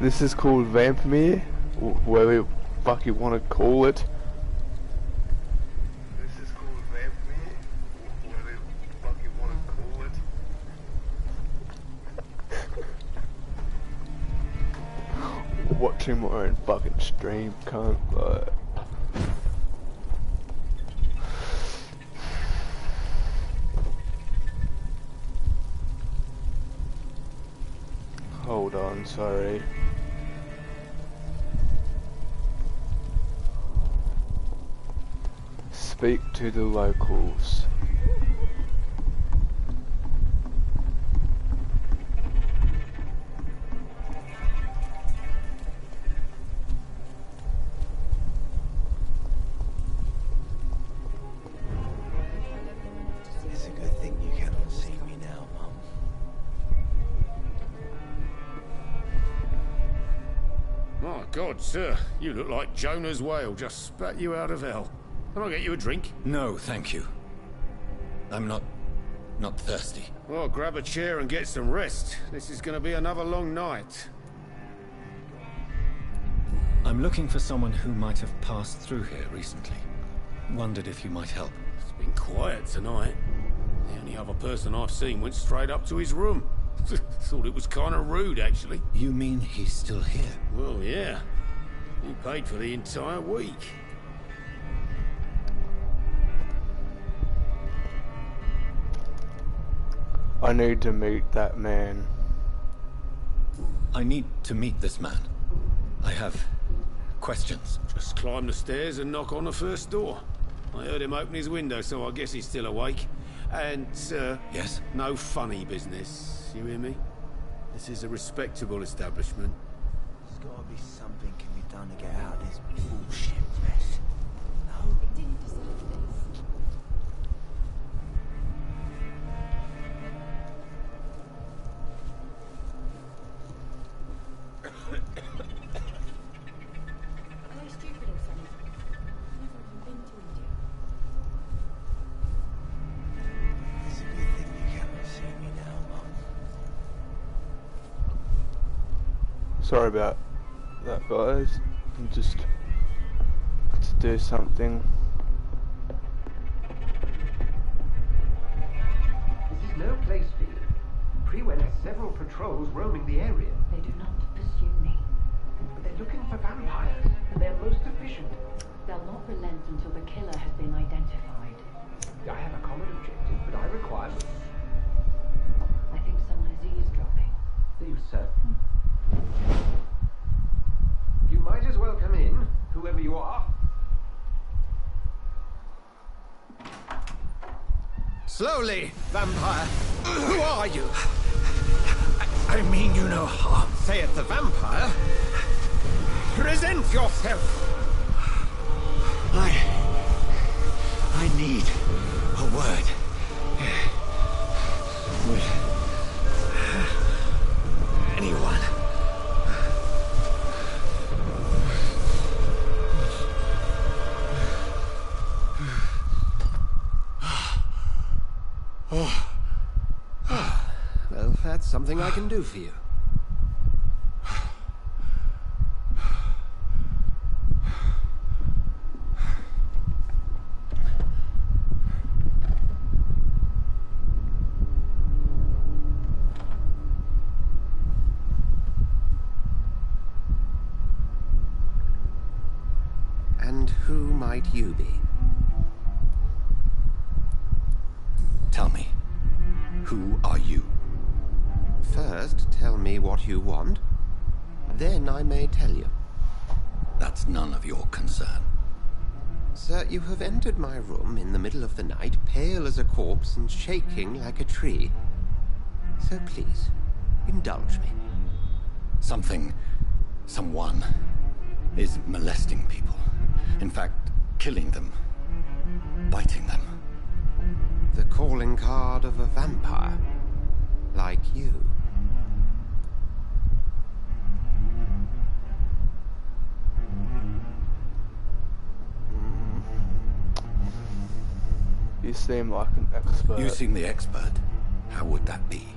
This is called Vampyr, whatever the fuck you want to call it. This is called Vampyr, whatever the fuck you want to call it. Watching my own fucking stream, cunt, but... Hold on, sorry. Speak to the locals. It's a good thing you cannot see me now, Mum. My God, sir, you look like Jonah's whale just spat you out of hell. Can I get you a drink? No, thank you. I'm not thirsty. Well, grab a chair and get some rest. This is going to be another long night. I'm looking for someone who might have passed through here recently. Wondered if you might help. It's been quiet tonight. The only other person I've seen went straight up to his room. Thought it was kind of rude, actually. You mean he's still here? Well, yeah. He paid for the entire week. I need to meet that man. I need to meet this man. I have questions. Just climb the stairs and knock on the first door. I heard him open his window, so I guess he's still awake. And, sir... Yes? No funny business. You hear me? This is a respectable establishment. There's gotta be something can be done to get out of this bullshit mess. No? It didn't deserve this. Am I stupid or something? I've never even been to India. It's a good thing you cannot see me now, Mum. Sorry about that, guys. I'm just to do something. This is no place for you. Prewen has several patrols roaming the area. They do not pursue me. But they're looking for vampires, and they're most efficient. They'll not relent until the killer has been identified. I have a common objective, but I require... I think someone is eavesdropping. Are you certain? You might as well come in, whoever you are. Slowly, vampire. Who are you? I mean you no harm. Saith the vampire. Present yourself. I need a word. With anyone. Well, that's something I can do for you. And who might you be? Tell me, who are you? First, tell me what you want. Then I may tell you. That's none of your concern. Sir, you have entered my room in the middle of the night, pale as a corpse and shaking like a tree. So please, indulge me. Someone is molesting people. In fact, killing them. Biting them. The calling card of a vampire. Like you. You seem like an expert. You seem the expert. How would that be?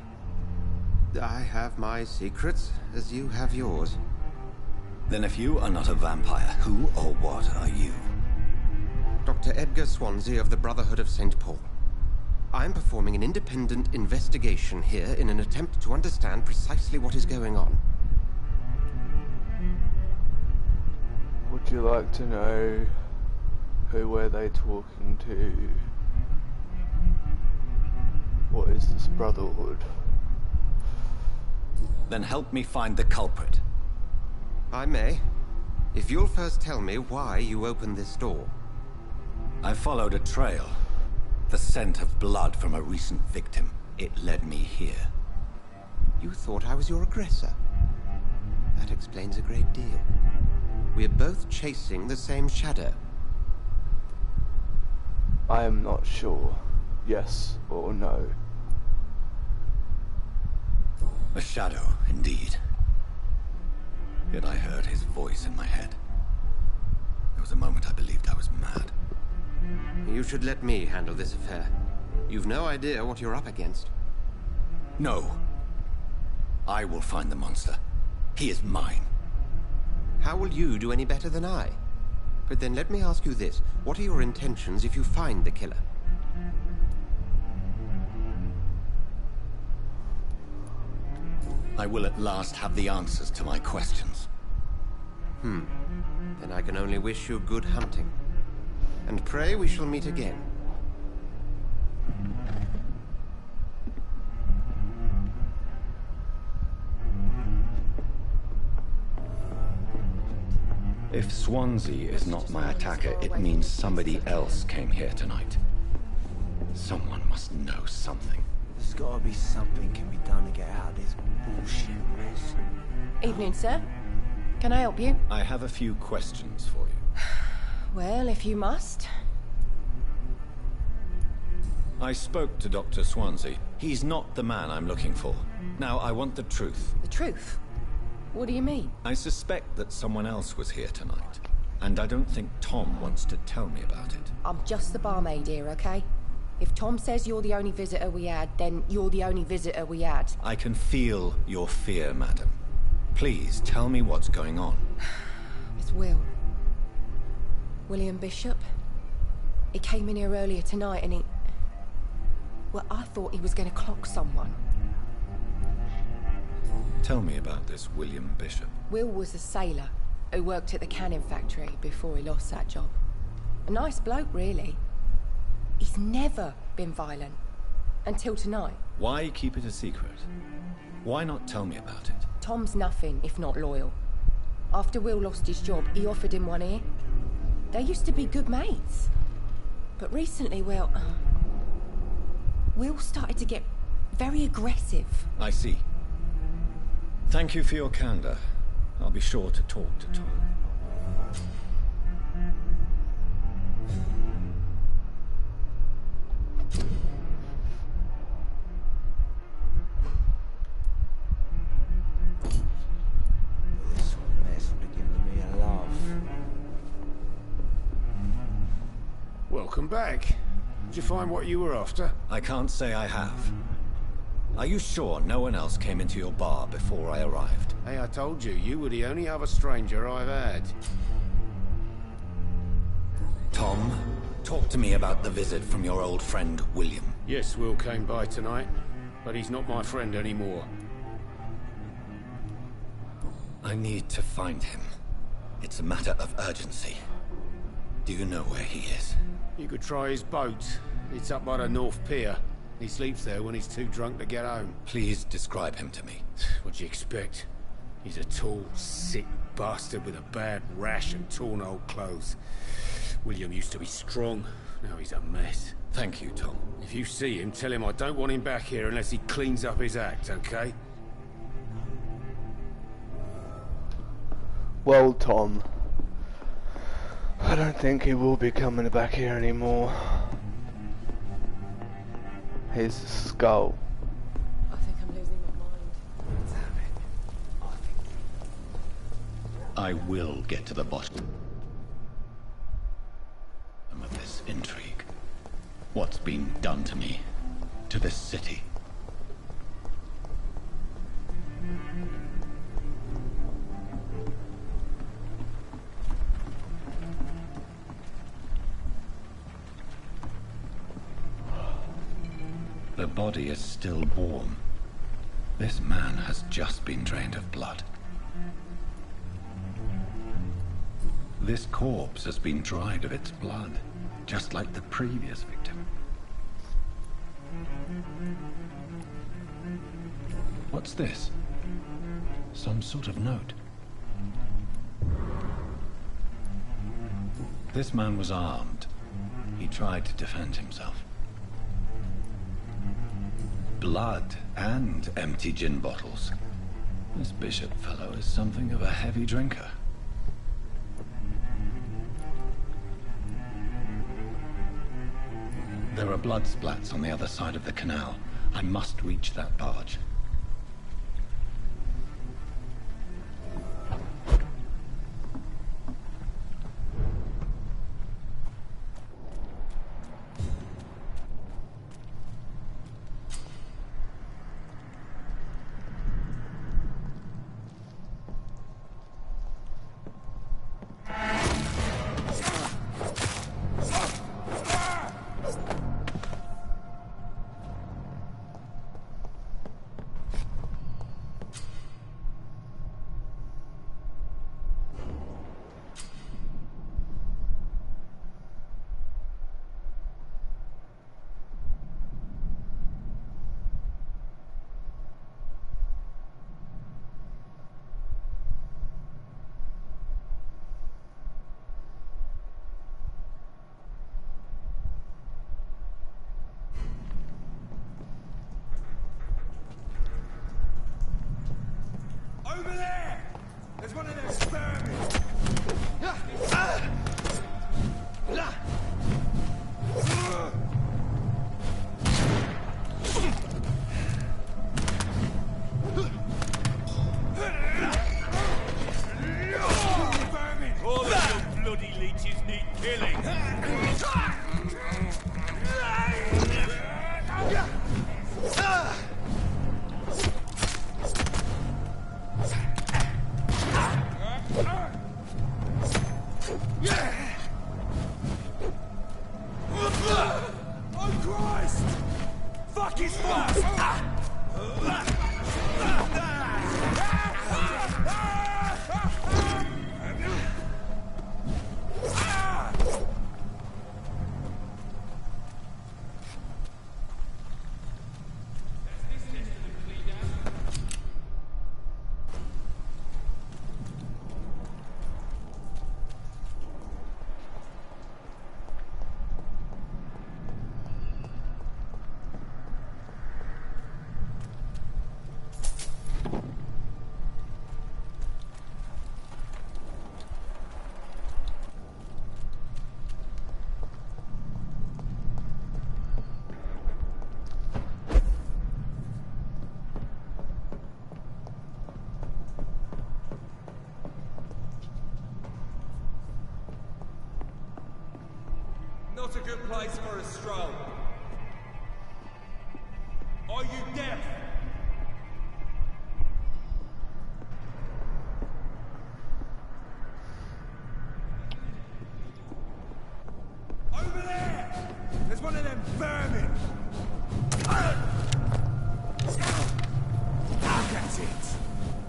I have my secrets, as you have yours. Then if you are not a vampire, who or what are you? Dr. Edgar Swansea of the Brotherhood of St. Paul. I'm performing an independent investigation here in an attempt to understand precisely what is going on. Would you like to know who were they talking to? What is this Brotherhood? Then help me find the culprit. I may, if you'll first tell me why you opened this door. I followed a trail. The scent of blood from a recent victim. It led me here. You thought I was your aggressor. That explains a great deal. We're both chasing the same shadow. I am not sure. Yes or no. A shadow, indeed. Yet I heard his voice in my head. There was a moment I believed I was mad. You should let me handle this affair. You've no idea what you're up against. No. I will find the monster. He is mine. How will you do any better than I? But then let me ask you this. What are your intentions if you find the killer? I will at last have the answers to my questions. Then I can only wish you good hunting. And pray we shall meet again. If Swansea is not my attacker, it means somebody else came here tonight. Someone must know something. There's gotta be something can be done to get out of this bullshit mess. Evening, sir. Can I help you? I have a few questions for you. Well, if you must. I spoke to Dr. Swansea. He's not the man I'm looking for. Now, I want the truth. The truth? What do you mean? I suspect that someone else was here tonight. And I don't think Tom wants to tell me about it. I'm just the barmaid here, okay? If Tom says you're the only visitor we had, then you're the only visitor we had. I can feel your fear, madam. Please, tell me what's going on. It's Will. William Bishop. He came in here earlier tonight and he... Well, I thought he was going to clock someone. Tell me about this William Bishop. Will was a sailor who worked at the cannon factory before he lost that job. A nice bloke, really. He's never been violent. Until tonight. Why keep it a secret? Why not tell me about it? Tom's nothing if not loyal. After Will lost his job, he offered him one ear. They used to be good mates. But recently, well... Will started to get very aggressive. I see. Thank you for your candor. I'll be sure to talk to Tom. This mess would have given me a laugh. Welcome back. Did you find what you were after? I can't say I have. Are you sure no one else came into your bar before I arrived? Hey, I told you, you were the only other stranger I've had. Tom, talk to me about the visit from your old friend, William. Yes, Will came by tonight, but he's not my friend anymore. I need to find him. It's a matter of urgency. Do you know where he is? You could try his boat. It's up by the North Pier. He sleeps there when he's too drunk to get home. Please describe him to me. What do you expect? He's a tall, sick bastard with a bad rash and torn old clothes. William used to be strong. Now he's a mess. Thank you, Tom. If you see him, tell him I don't want him back here unless he cleans up his act, okay? Well, Tom, I don't think he will be coming back here anymore. His skull. I think I'm losing my mind. Damn it. I will get to the bottom of this intrigue. What's been done to me, to this city. The body is still warm. This man has just been drained of blood. This corpse has been dried of its blood, just like the previous victim. What's this? Some sort of note. This man was armed. He tried to defend himself. Blood and empty gin bottles. This bishop fellow is something of a heavy drinker. There are blood splats on the other side of the canal. I must reach that barge. Over there! There's one of those vermin! All of you bloody leeches need killing. Oh Christ! Fuck his face! Not a good place for a stroll. Are you deaf? Over there! There's one of them vermin! That's it!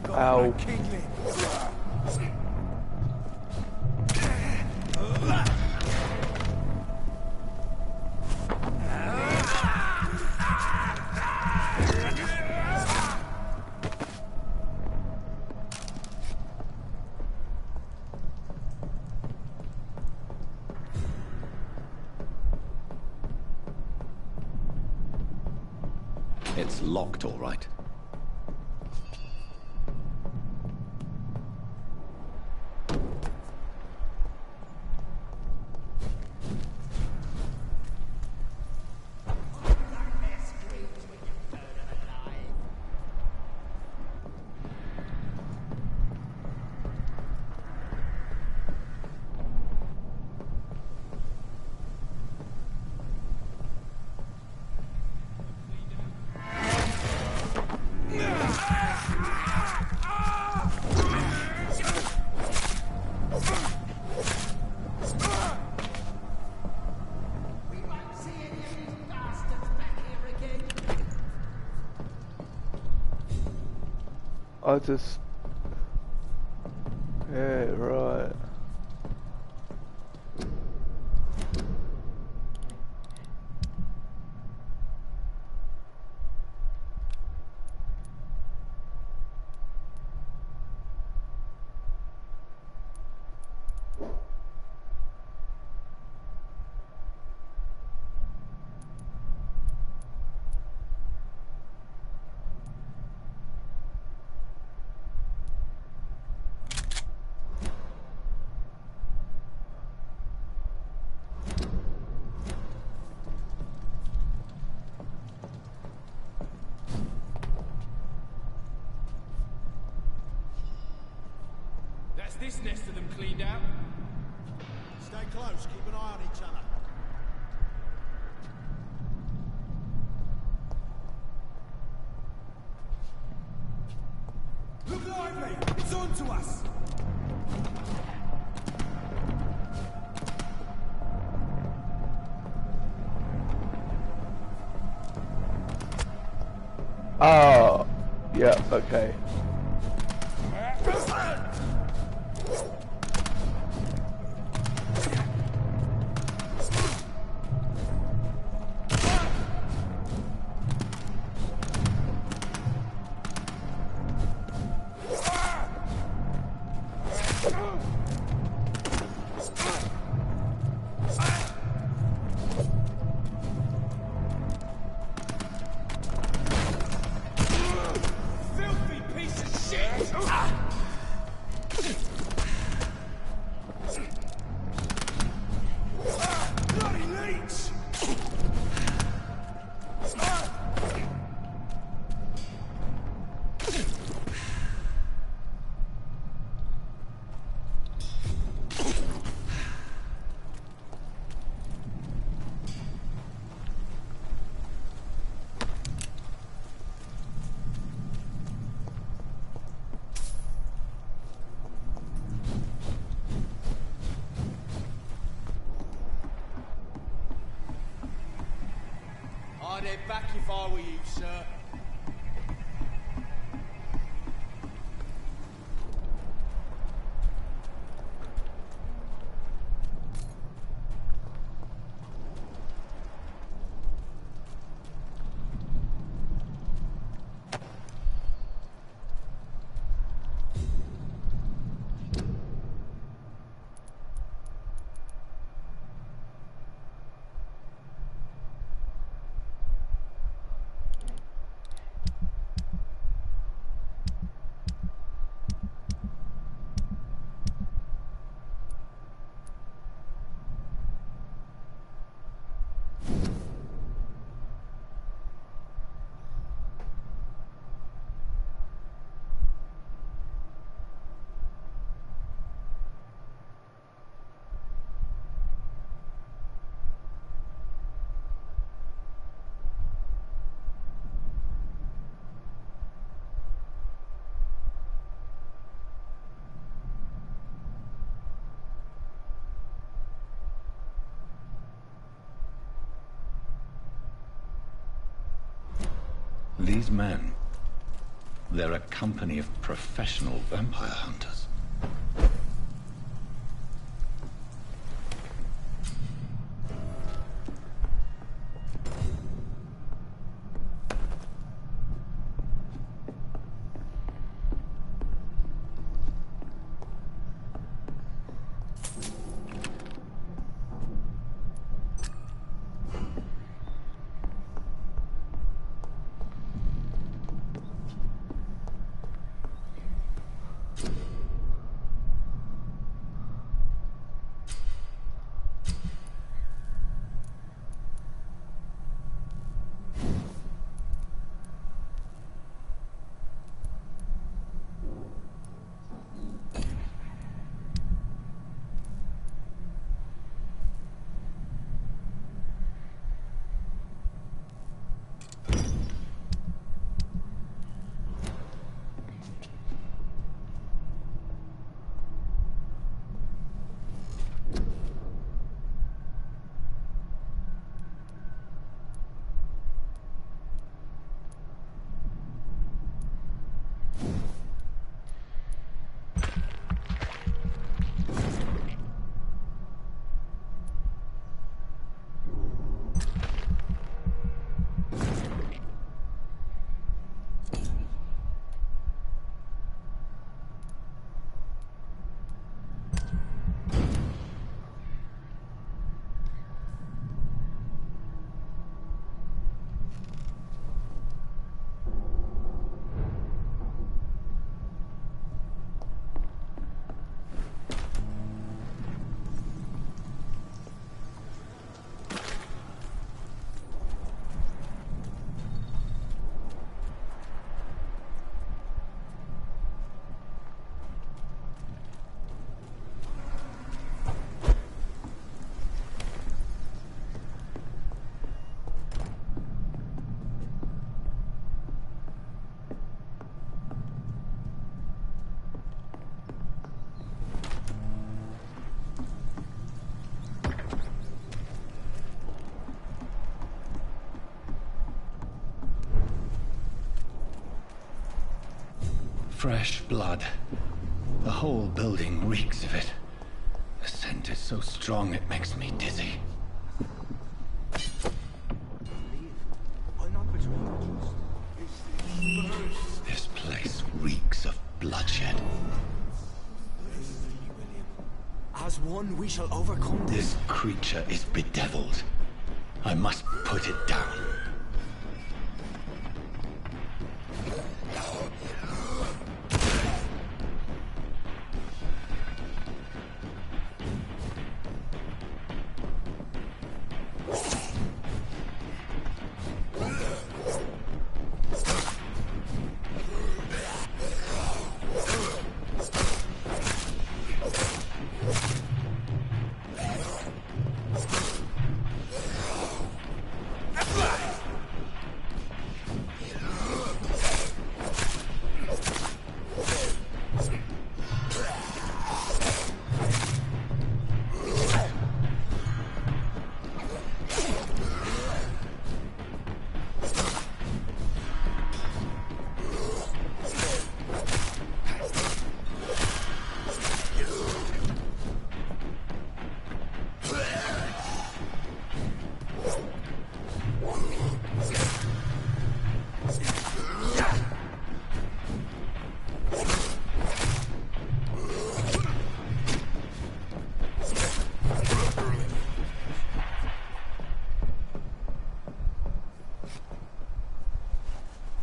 Got Ow. my kingling! It's locked, all right. I just... Yeah, right. That's this nest of them cleaned out. Stay close, keep an eye on each other. Look lively! It's on to us! Oh, yeah, okay. Filthy piece of shit! Bloody leech! I'd head back if I were you, sir. These men, they're a company of professional vampire hunters. Fresh blood. The whole building reeks of it. The scent is so strong it makes me dizzy. This place reeks of bloodshed. As one, we shall overcome This creature is bedeviled. I must put it down.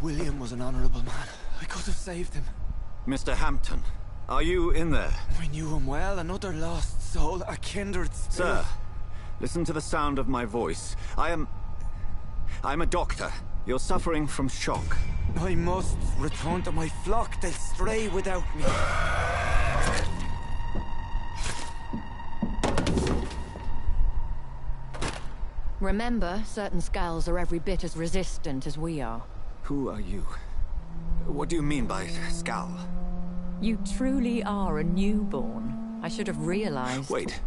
William was an honorable man. I could have saved him. Mr. Hampton, are you in there? I knew him well, another lost soul, a kindred spirit. Sir, listen to the sound of my voice. I'm a doctor. You're suffering from shock. I must return to my flock. They'll stray without me. Remember, certain skulls are every bit as resistant as we are. Who are you? What do you mean by Skal? You truly are a newborn. I should have realized. Wait.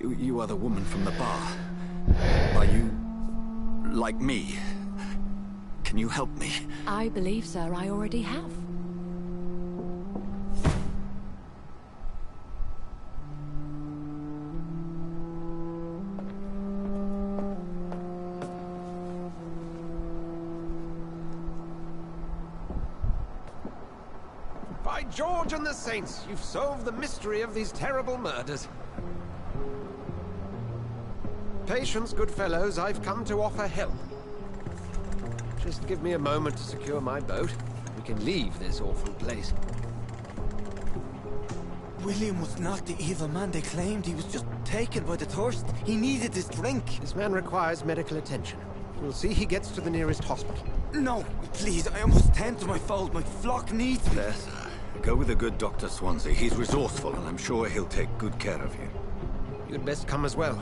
You are the woman from the bar. Are you... like me? Can you help me? I believe, sir, I already have. By George and the Saints, you've solved the mystery of these terrible murders. Patience, good fellows, I've come to offer help. Just give me a moment to secure my boat. We can leave this awful place. William was not the evil man they claimed. He was just taken by the thirst. He needed his drink. This man requires medical attention. We'll see he gets to the nearest hospital. No, please, I must tend to my fold. My flock needs me. There, sir. Go with the good Dr. Swansea. He's resourceful, and I'm sure he'll take good care of you. You'd best come as well.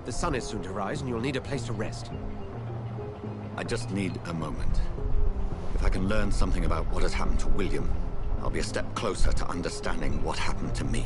The sun is soon to rise, and you'll need a place to rest. I just need a moment. If I can learn something about what has happened to William, I'll be a step closer to understanding what happened to me.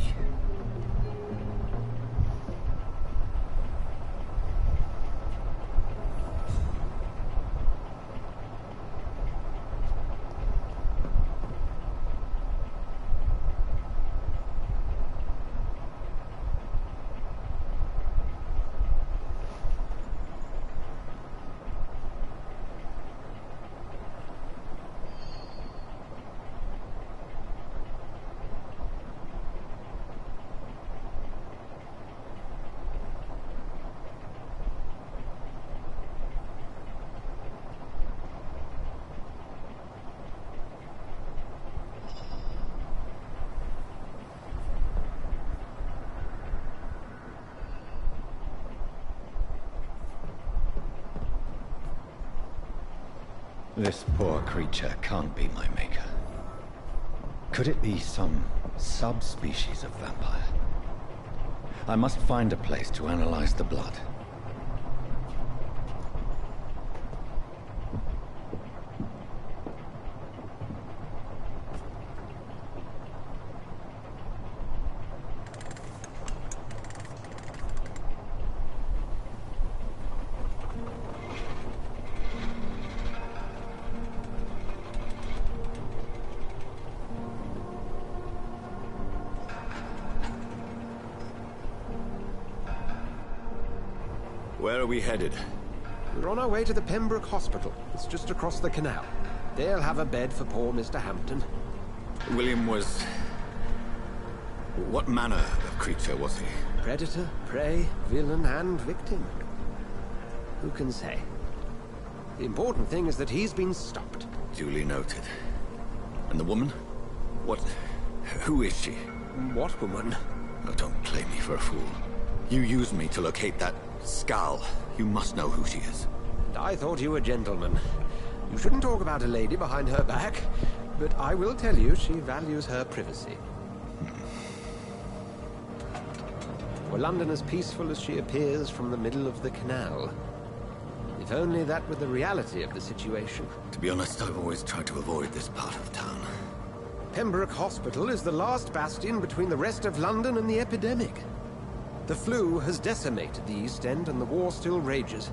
This poor creature can't be my maker. Could it be some subspecies of vampire? I must find a place to analyze the blood. Where are we headed? We're on our way to the Pembroke Hospital. It's just across the canal. They'll have a bed for poor Mr. Hampton. William was... What manner of creature was he? Predator, prey, villain, and victim. Who can say? The important thing is that he's been stopped. Duly noted. And the woman? What... Who is she? What woman? Oh, don't play me for a fool. You used me to locate that skull. You must know who she is. I thought you a gentleman. You shouldn't talk about a lady behind her back, but I will tell you she values her privacy. Were London as peaceful as she appears from the middle of the canal? If only that were the reality of the situation. To be honest, I've always tried to avoid this part of town. Pembroke Hospital is the last bastion between the rest of London and the epidemic. The flu has decimated the East End and the war still rages.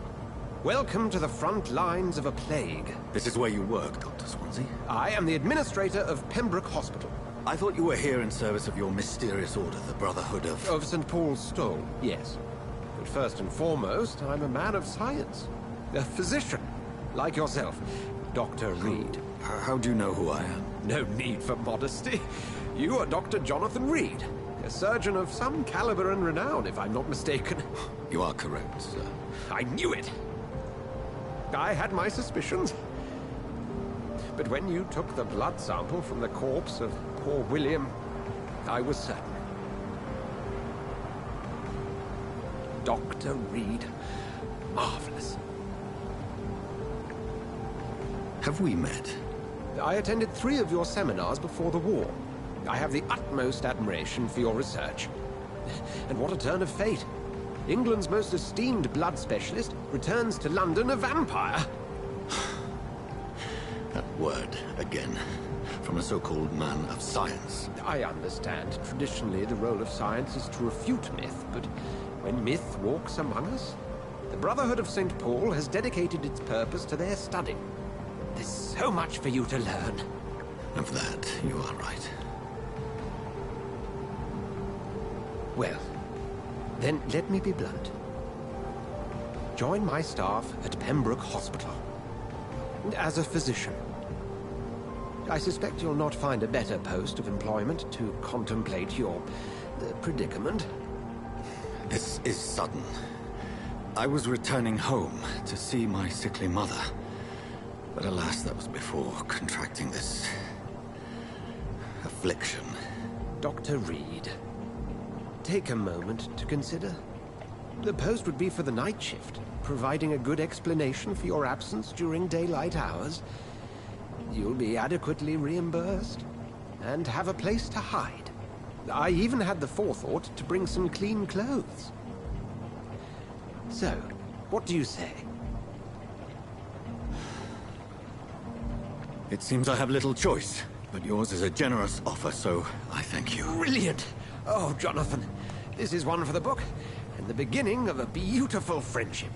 Welcome to the front lines of a plague. This is where you work, Dr. Swansea? I am the administrator of Pembroke Hospital. I thought you were here in service of your mysterious order, the Brotherhood of... Of St. Paul's Stole, yes. But first and foremost, I'm a man of science. A physician, like yourself, Dr. Reed. How do you know who I am? No need for modesty. You are Dr. Jonathan Reed, a surgeon of some caliber and renown, if I'm not mistaken. You are correct, sir. I knew it! I had my suspicions. But when you took the blood sample from the corpse of poor William, I was certain. Dr. Reed. Marvelous. Have we met? I attended 3 of your seminars before the war. I have the utmost admiration for your research. And what a turn of fate. England's most esteemed blood specialist returns to London a vampire. That word, again, from a so-called man of science. I understand. Traditionally, the role of science is to refute myth, but when myth walks among us, the Brotherhood of St. Paul has dedicated its purpose to their study. There's so much for you to learn. Of that, you are right. Well, then let me be blunt. Join my staff at Pembroke Hospital. As a physician. I suspect you'll not find a better post of employment to contemplate your predicament. This is sudden. I was returning home to see my sickly mother. But alas, that was before contracting this... affliction. Dr. Reed, take a moment to consider. The post would be for the night shift, providing a good explanation for your absence during daylight hours. You'll be adequately reimbursed, and have a place to hide. I even had the forethought to bring some clean clothes. So, what do you say? It seems I have little choice, but yours is a generous offer, so I thank you. Brilliant! Oh, Jonathan, this is one for the book, and the beginning of a beautiful friendship.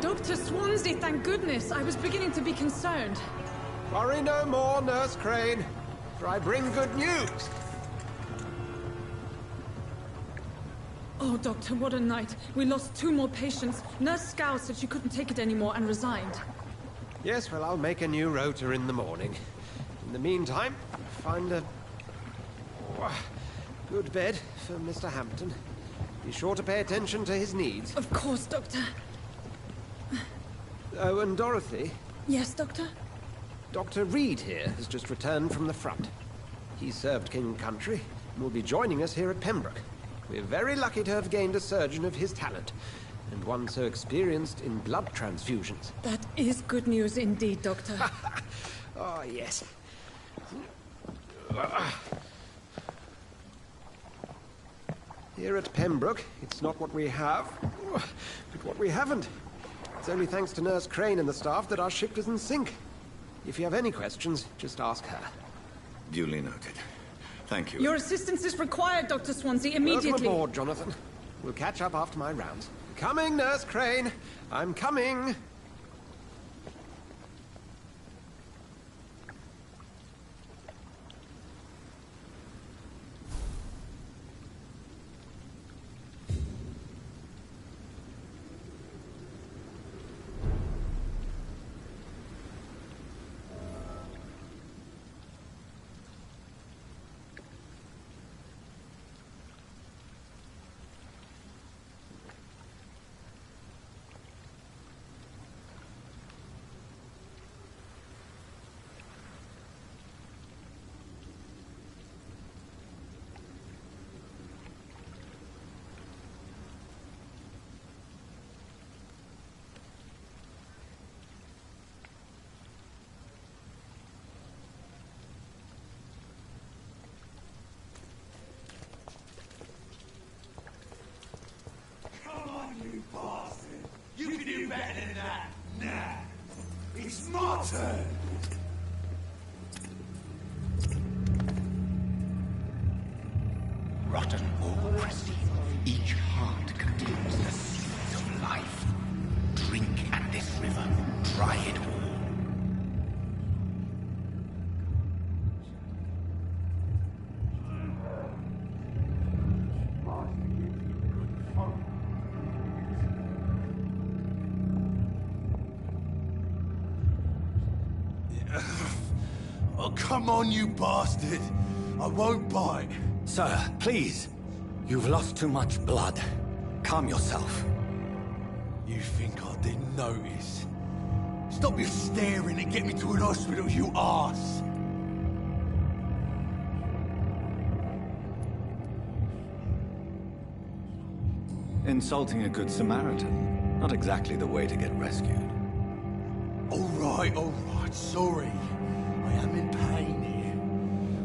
Dr. Swansea, thank goodness. I was beginning to be concerned. Worry no more, Nurse Crane, for I bring good news. Oh, Doctor, what a night. We lost 2 more patients. Nurse Scow said she couldn't take it anymore and resigned. Yes, well, I'll make a new rota in the morning. In the meantime, find a good bed for Mr. Hampton. Be sure to pay attention to his needs. Of course, Doctor. Oh, and Dorothy? Yes, Doctor? Dr. Reed here has just returned from the front. He served King and Country and will be joining us here at Pembroke. We're very lucky to have gained a surgeon of his talent, and one so experienced in blood transfusions. That is good news indeed, Doctor. Oh, yes. Here at Pembroke, it's not what we have, but what we haven't. It's only thanks to Nurse Crane and the staff that our ship doesn't sink. If you have any questions, just ask her. Duly noted. Thank you. Your assistance is required, Dr. Swansea, immediately. Welcome aboard, Jonathan. We'll catch up after my rounds. Coming, Nurse Crane. I'm coming. You can do better than that. Nah. It's my turn. Rotten or pristine, each heart contains the seeds of life. Drink at this river, try it all. Oh, come on, you bastard. I won't bite. Sir, please. You've lost too much blood. Calm yourself. You think I didn't notice? Stop your staring and get me to an hospital, you arse! Insulting a good Samaritan. Not exactly the way to get rescued. All right, sorry. I am in pain here.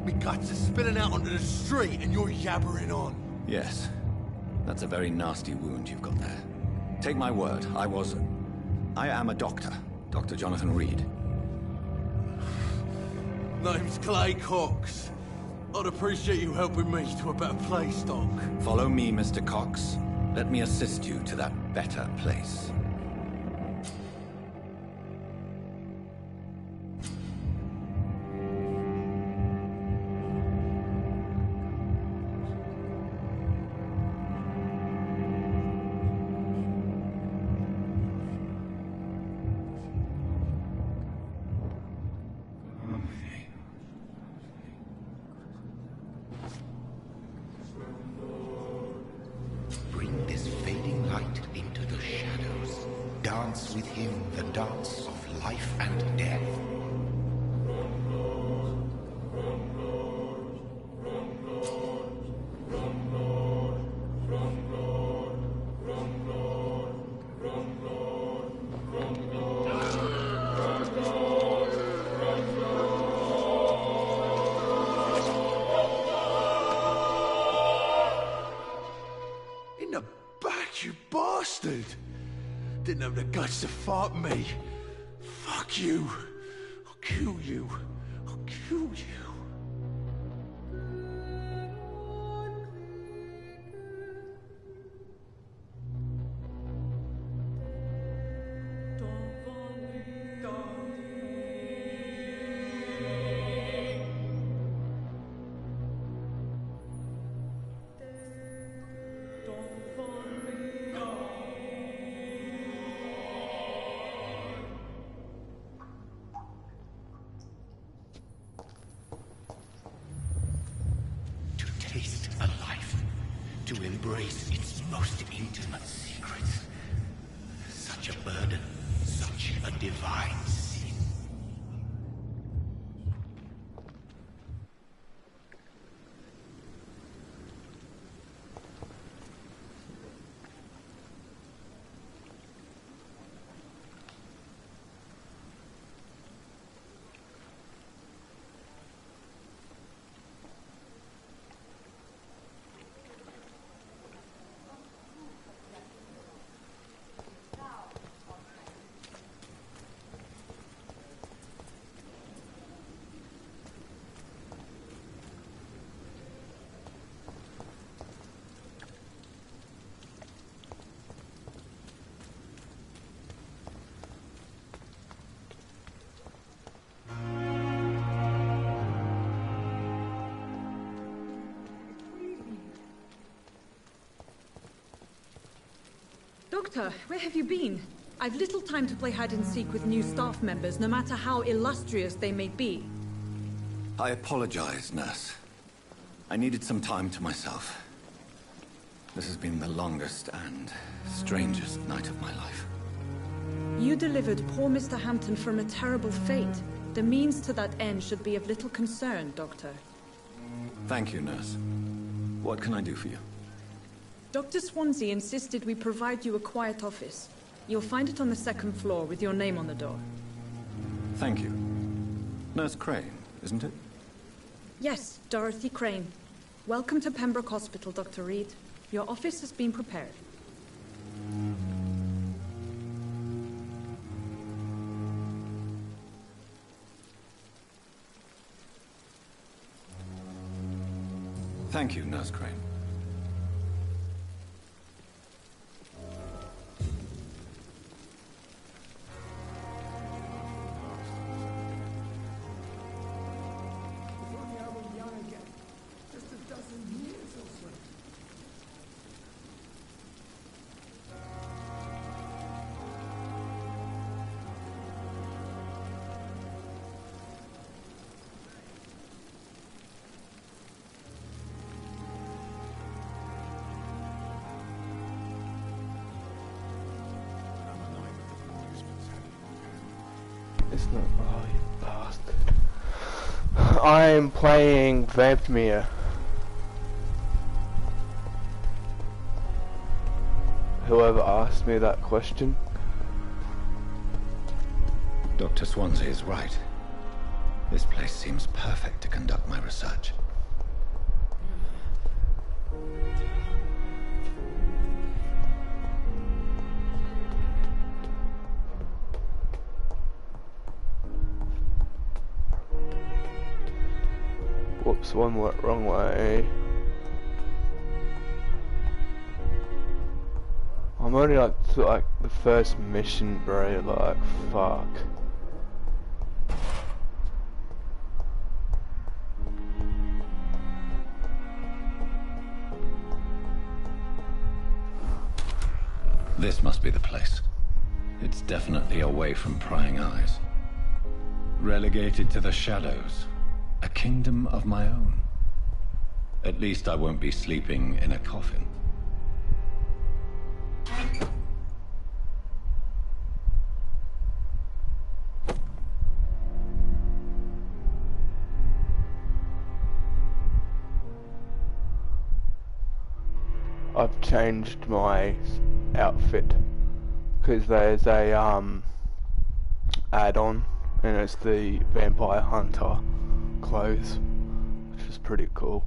My guts are spilling out onto the street and you're yabbering on. Yes. That's a very nasty wound you've got there. Take my word, I am a doctor. Dr. Jonathan Reed. Name's Clay Cox. I'd appreciate you helping me to a better place, Doc. Follow me, Mr. Cox. Let me assist you to that better place. Bring this fading light into the shadows. Dance with him the dance of life and death. In the back, you bastard! Didn't have the guts to fight me. Fuck you. I'll kill you. I'll kill you. To taste a life, to embrace its most intimate secrets. Such a burden, such a divine sin. Doctor, where have you been? I've little time to play hide and seek with new staff members, no matter how illustrious they may be. I apologize, nurse. I needed some time to myself. This has been the longest and strangest night of my life. You delivered poor Mr. Hampton from a terrible fate. The means to that end should be of little concern, Doctor. Thank you, nurse. What can I do for you? Dr. Swansea insisted we provide you a quiet office. You'll find it on the second floor with your name on the door. Thank you. Nurse Crane, isn't it? Yes, Dorothy Crane. Welcome to Pembroke Hospital, Dr. Reed. Your office has been prepared. Thank you, Nurse Crane. It's not. Oh, you bastard. I'm playing Vampyr. Whoever asked me that question. Dr. Swansea is right. This place seems perfect to conduct my research. Whoops, wrong way. I'm only like the first mission, bro. Like, fuck. This must be the place. It's definitely away from prying eyes. Relegated to the shadows. A kingdom of my own. At least I won't be sleeping in a coffin. I've changed my outfit because there's a add-on and it's the Vampire Hunter clothes, which is pretty cool.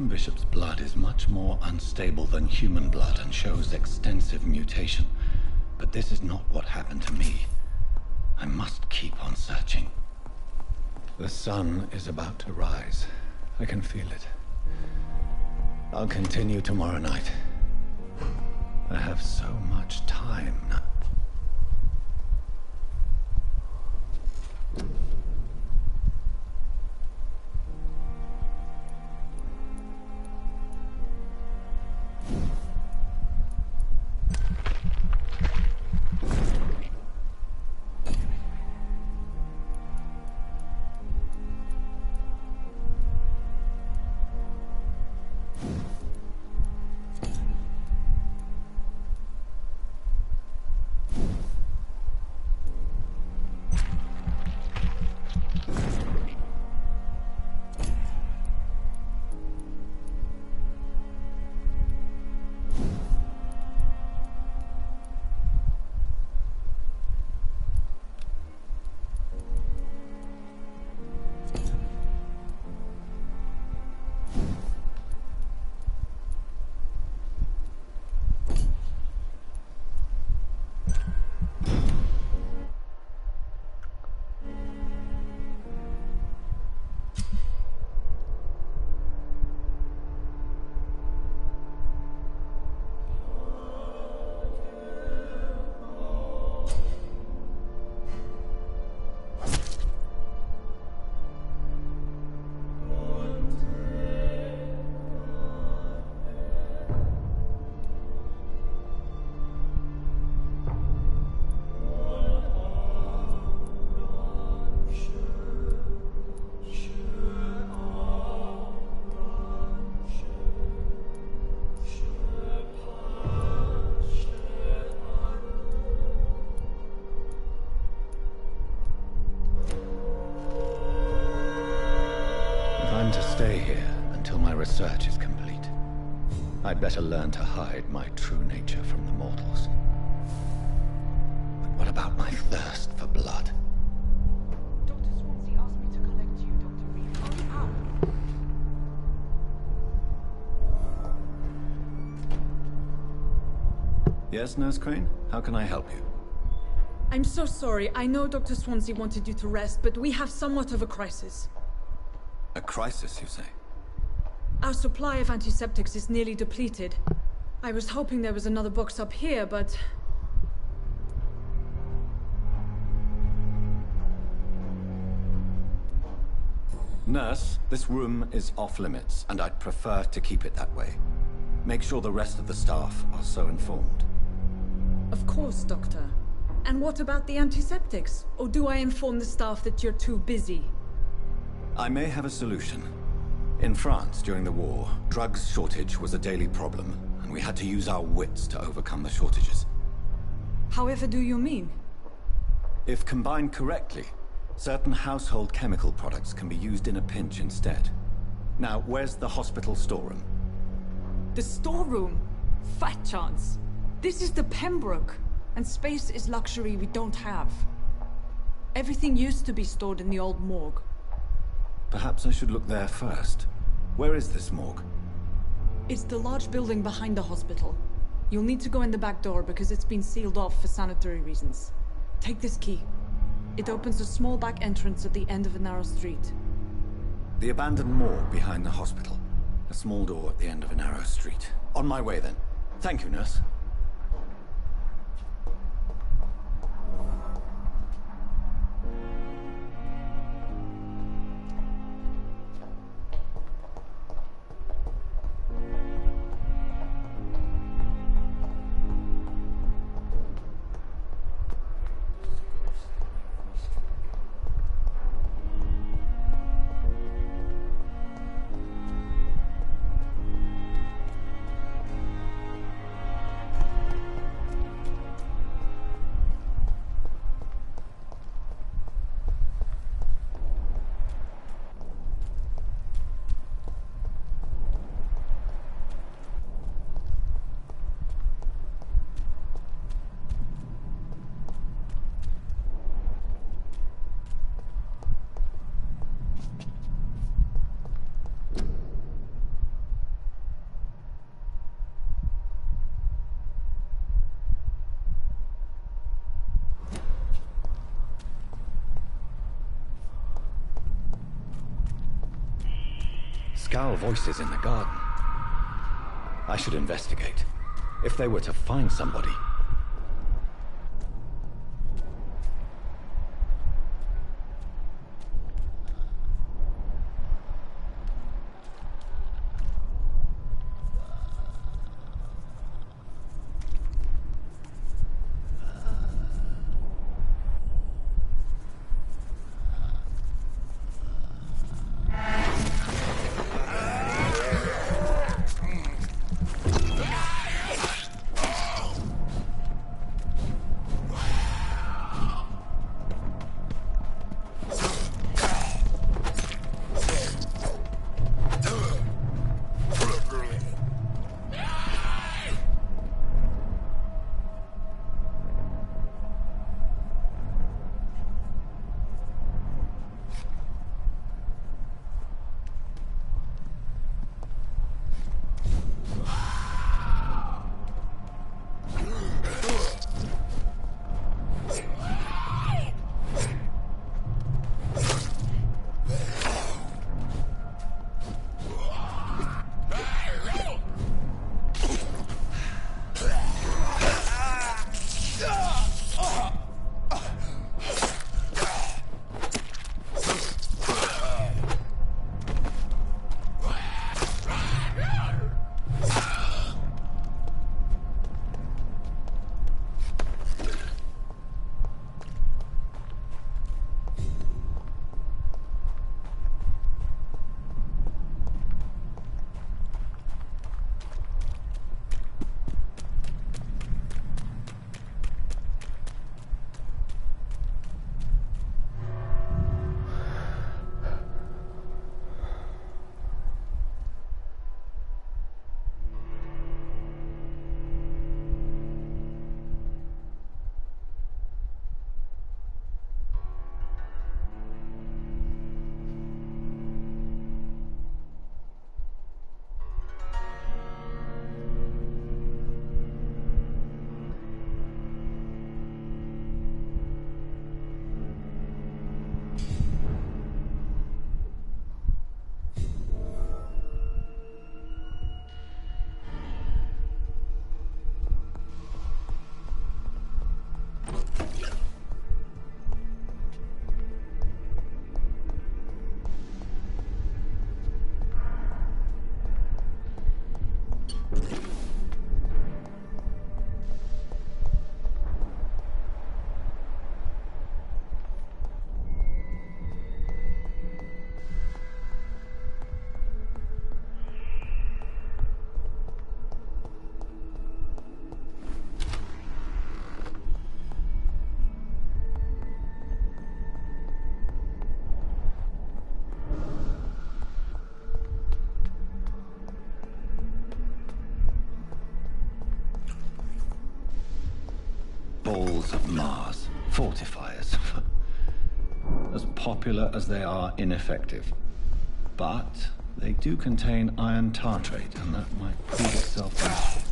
Bishop's blood is much more unstable than human blood and shows extensive mutation. But this is not what happened to me. I must keep on searching. The sun is about to rise. I can feel it. I'll continue tomorrow night. I have so much time now. Stay here until my research is complete. I'd better learn to hide my true nature from the mortals. But what about my thirst for blood? Dr. Swansea asked me to connect you, Dr. Reed. Hurry up! Yes, Nurse Crane? How can I help you? I'm so sorry. I know Dr. Swansea wanted you to rest, but we have somewhat of a crisis. A crisis, you say? Our supply of antiseptics is nearly depleted. I was hoping there was another box up here, but... Nurse, this room is off limits, and I'd prefer to keep it that way. Make sure the rest of the staff are so informed. Of course, Doctor. And what about the antiseptics? Or do I inform the staff that you're too busy? I may have a solution. In France, during the war, drugs shortage was a daily problem, and we had to use our wits to overcome the shortages. However do you mean? If combined correctly, certain household chemical products can be used in a pinch instead. Now, where's the hospital storeroom? The storeroom? Fat chance. This is the Pembroke, and space is luxury we don't have. Everything used to be stored in the old morgue. Perhaps I should look there first. Where is this morgue? It's the large building behind the hospital. You'll need to go in the back door because it's been sealed off for sanitary reasons. Take this key. It opens a small back entrance at the end of a narrow street. The abandoned morgue behind the hospital. A small door at the end of a narrow street. On my way then. Thank you, nurse. Skal voices in the garden. I should investigate. If they were to find somebody... Balls of Mars. Fortifiers. As popular as they are ineffective. But they do contain iron tartrate, and that might prove itself useful.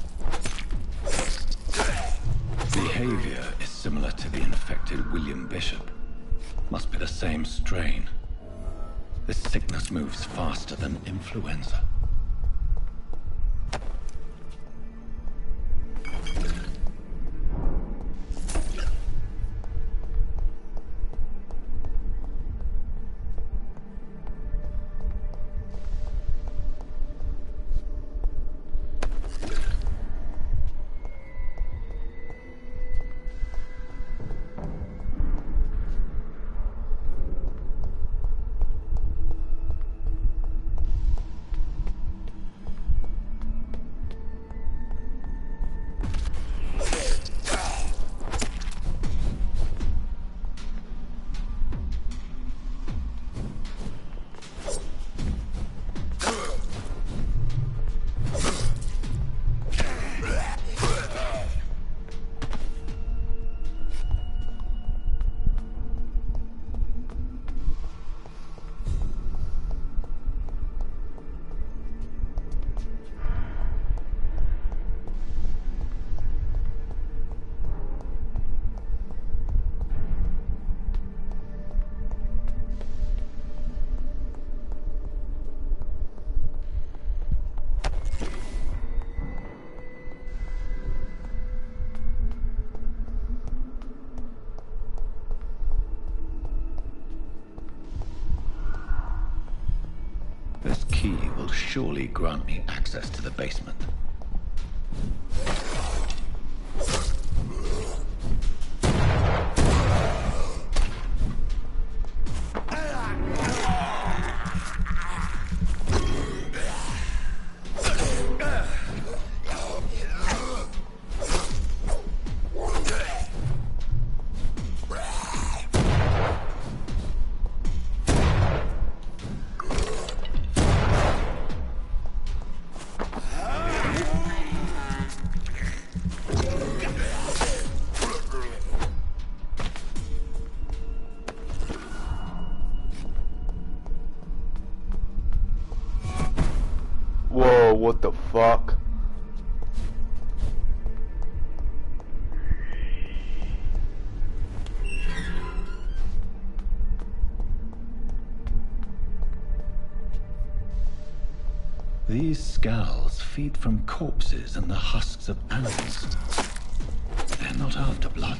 Behavior is similar to the infected William Bishop. Must be the same strain. This sickness moves faster than influenza. surely grant me access to the basement. Whoa, what the fuck? These scowls feed from corpses and the husks of animals. They're not after blood.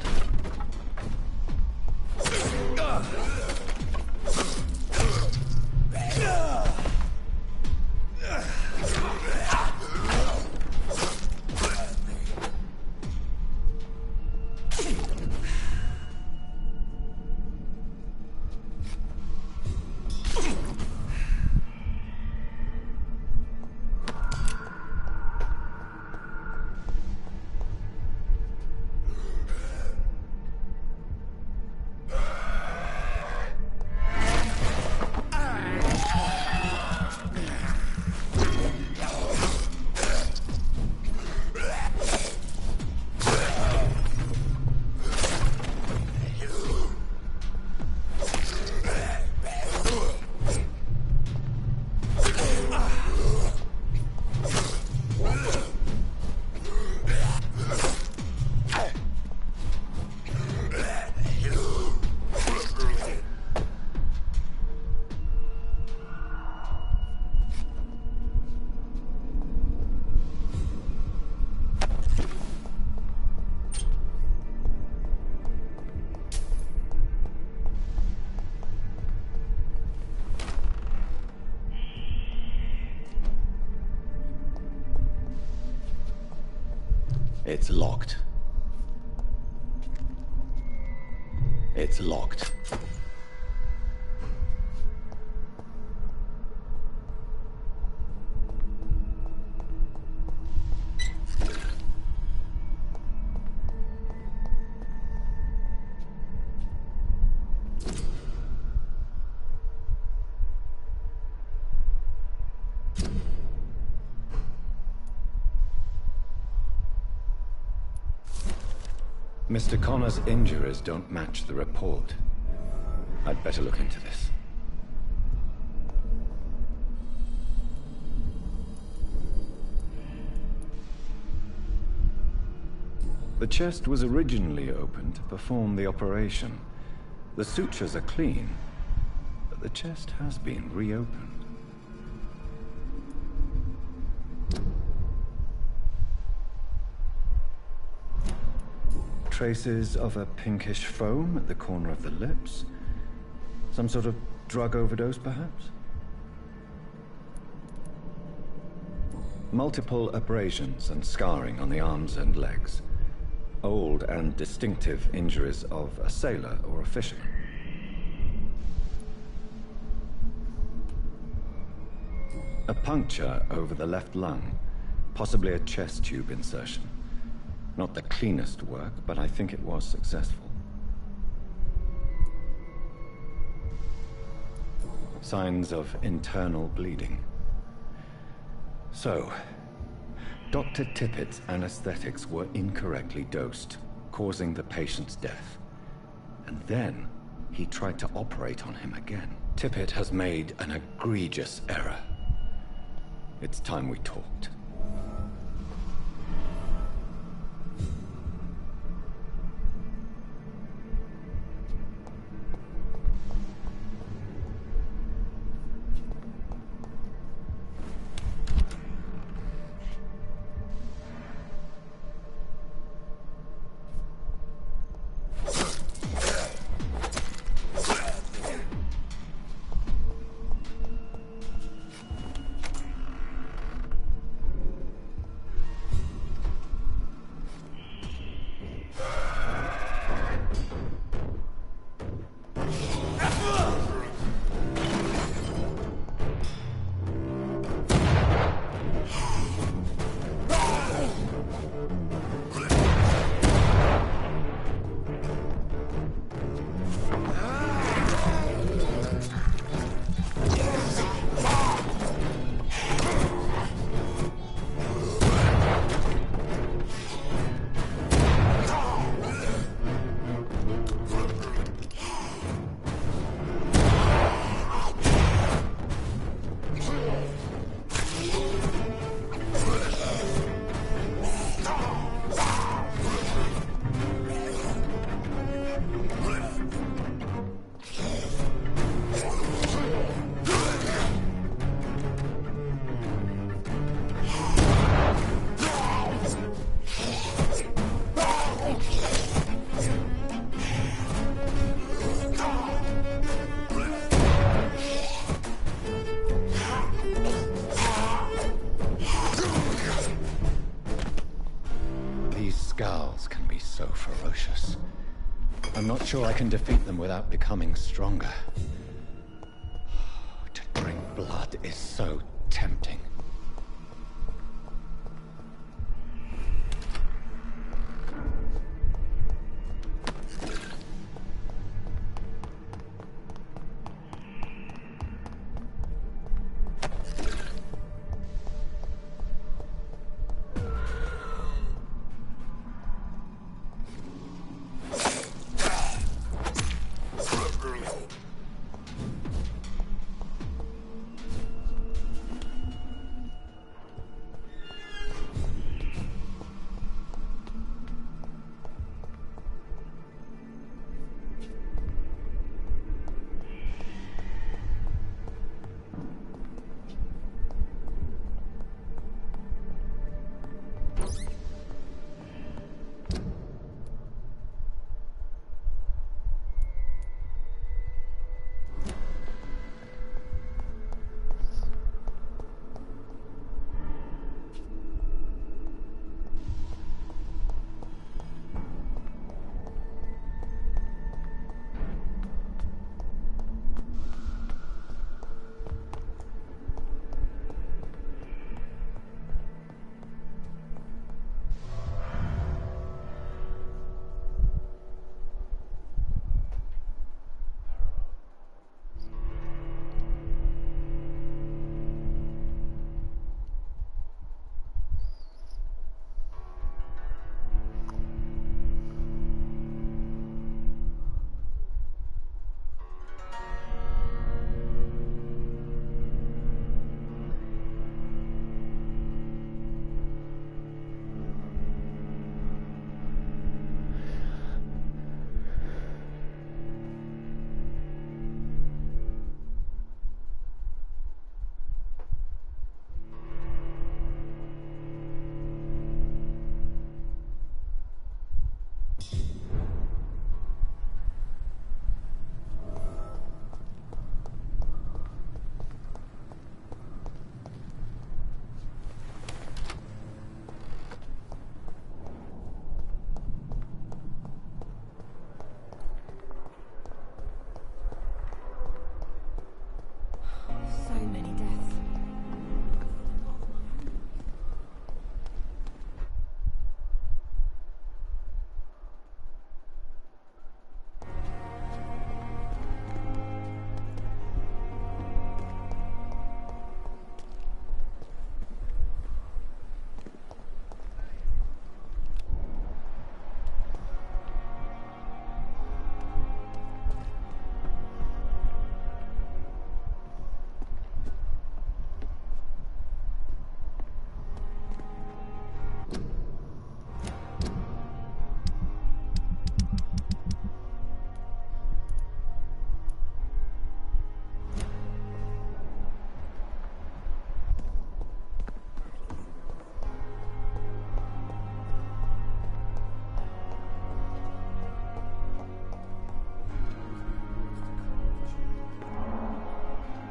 It's locked. It's locked. Mr. Connor's injuries don't match the report. I'd better look into this. The chest was originally opened to perform the operation. The sutures are clean, but the chest has been reopened. Traces of a pinkish foam at the corner of the lips. Some sort of drug overdose, perhaps? Multiple abrasions and scarring on the arms and legs. Old and distinctive injuries of a sailor or a fisherman. A puncture over the left lung, possibly a chest tube insertion. Not the cleanest work, but I think it was successful. Signs of internal bleeding. So, Dr. Tippett's anesthetics were incorrectly dosed, causing the patient's death. And then, he tried to operate on him again. Tippett has made an egregious error. It's time we talked. Skulls can be so ferocious. I'm not sure I can defeat them without becoming stronger. To drink blood is so tempting. So many deaths.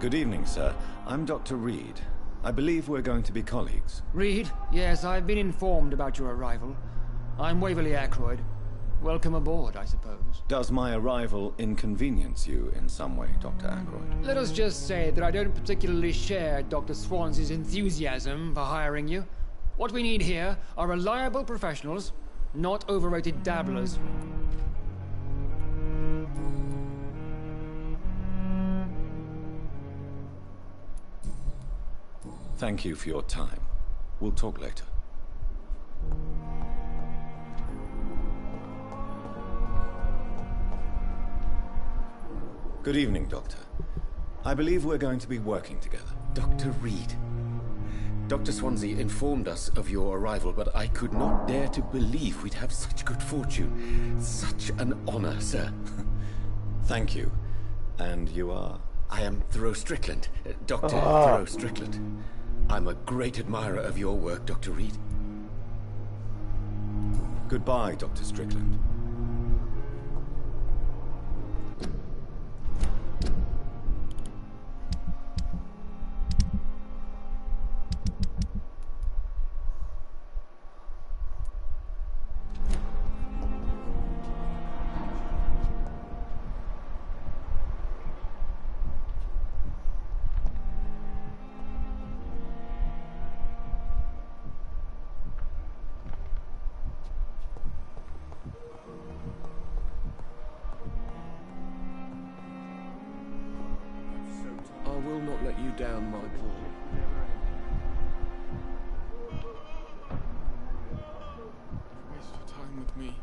Good evening, sir. I'm Dr. Reed. I believe we're going to be colleagues. Reed? Yes, I've been informed about your arrival. I'm Waverly Ackroyd. Welcome aboard, I suppose. Does my arrival inconvenience you in some way, Dr. Ackroyd? Let us just say that I don't particularly share Dr. Swans's enthusiasm for hiring you. What we need here are reliable professionals, not overrated dabblers. Thank you for your time. We'll talk later. Good evening, Doctor. I believe we're going to be working together. Dr. Reed. Dr. Swansea informed us of your arrival, but I could not dare to believe we'd have such good fortune. Such an honor, sir. Thank you. And you are? I am Thoreau Strickland. Dr. Thoreau Strickland. I'm a great admirer of your work, Dr. Reed. Goodbye, Dr. Strickland. down, my boy. Waste your time with me.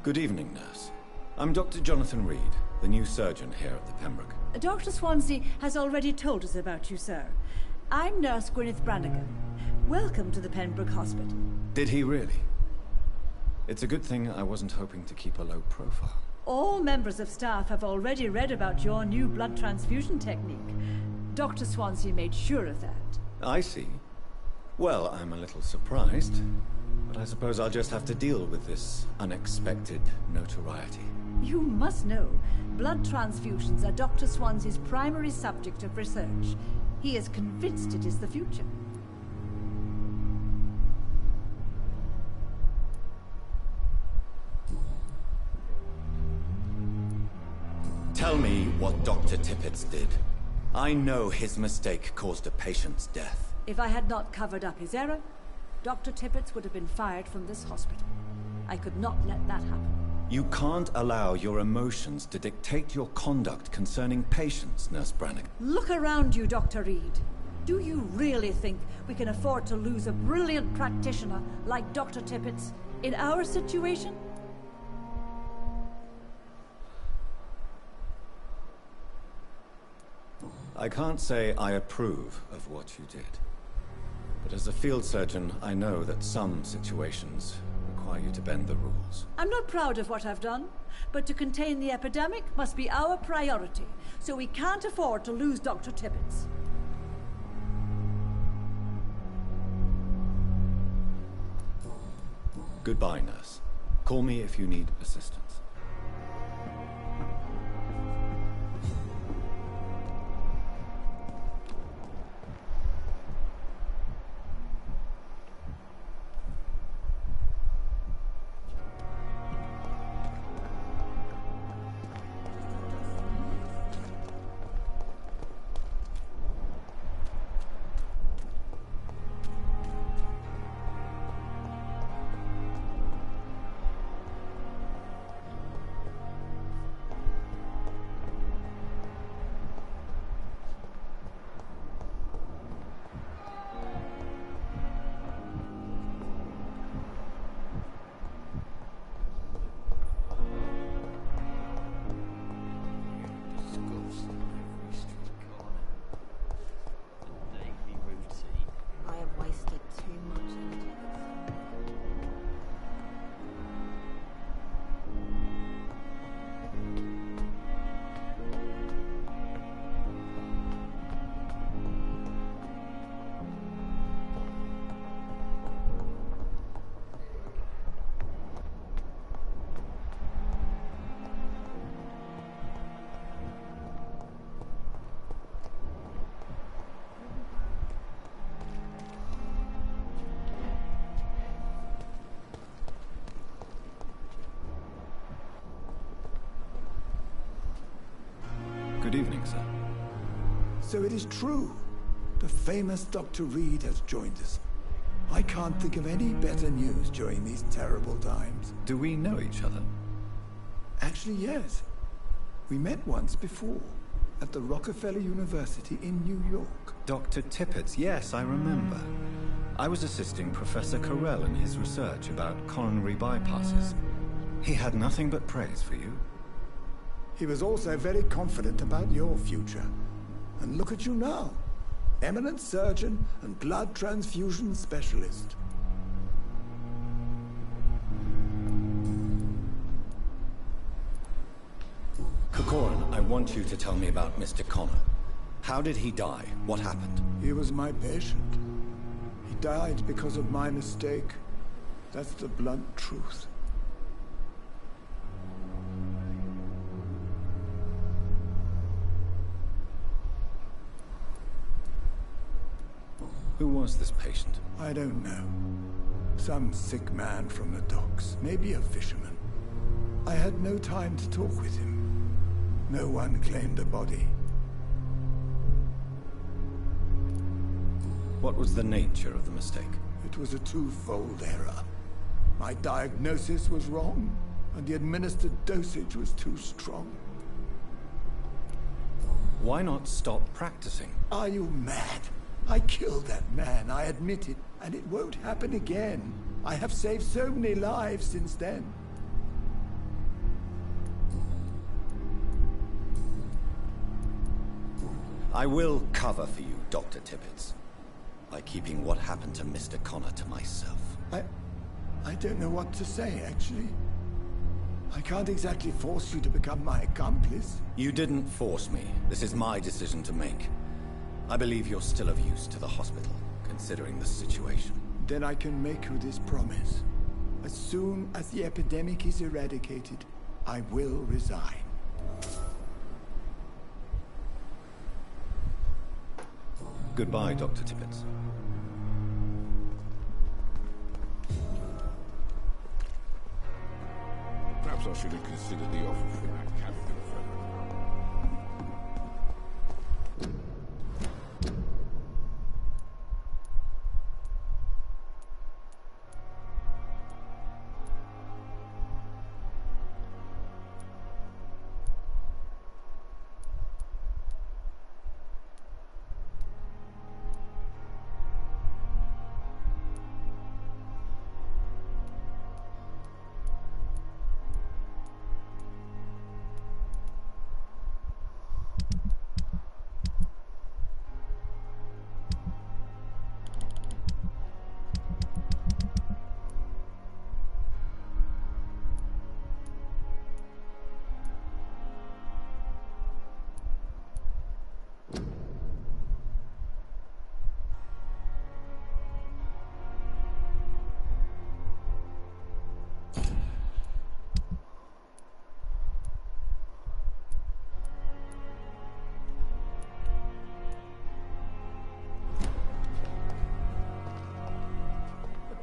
Good evening, nurse. I'm Dr. Jonathan Reed, the new surgeon here at the Pembroke. Dr. Swansea has already told us about you, sir. I'm Nurse Gwyneth Brannigan. Welcome to the Pembroke Hospital. Did he really? It's a good thing I wasn't hoping to keep a low profile. All members of staff have already read about your new blood transfusion technique. Dr. Swansea made sure of that. I see. Well, I'm a little surprised, but I suppose I'll just have to deal with this unexpected notoriety. You must know, blood transfusions are Dr. Swansea's primary subject of research. He is convinced it is the future. Tell me what Dr. Tippett did. I know his mistake caused a patient's death. If I had not covered up his error, Dr. Tippett would have been fired from this hospital. I could not let that happen. You can't allow your emotions to dictate your conduct concerning patients, Nurse Brannigan. Look around you, Dr. Reed. Do you really think we can afford to lose a brilliant practitioner like Dr. Tippett's in our situation? I can't say I approve of what you did. But as a field surgeon, I know that some situations require you to bend the rules. I'm not proud of what I've done, but to contain the epidemic must be our priority, so we can't afford to lose Dr. Tippett. Goodbye, nurse. Call me if you need assistance. Good evening, sir. So it is true. The famous Dr. Reed has joined us. I can't think of any better news during these terrible times. Do we know each other? Actually, yes. We met once before, at the Rockefeller University in New York. Dr. Tippett, yes, I remember. I was assisting Professor Carell in his research about coronary bypasses. He had nothing but praise for you. He was also very confident about your future. And look at you now. Eminent surgeon and blood transfusion specialist. Corcoran, I want you to tell me about Mr. Connor. How did he die? What happened? He was my patient. He died because of my mistake. That's the blunt truth. Who was this patient? I don't know. Some sick man from the docks, maybe a fisherman. I had no time to talk with him. No one claimed a body. What was the nature of the mistake? It was a twofold error. My diagnosis was wrong, and the administered dosage was too strong. Why not stop practicing? Are you mad? I killed that man, I admit it, and it won't happen again. I have saved so many lives since then. I will cover for you, Dr. Tippett, by keeping what happened to Mr. Connor to myself. I don't know what to say, actually. I can't exactly force you to become my accomplice. You didn't force me. This is my decision to make. I believe you're still of use to the hospital, considering the situation. Then I can make you this promise. As soon as the epidemic is eradicated, I will resign. Goodbye, Dr. Tippett. Perhaps I should have considered the offer from that Captain fellow.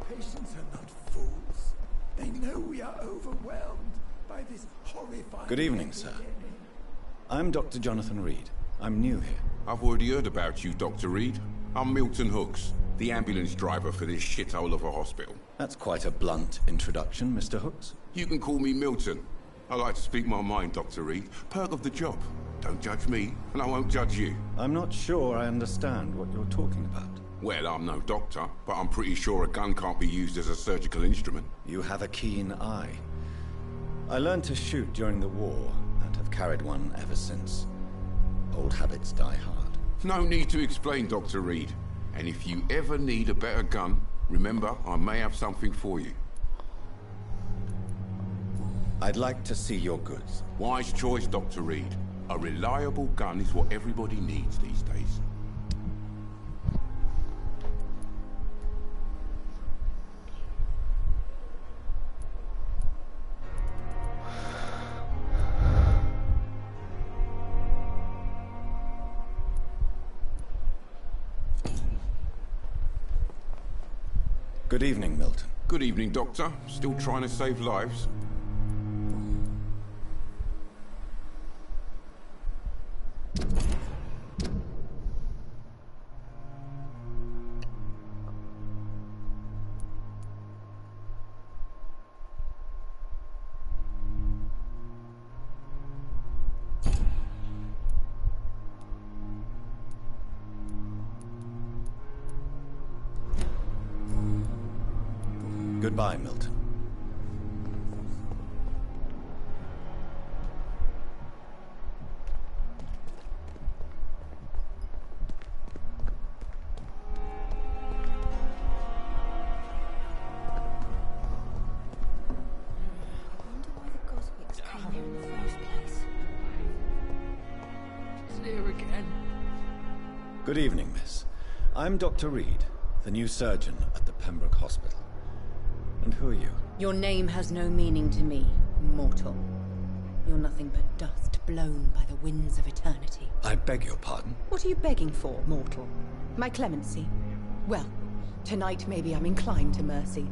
Patients are not fools. They know we are overwhelmed by this horrifying... Good evening, sir. I'm Dr. Jonathan Reed. I'm new here. I've already heard about you, Dr. Reed. I'm Milton Hooks, the ambulance driver for this shithole of a hospital. That's quite a blunt introduction, Mr. Hooks. You can call me Milton. I like to speak my mind, Dr. Reed. Perk of the job. Don't judge me, and I won't judge you. I'm not sure I understand what you're talking about. Well, I'm no doctor, but I'm pretty sure a gun can't be used as a surgical instrument. You have a keen eye. I learned to shoot during the war, and have carried one ever since. Old habits die hard. No need to explain, Dr. Reed. And if you ever need a better gun, remember, I may have something for you. I'd like to see your goods. Wise choice, Dr. Reed. A reliable gun is what everybody needs these days. Good evening, Milton. Good evening, Doctor. Still trying to save lives? Goodbye, Milton. Good evening, miss. I'm Dr. Reed, the new surgeon at the Pembroke Hospital. And who are you? Your name has no meaning to me, mortal. You're nothing but dust blown by the winds of eternity. I beg your pardon? What are you begging for, mortal? My clemency? Well, tonight maybe I'm inclined to mercy.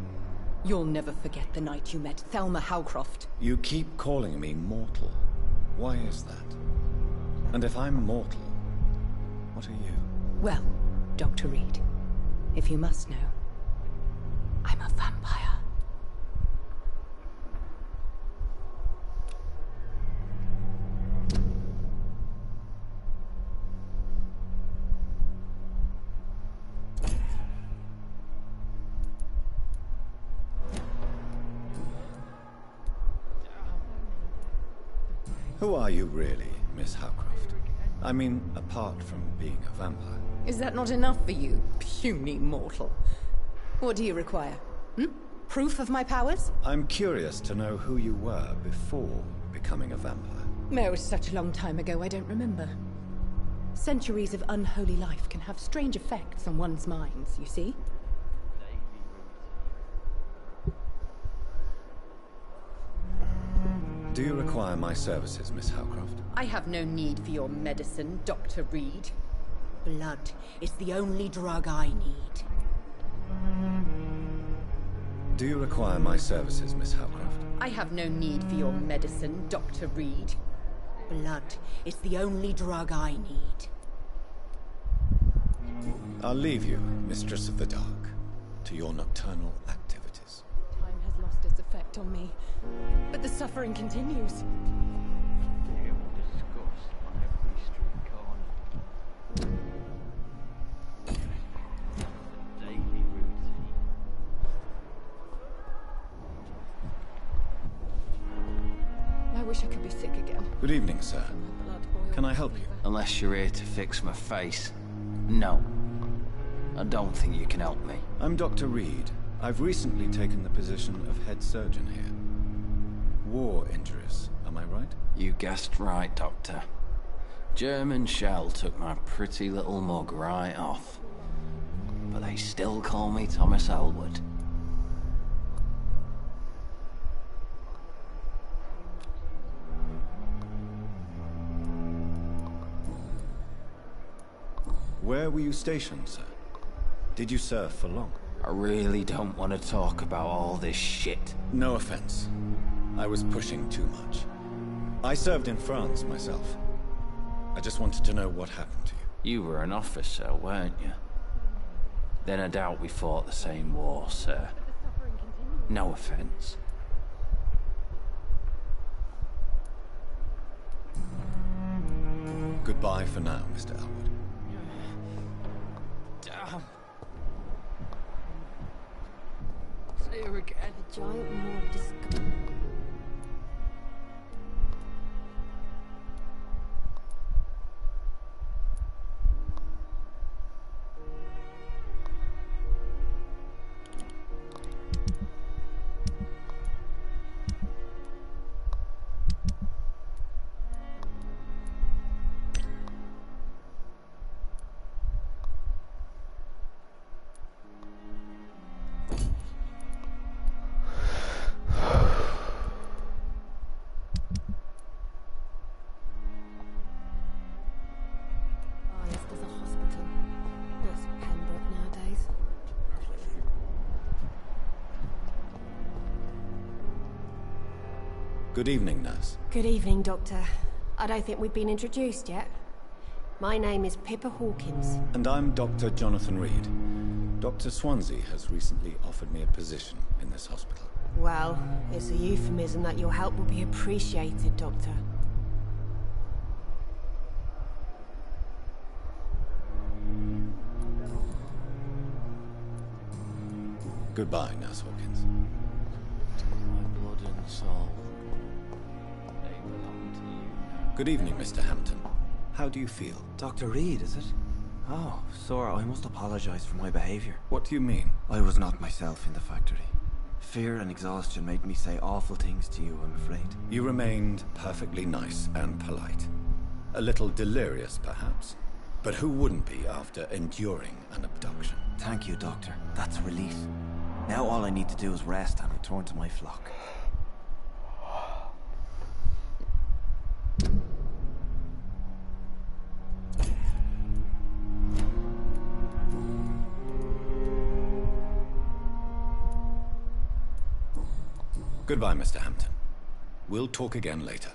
You'll never forget the night you met Thelma Howcroft. You keep calling me mortal. Why is that? And if I'm mortal, what are you? Well, Dr. Reed, if you must know, I'm a vampire. Who are you really, Miss Howcroft? I mean, apart from being a vampire. Is that not enough for you, puny mortal? What do you require? Proof of my powers? I'm curious to know who you were before becoming a vampire. It was such a long time ago, I don't remember. Centuries of unholy life can have strange effects on one's minds, you see? Do you require my services, Miss Howcroft? I have no need for your medicine, Dr. Reed. Blood is the only drug I need. Do you require my services, Miss Howcroft? I have no need for your medicine, Dr. Reed. Blood is the only drug I need. I'll leave you, Mistress of the Dark, to your nocturnal activities. Time has lost its effect on me, but the suffering continues. I wish I could be sick again. Good evening, sir. Can I help you? Unless you're here to fix my face. No. I don't think you can help me. I'm Dr. Reed. I've recently taken the position of head surgeon here. War injuries, am I right? You guessed right, Doctor. German shell took my pretty little mug right off. But they still call me Thomas Elwood. Where were you stationed, sir? Did you serve for long? I really don't want to talk about all this shit. No offense. I was pushing too much. I served in France myself. I just wanted to know what happened to you. You were an officer, weren't you? Then I doubt we fought the same war, sir. No offense. Goodbye for now, Mr. Elwood. Damn. It's here again. A giant moor of disgust. Good evening, nurse. Good evening, Doctor. I don't think we've been introduced yet. My name is Pippa Hawkins. And I'm Dr. Jonathan Reed. Dr. Swansea has recently offered me a position in this hospital. Well, it's a euphemism that your help will be appreciated, Doctor. Goodbye, Nurse Hawkins. My blood and soul. They belong to you now. Good evening, Mr. Hampton. How do you feel? Dr. Reed, is it? Oh, Sora, I must apologize for my behavior. What do you mean? I was not myself in the factory. Fear and exhaustion made me say awful things to you, I'm afraid. You remained perfectly nice and polite. A little delirious, perhaps. But who wouldn't be after enduring an abduction? Thank you, Doctor. That's a relief. Now all I need to do is rest and return to my flock. Goodbye, Mr. Hampton. We'll talk again later.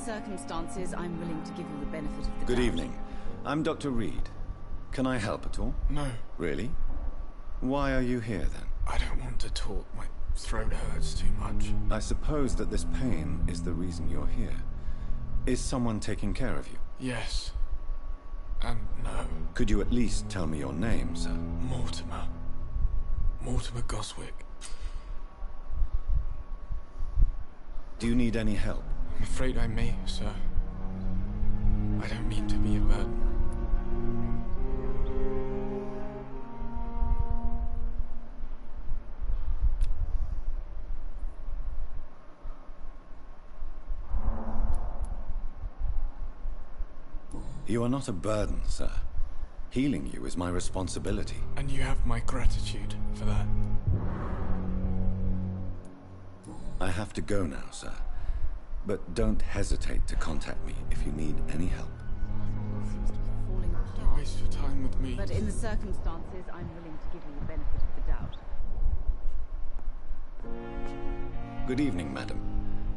circumstances, I'm willing to give you the benefit of the doubt. Good evening. I'm Dr. Reed. Can I help at all? No. Really? Why are you here, then? I don't want to talk. My throat hurts too much. I suppose that this pain is the reason you're here. Is someone taking care of you? Yes. And no. Could you at least tell me your name, sir? Mortimer. Mortimer Goswick. Do you need any help? I'm afraid I may, sir. I don't mean to be a burden. You are not a burden, sir. Healing you is my responsibility. And you have my gratitude for that. I have to go now, sir. But don't hesitate to contact me if you need any help. Don't waste your time with me. But in the circumstances, I'm willing to give you the benefit of the doubt. Good evening, madam.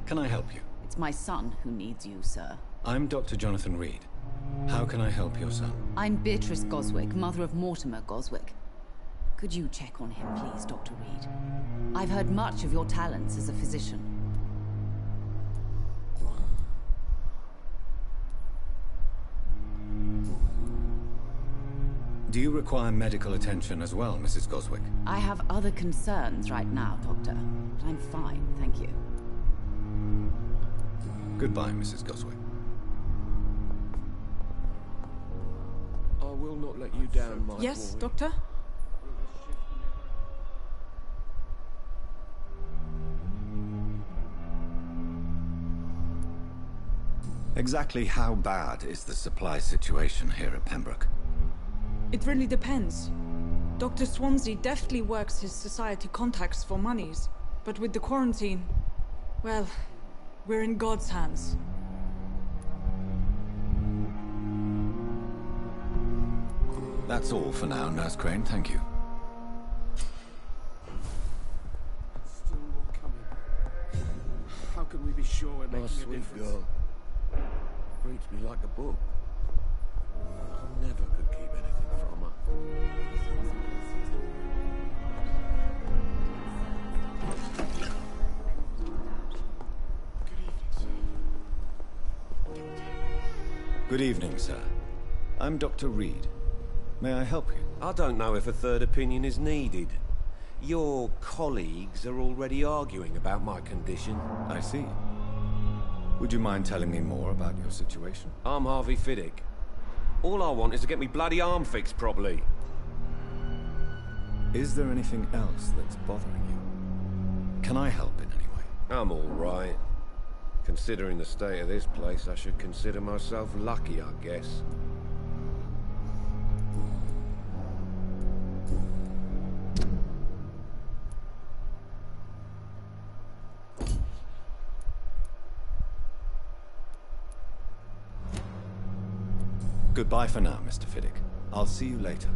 Can I help you? It's my son who needs you, sir. I'm Dr. Jonathan Reed. How can I help your son? I'm Beatrice Goswick, mother of Mortimer Goswick. Could you check on him, please, Dr. Reed? I've heard much of your talents as a physician. Do you require medical attention as well, Mrs. Goswick? I have other concerns right now, Doctor. But I'm fine, thank you. Goodbye, Mrs. Goswick. I will not let you down, my Yes, boy. Doctor? Exactly how bad is the supply situation here at Pembroke? It really depends. Dr. Swansea deftly works his society contacts for monies, but with the quarantine, well, we're in God's hands. That's all for now, Nurse Crane, thank you. Still more coming. How can we be sure we're My making a sweet difference? girl. Reads me like a book. I never could keep anything from her. Good evening, sir. I'm Dr. Reed. May I help you? I don't know if a third opinion is needed. Your colleagues are already arguing about my condition. I see. Would you mind telling me more about your situation? I'm Harvey Fiddick. All I want is to get me bloody arm fixed properly. Is there anything else that's bothering you? Can I help in any way? I'm all right. Considering the state of this place, I should consider myself lucky, I guess. Goodbye for now, Mr. Fiddick. I'll see you later.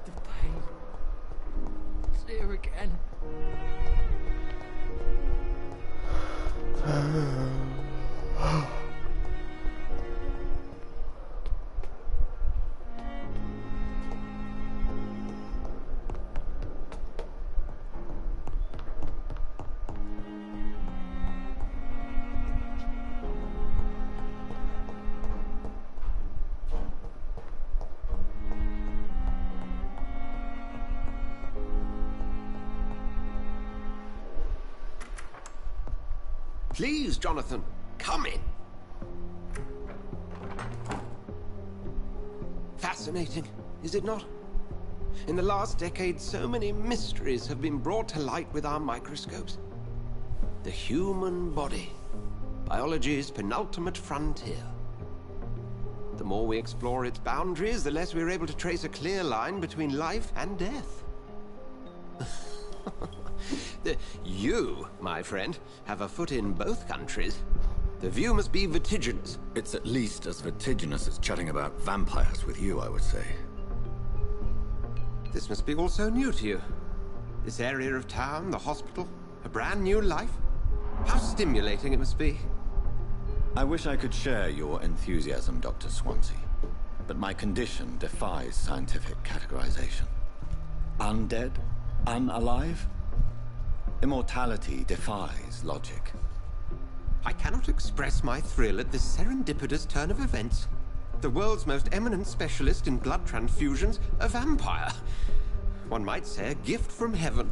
The pain. It's here again. Please, Jonathan, come in. Fascinating, is it not? In the last decade, so many mysteries have been brought to light with our microscopes. The human body, biology's penultimate frontier. The more we explore its boundaries, the less we're able to trace a clear line between life and death. You, my friend, have a foot in both countries. The view must be vertiginous. It's at least as vertiginous as chatting about vampires with you, I would say. This must be all so new to you. This area of town, the hospital, a brand new life. How stimulating it must be. I wish I could share your enthusiasm, Dr. Swansea. But my condition defies scientific categorization. Undead? Unalive? Immortality defies logic. I cannot express my thrill at this serendipitous turn of events. The world's most eminent specialist in blood transfusions, a vampire. One might say a gift from heaven.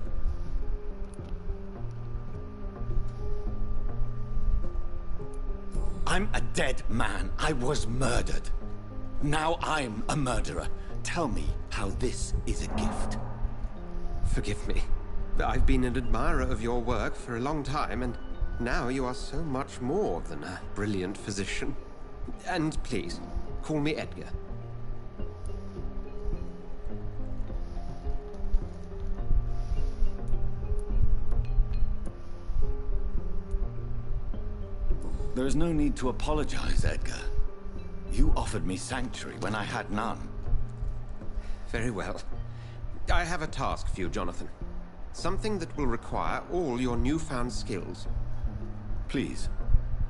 I'm a dead man. I was murdered. Now I'm a murderer. Tell me how this is a gift. Forgive me. I've been an admirer of your work for a long time, and now you are so much more than a brilliant physician. And please, call me Edgar. There is no need to apologize, Edgar. You offered me sanctuary when I had none. Very well. I have a task for you, Jonathan. Something that will require all your newfound skills. Please,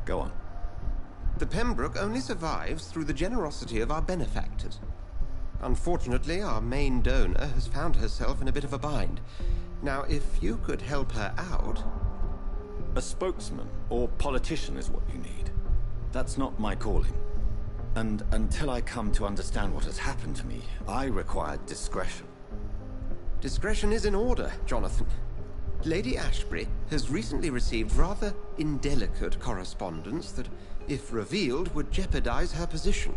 go on. The Pembroke only survives through the generosity of our benefactors. Unfortunately, our main donor has found herself in a bit of a bind. Now, if you could help her out... A spokesman or politician is what you need. That's not my calling. And until I come to understand what has happened to me, I require discretion. Discretion is in order, Jonathan. Lady Ashbury has recently received rather indelicate correspondence that, if revealed, would jeopardize her position.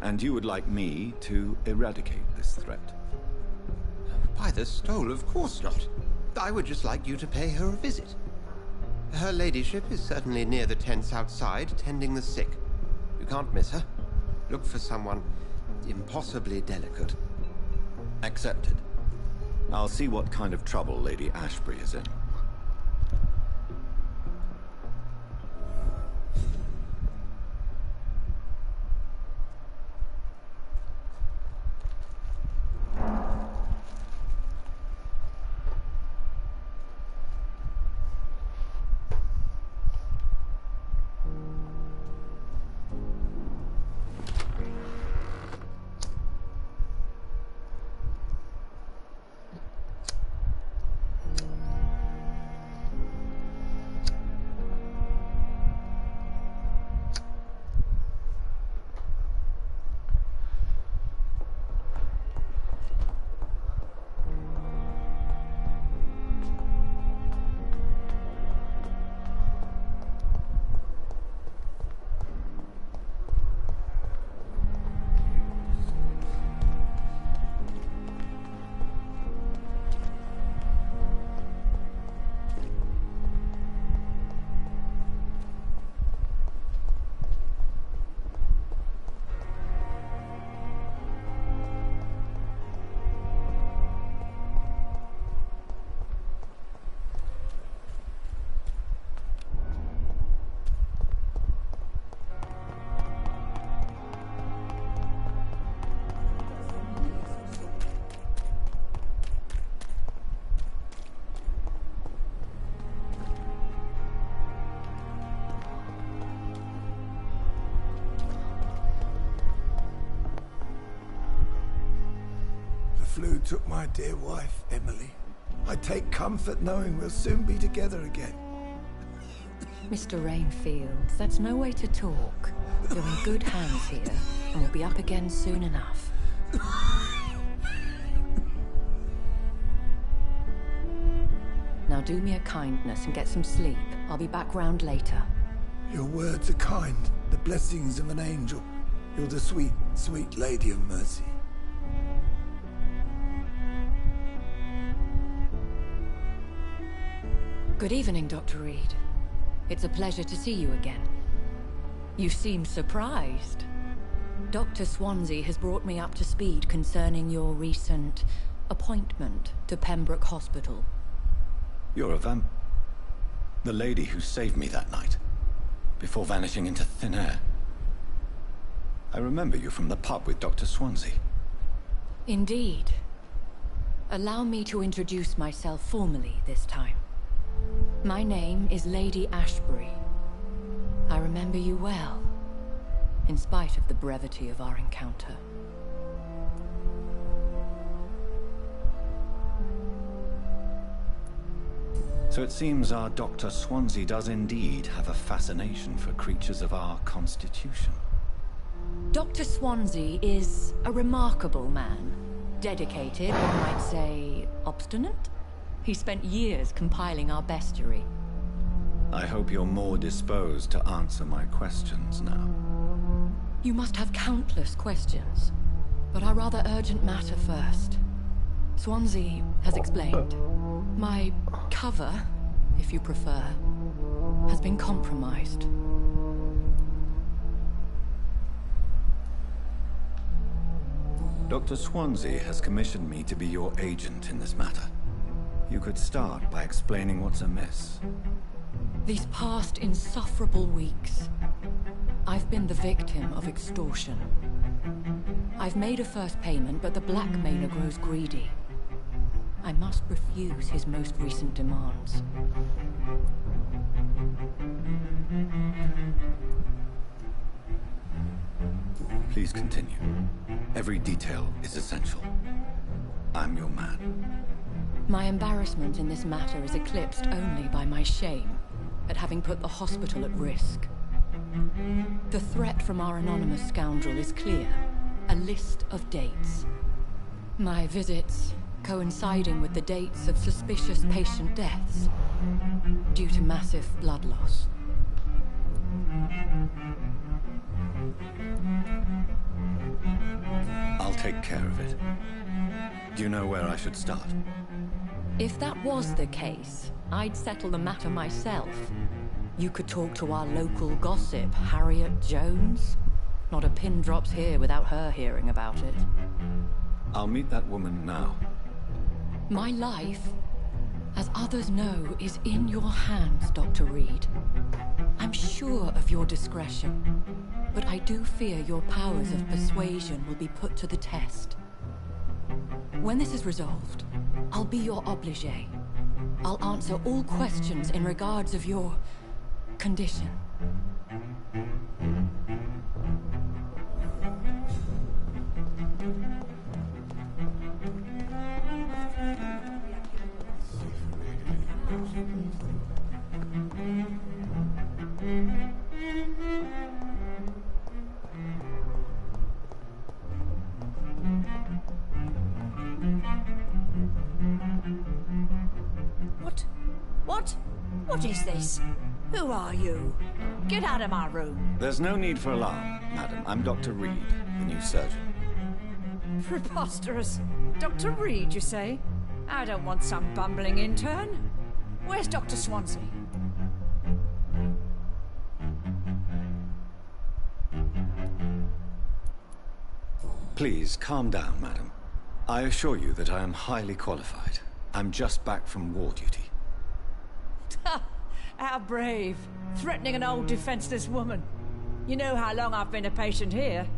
And you would like me to eradicate this threat? By the stole, of course not. I would just like you to pay her a visit. Her ladyship is certainly near the tents outside, tending the sick. You can't miss her. Look for someone impossibly delicate. Accepted. I'll see what kind of trouble Lady Ashbury is in. Flu took my dear wife, Emily. I take comfort knowing we'll soon be together again. Mr. Rainfield, that's no way to talk. You're in good hands here, and we'll be up again soon enough. Now do me a kindness and get some sleep. I'll be back round later. Your words are kind, the blessings of an angel. You're the sweet, sweet Lady of Mercy. Good evening, Dr. Reed. It's a pleasure to see you again. You seem surprised. Dr. Swansea has brought me up to speed concerning your recent appointment to Pembroke Hospital. You're a the lady who saved me that night, before vanishing into thin air. I remember you from the pub with Dr. Swansea. Indeed. Allow me to introduce myself formally this time. My name is Lady Ashbury. I remember you well, in spite of the brevity of our encounter. So it seems our Dr. Swansea does indeed have a fascination for creatures of our constitution. Dr. Swansea is a remarkable man. Dedicated, one might say, obstinate? He spent years compiling our bestiary. I hope you're more disposed to answer my questions now. You must have countless questions, but our rather urgent matter first. Swansea has explained. My cover, if you prefer, has been compromised. Dr. Swansea has commissioned me to be your agent in this matter. You could start by explaining what's amiss. These past insufferable weeks, I've been the victim of extortion. I've made a first payment, but the blackmailer grows greedy. I must refuse his most recent demands. Please continue. Every detail is essential. I'm your man. My embarrassment in this matter is eclipsed only by my shame at having put the hospital at risk. The threat from our anonymous scoundrel is clear. A list of dates. My visits coinciding with the dates of suspicious patient deaths due to massive blood loss. I'll take care of it. Do you know where I should start? If that was the case, I'd settle the matter myself. You could talk to our local gossip, Harriet Jones. Not a pin drops here without her hearing about it. I'll meet that woman now. My life, as others know, is in your hands, Dr. Reed. I'm sure of your discretion, but I do fear your powers of persuasion will be put to the test. When this is resolved, I'll be your obligé. I'll answer all questions in regards of your condition. What is this? Who are you? Get out of my room. There's no need for alarm, madam. I'm Dr. Reed, the new surgeon. Preposterous. Dr. Reed, you say? I don't want some bumbling intern. Where's Dr. Swansea? Please, calm down, madam. I assure you that I am highly qualified. I'm just back from war duty. How brave. Threatening an old defenseless woman. You know how long I've been a patient here?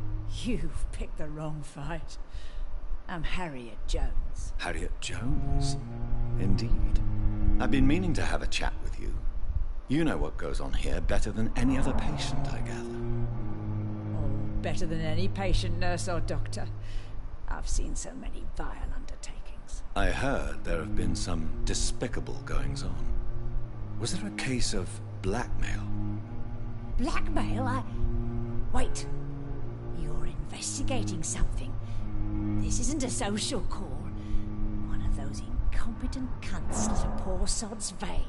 You've picked the wrong fight. I'm Harriet Jones. Harriet Jones? Indeed. I've been meaning to have a chat with you. You know what goes on here better than any other patient, I gather. Oh, better than any patient, nurse or doctor. I've seen so many vile undertakings. I heard there have been some despicable goings-on. Was there a case of blackmail? Blackmail? Wait. You're investigating something. This isn't a social call. One of those incompetent cunts lit a poor sod's vein.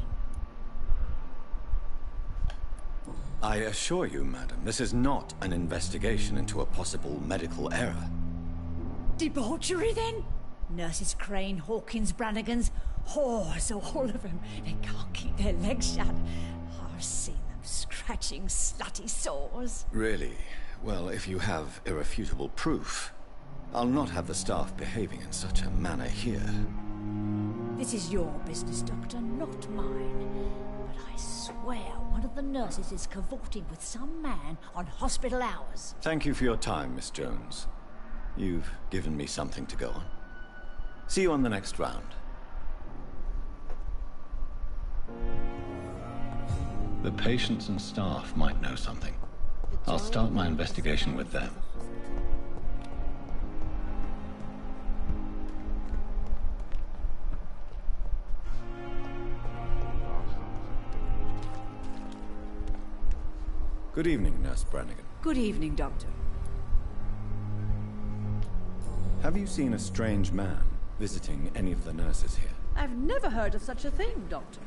I assure you, madam, this is not an investigation into a possible medical error. Debauchery, then? Nurses Crane, Hawkins, Brannigans, whores, all of them. They can't keep their legs shut. I've seen them scratching slutty sores. Really? Well, if you have irrefutable proof, I'll not have the staff behaving in such a manner here. This is your business, Doctor, not mine. But I swear one of the nurses is cavorting with some man on hospital hours. Thank you for your time, Miss Jones. You've given me something to go on. See you on the next round. The patients and staff might know something. I'll start my investigation with them. Good evening, Nurse Brannigan. Good evening, Doctor. Have you seen a strange man visiting any of the nurses here? I've never heard of such a thing, Doctor.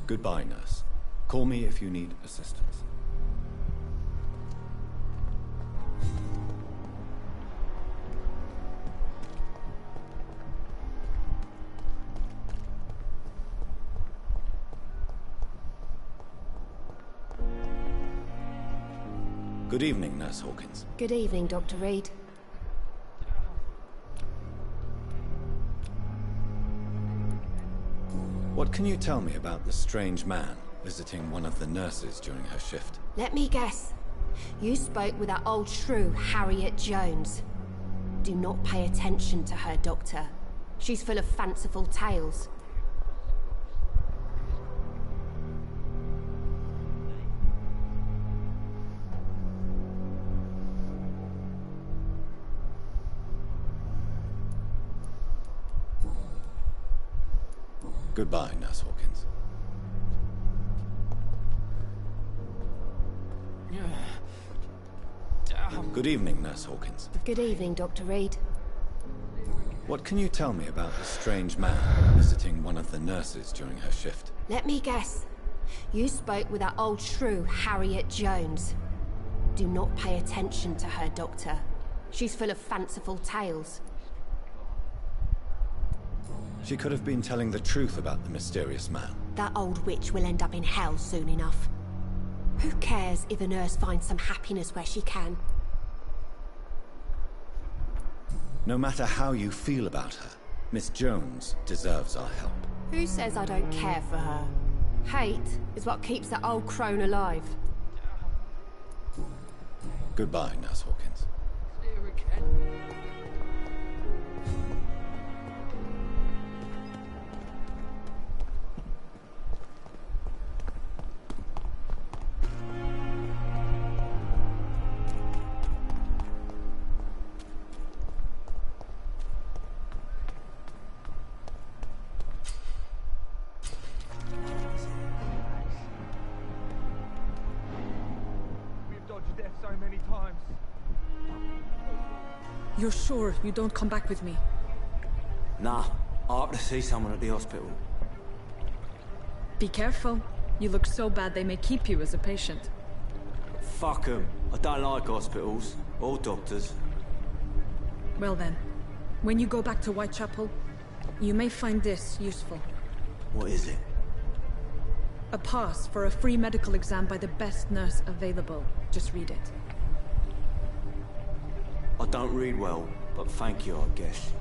Goodbye, nurse. Call me if you need assistance. Good evening, Nurse Hawkins. Good evening, Dr. Reed. What can you tell me about the strange man visiting one of the nurses during her shift? Let me guess. You spoke with that old shrew, Harriet Jones. Do not pay attention to her, Doctor. She's full of fanciful tales. Goodbye, Nurse Hawkins. Good evening, Nurse Hawkins. Good evening, Dr. Reed. What can you tell me about the strange man visiting one of the nurses during her shift? Let me guess. You spoke with that old shrew, Harriet Jones. Do not pay attention to her, Doctor. She's full of fanciful tales. She could have been telling the truth about the mysterious man. That old witch will end up in hell soon enough. Who cares if a nurse finds some happiness where she can? No matter how you feel about her, Miss Jones deserves our help. Who says I don't care for her? Hate is what keeps that old crone alive. Goodbye, Nurse Hawkins. You're sure you don't come back with me? Nah, I have to see someone at the hospital. Be careful. You look so bad they may keep you as a patient. Fuck 'em. I don't like hospitals. Or doctors. Well then, when you go back to Whitechapel, you may find this useful. What is it? A pass for a free medical exam by the best nurse available. Just read it. I don't read well, but thank you, I guess.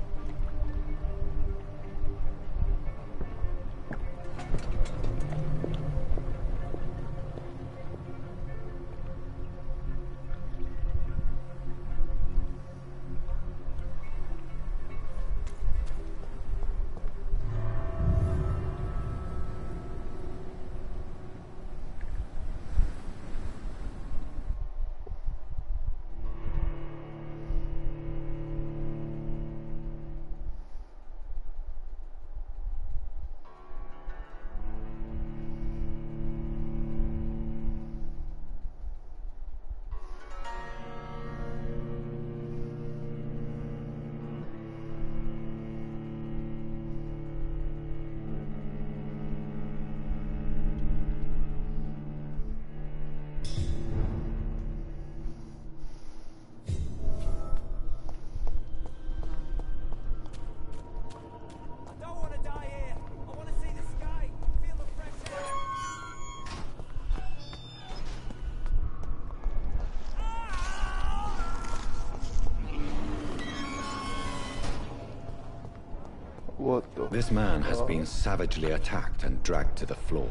This man has been savagely attacked and dragged to the floor.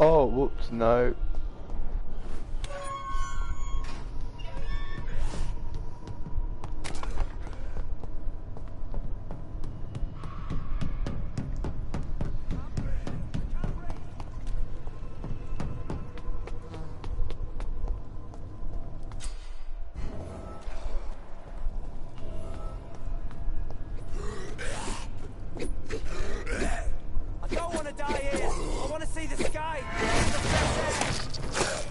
Oh, whoops, no. I don't want to die here. I want to see the sky. The fresh air.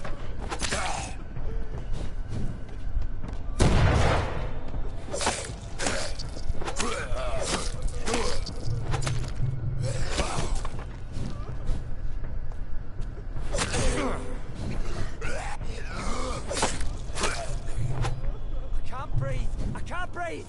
I can't breathe. I can't breathe.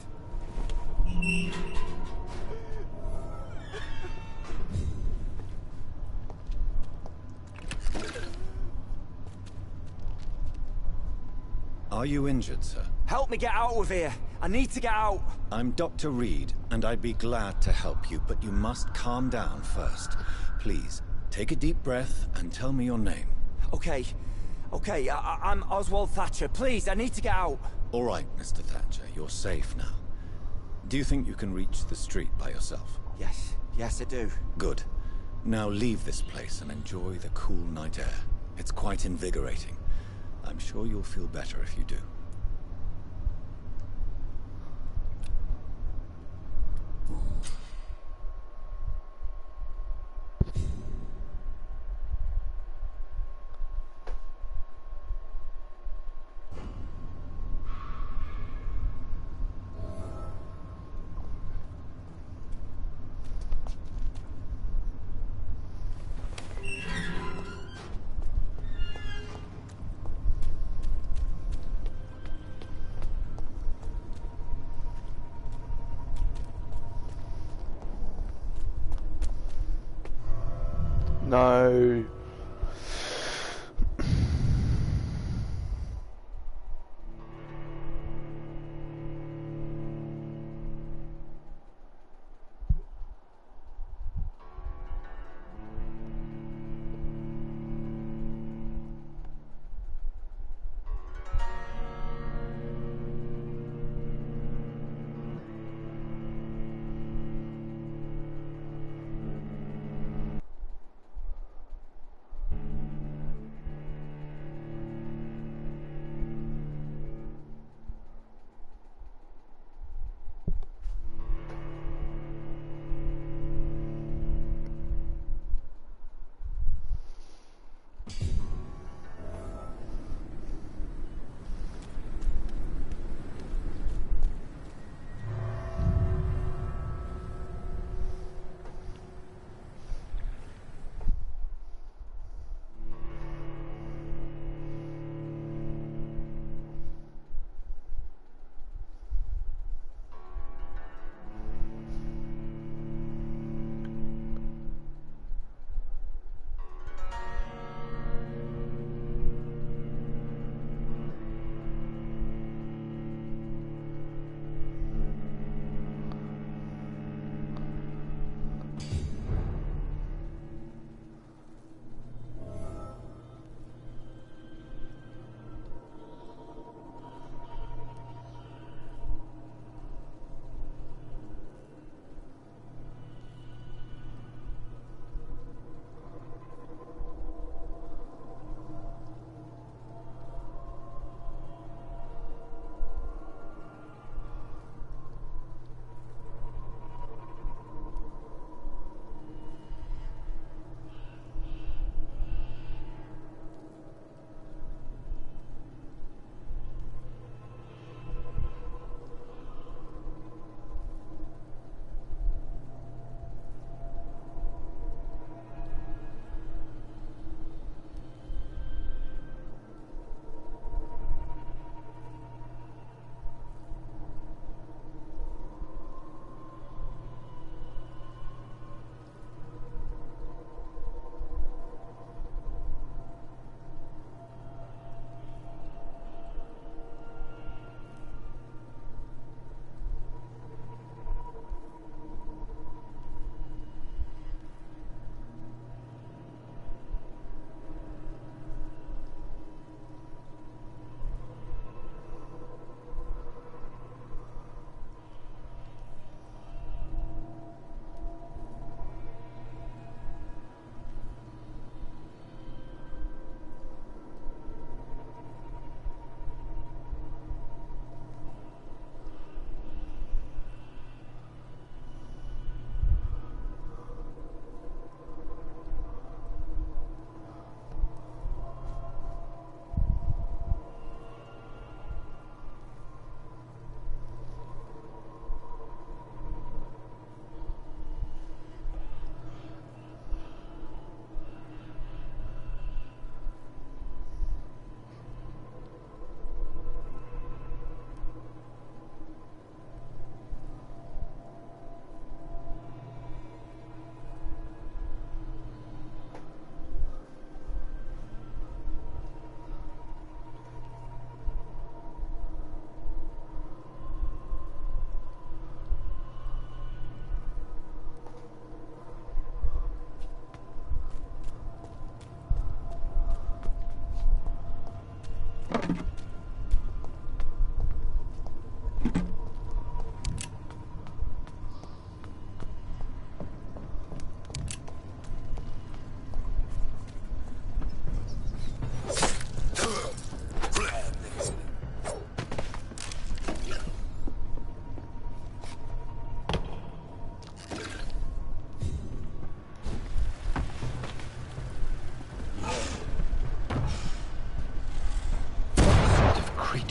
Are you injured, sir? Help me get out of here. I need to get out. I'm Dr. Reed, and I'd be glad to help you, but you must calm down first. Please, take a deep breath and tell me your name. Okay. I'm Oswald Thatcher. Please, I need to get out. All right, Mr. Thatcher, you're safe now. Do you think you can reach the street by yourself? Yes, I do. Good. Now leave this place and enjoy the cool night air. It's quite invigorating. I'm sure you'll feel better if you do. No.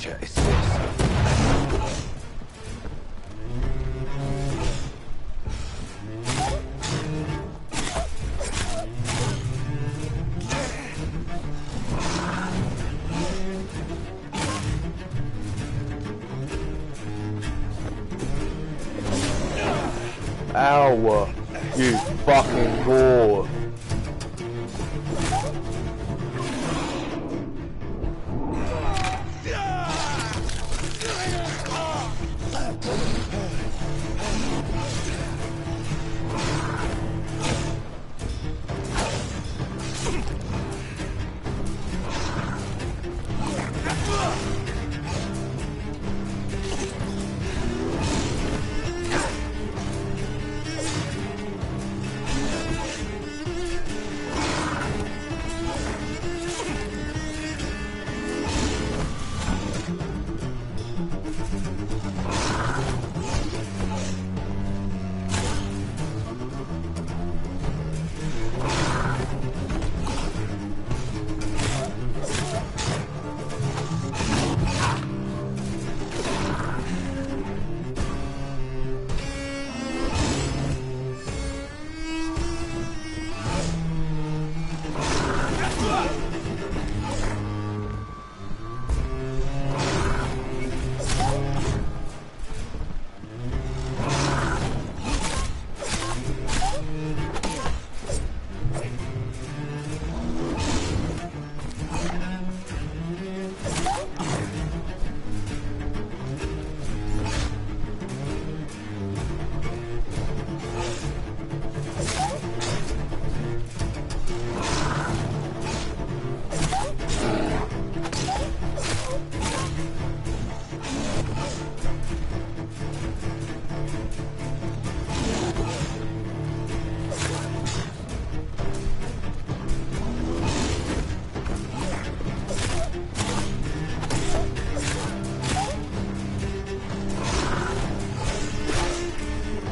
creature is this? Ow, you fucking whore.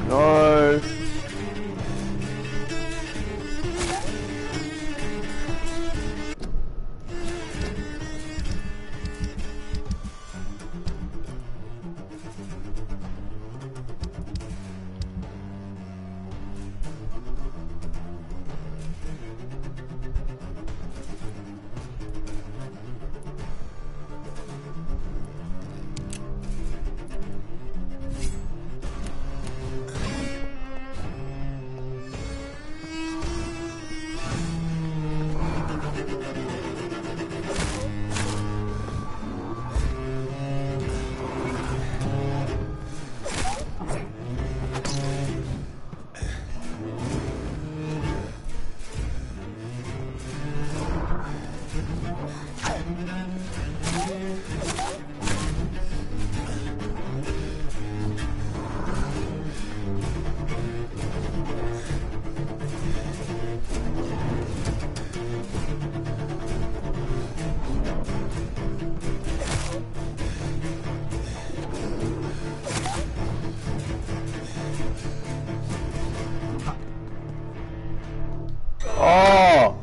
No. Oh!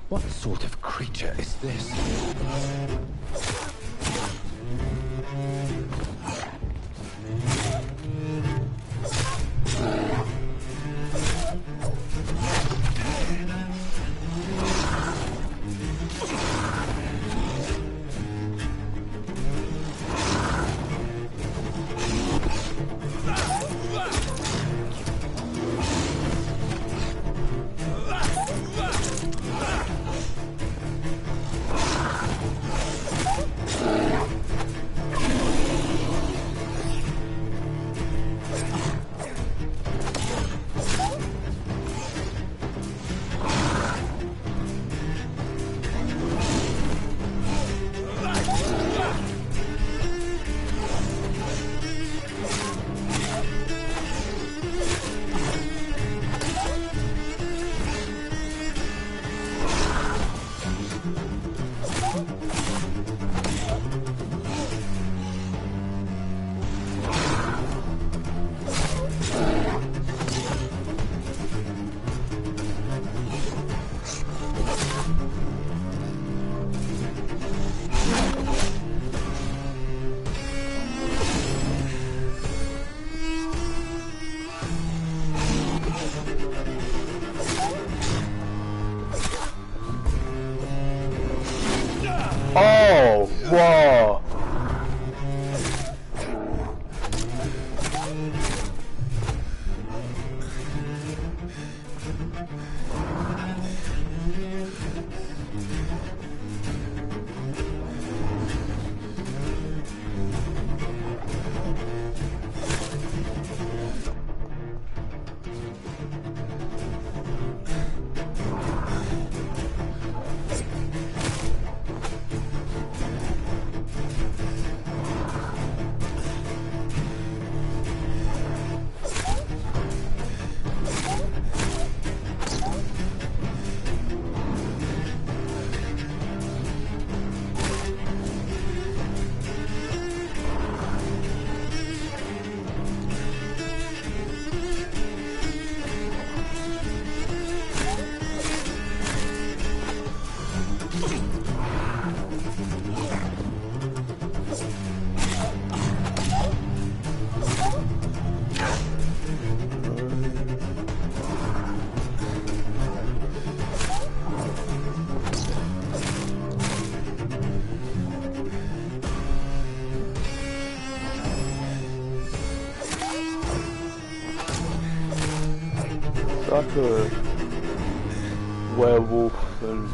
What sort of creature is this? Oh, whoa. Like a werewolf and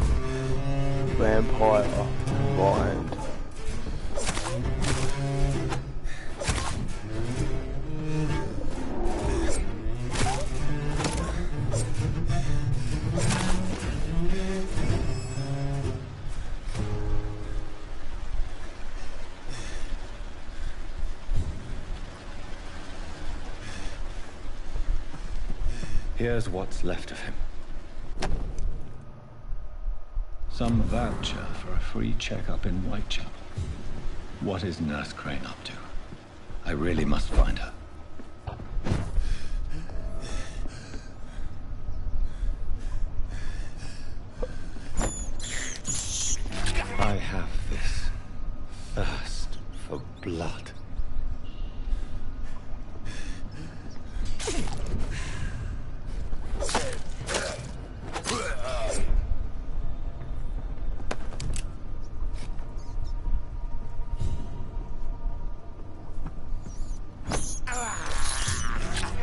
vampire combined. Here's what's left of him. Some voucher for a free checkup in Whitechapel. What is Nurse Crane up to? I really must find her. I have this thirst for blood.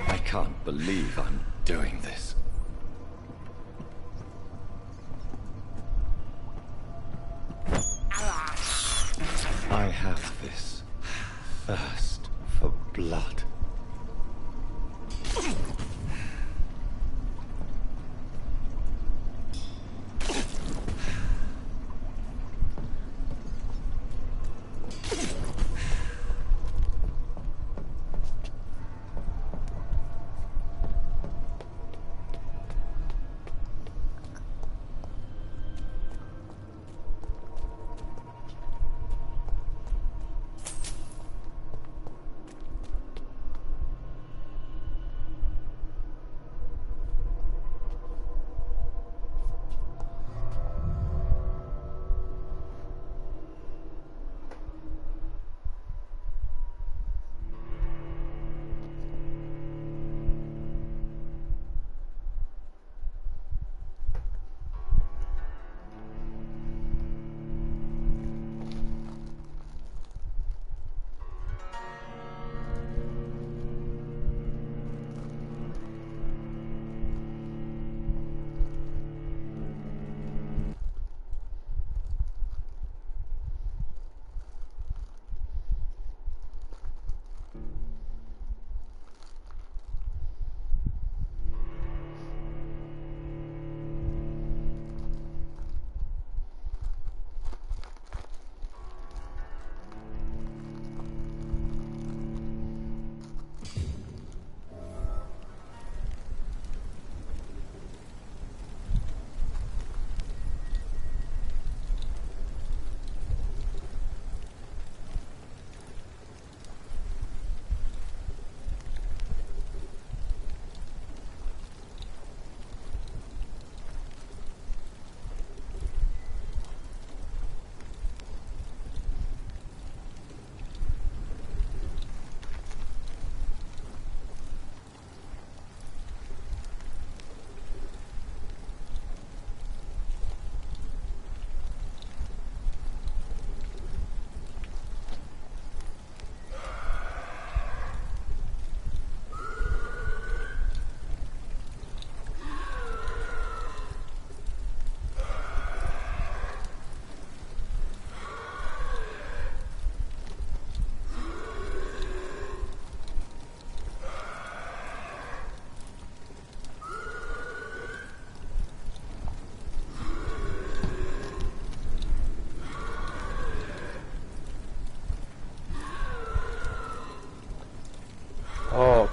I can't believe I'm doing this. I have this thirst for blood.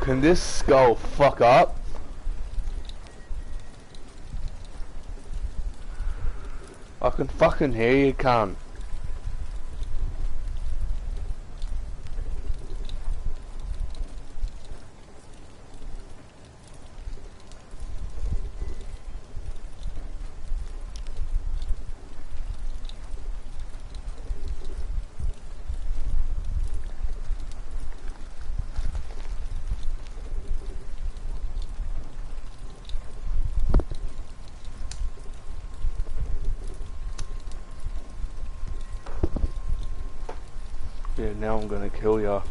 Can this skull fuck up? I can fucking hear you, cunt. Yeah, now I'm gonna kill ya.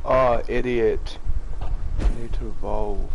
Oh, idiot. I need to evolve.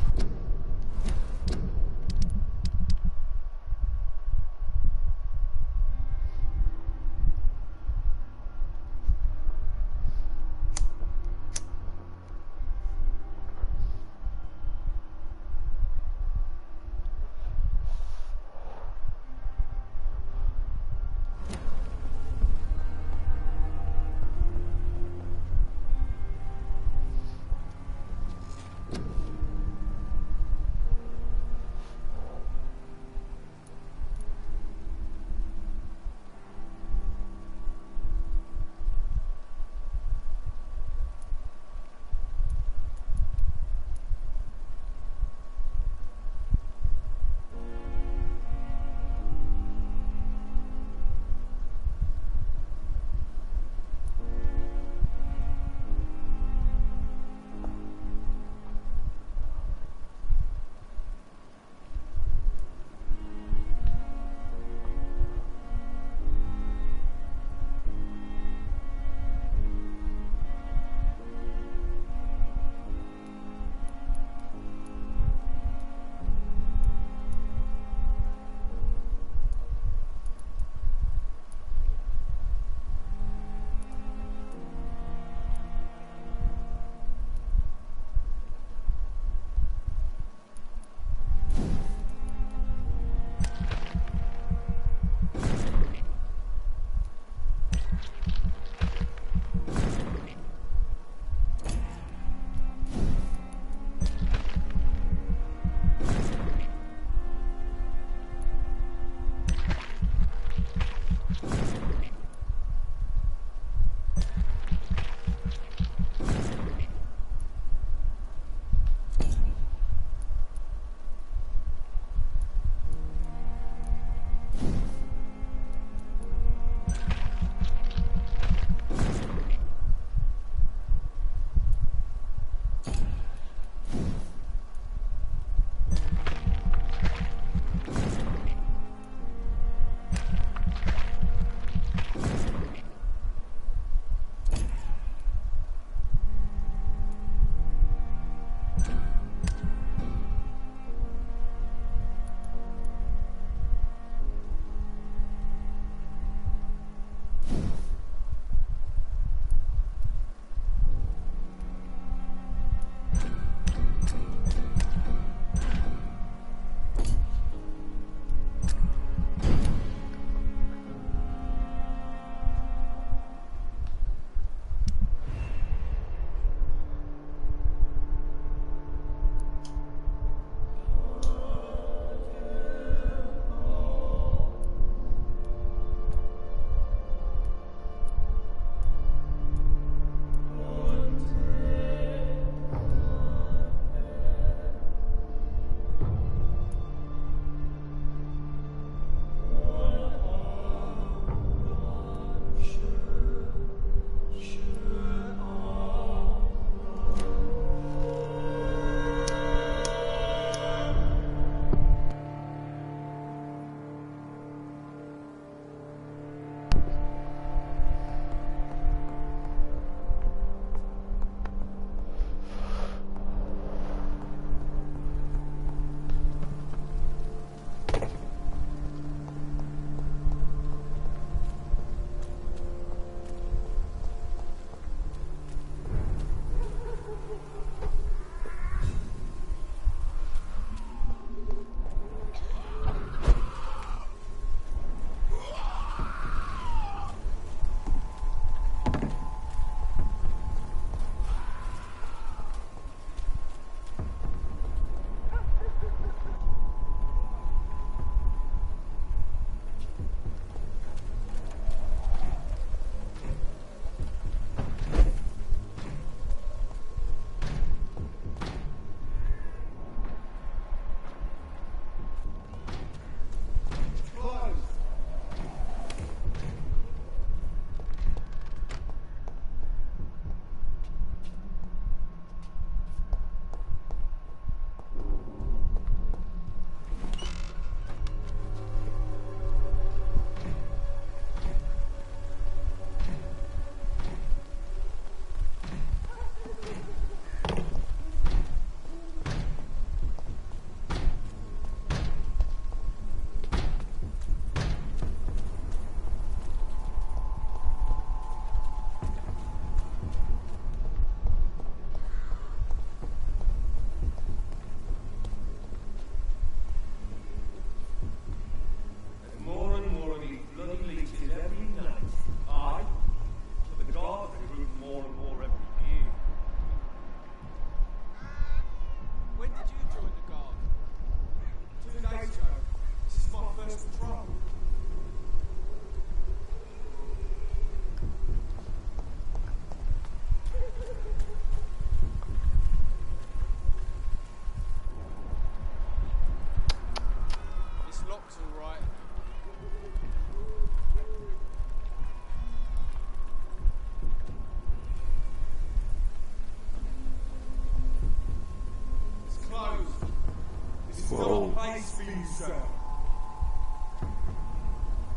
you, sir.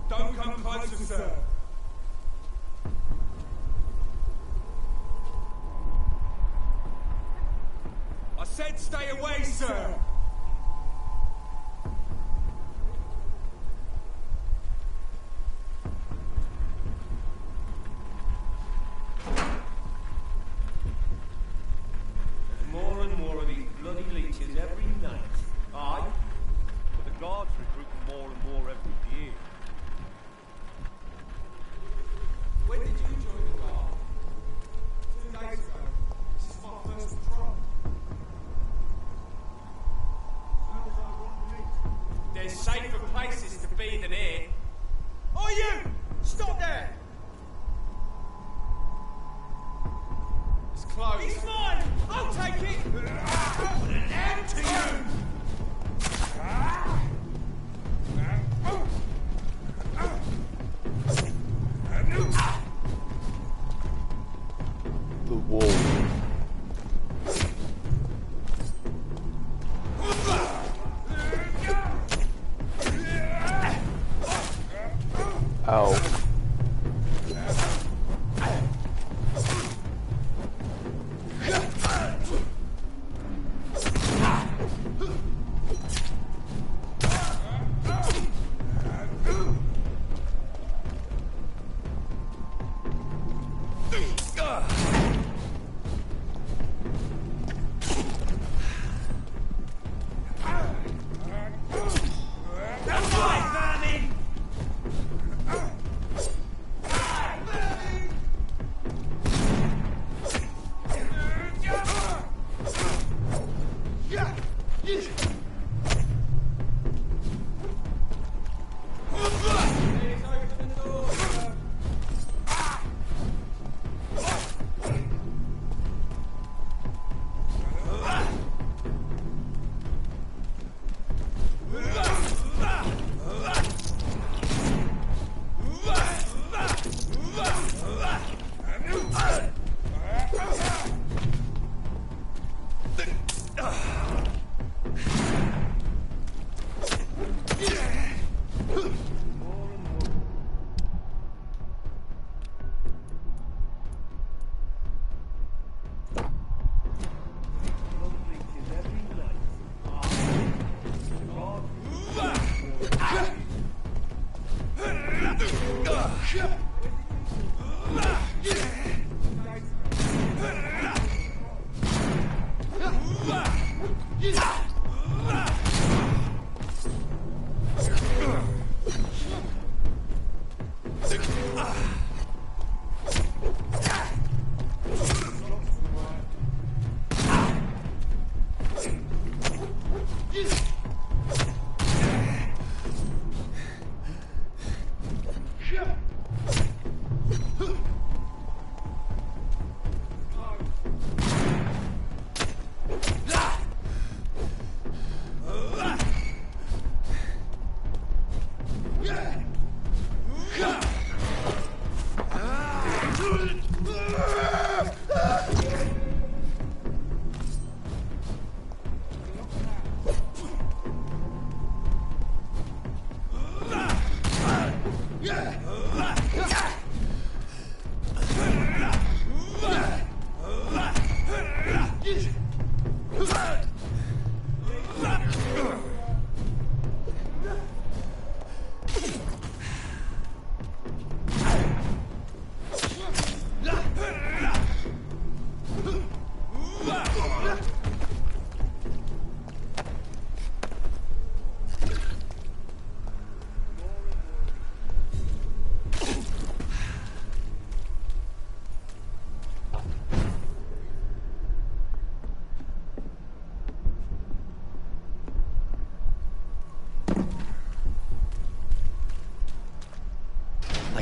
Don't come closer, sir. I said stay away, sir. There's more and more of these bloody leeches every night. Aye? But the guards recruit more and more every year. When did you join the guard? 2 days ago. This is my first patrol. There's safer places to be than here. Oh, you! Stop there! It's closed. He's mine! I'll take it! Put an end to you! The wall. Ow.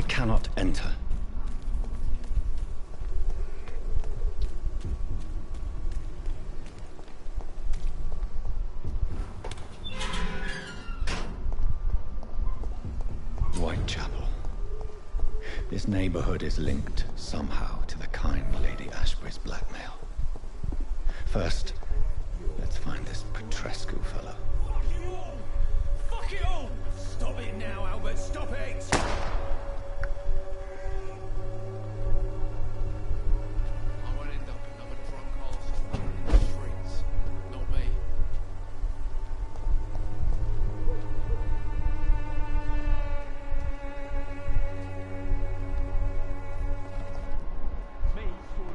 Cannot enter. Whitechapel. This neighborhood is linked somehow to the kind Lady Ashbury's blackmail. First, let's find this Petrescu fellow. it all! Stop it now, Albert, stop it! I won't end up another drunk arsehole in the streets. Not me.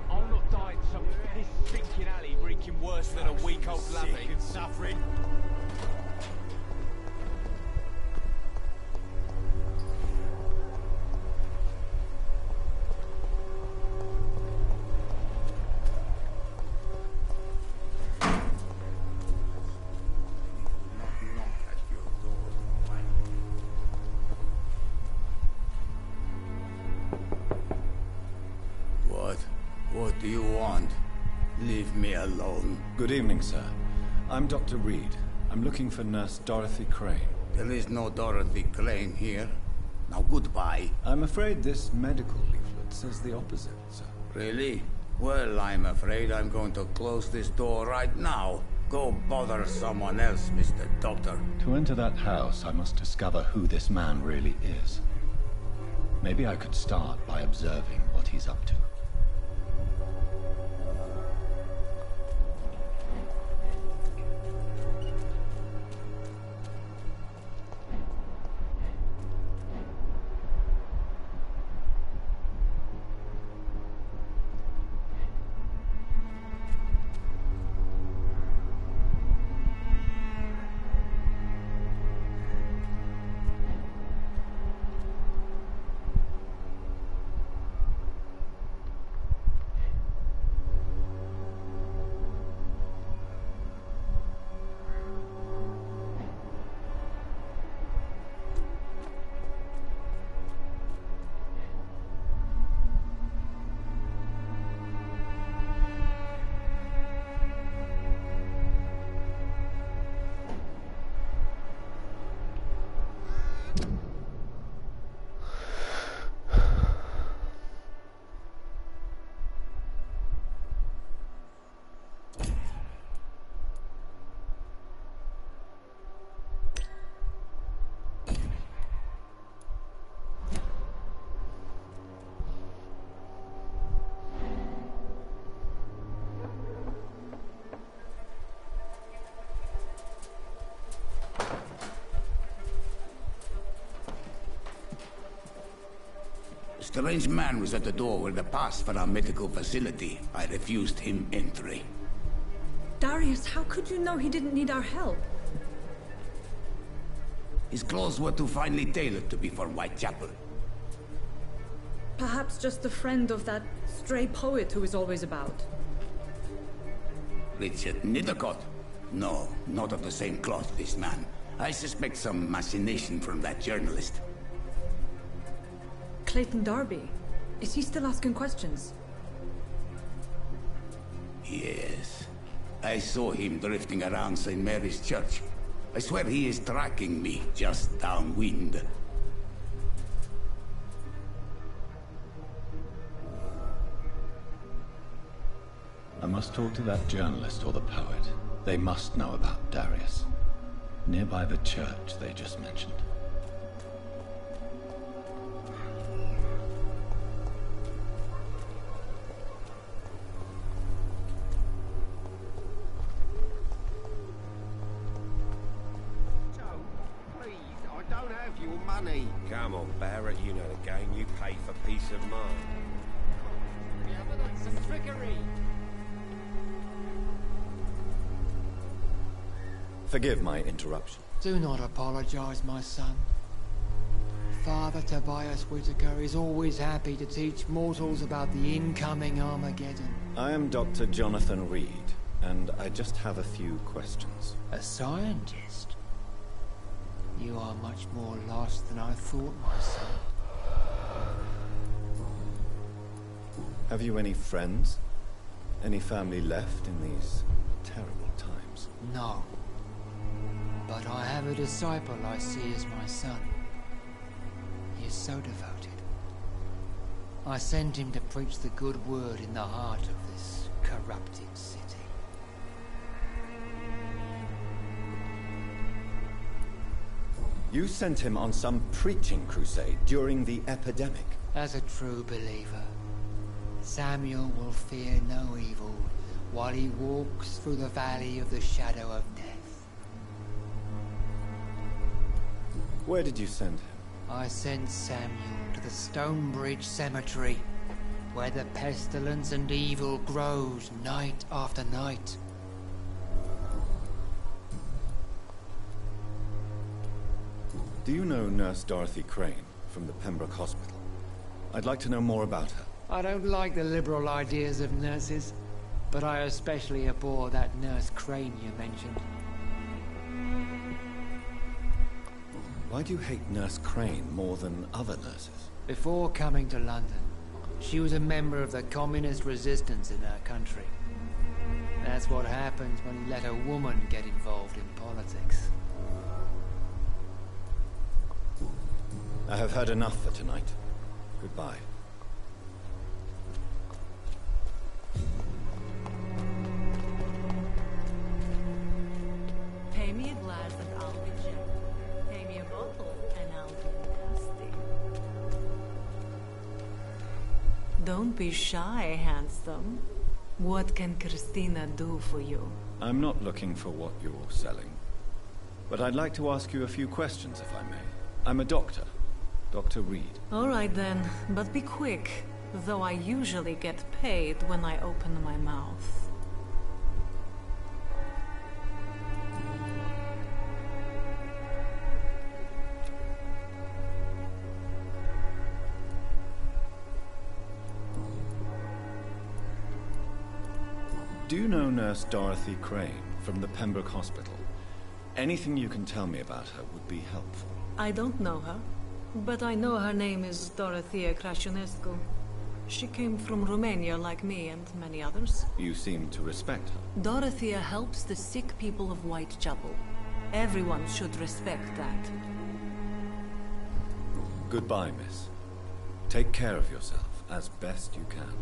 I'll not die in some piss stinking alley reeking worse than a week-old lavvy. Sick and suffering. What do you want? Leave me alone. Good evening, sir. I'm Dr. Reed. I'm looking for Nurse Dorothy Crane. There is no Dorothy Crane here. Now goodbye. I'm afraid this medical leaflet says the opposite, sir. Really? Well, I'm afraid I'm going to close this door right now. Go bother someone else, Mr. Doctor. To enter that house, I must discover who this man really is. Maybe I could start by observing what he's up to. A strange man was at the door with a pass for our medical facility. I refused him entry. Darius, how could you know he didn't need our help? His clothes were too finely tailored to be for Whitechapel. Perhaps just a friend of that stray poet who is always about. Richard Nithercott? No, not of the same cloth, this man. I suspect some machination from that journalist. Clayton Darby. Is he still asking questions? Yes. I saw him drifting around St. Mary's Church. I swear he is tracking me just downwind. I must talk to that journalist or the poet. They must know about Darius. Nearby the church they just mentioned. Come on, Barrett, you know the game. You pay for peace of mind. We have like some trickery. Forgive my interruption. Do not apologize, my son. Father Tobias Whitaker is always happy to teach mortals about the incoming Armageddon. I am Dr. Jonathan Reed, and I just have a few questions. A scientist? You are much more lost than I thought, my son. Have you any friends? Any family left in these terrible times? No. But I have a disciple I see as my son. He is so devoted. I sent him to preach the good word in the heart of this corrupted city. You sent him on some preaching crusade during the epidemic. As a true believer, Samuel will fear no evil while he walks through the valley of the shadow of death. Where did you send him? I sent Samuel to the Stonebridge Cemetery, where the pestilence and evil grows night after night. Do you know Nurse Dorothy Crane from the Pembroke Hospital? I'd like to know more about her. I don't like the liberal ideas of nurses, but I especially abhor that Nurse Crane you mentioned. Why do you hate Nurse Crane more than other nurses? Before coming to London, she was a member of the communist resistance in her country. That's what happens when you let a woman get involved in politics. I have heard enough for tonight. Goodbye. Pay me a glass and I'll be Jim. Pay me a bottle and I'll be nasty. Don't be shy, handsome. What can Christina do for you? I'm not looking for what you're selling. But I'd like to ask you a few questions, if I may. I'm a doctor. Dr. Reed. All right then, but be quick. Though I usually get paid when I open my mouth. Do you know Nurse Dorothy Crane from the Pembroke Hospital? Anything you can tell me about her would be helpful. I don't know her, but I know her name is Dorothea Crăciunescu. She came from Romania like me and many others. You seem to respect her. Dorothea helps the sick people of Whitechapel. Everyone should respect that. Goodbye, miss. Take care of yourself as best you can.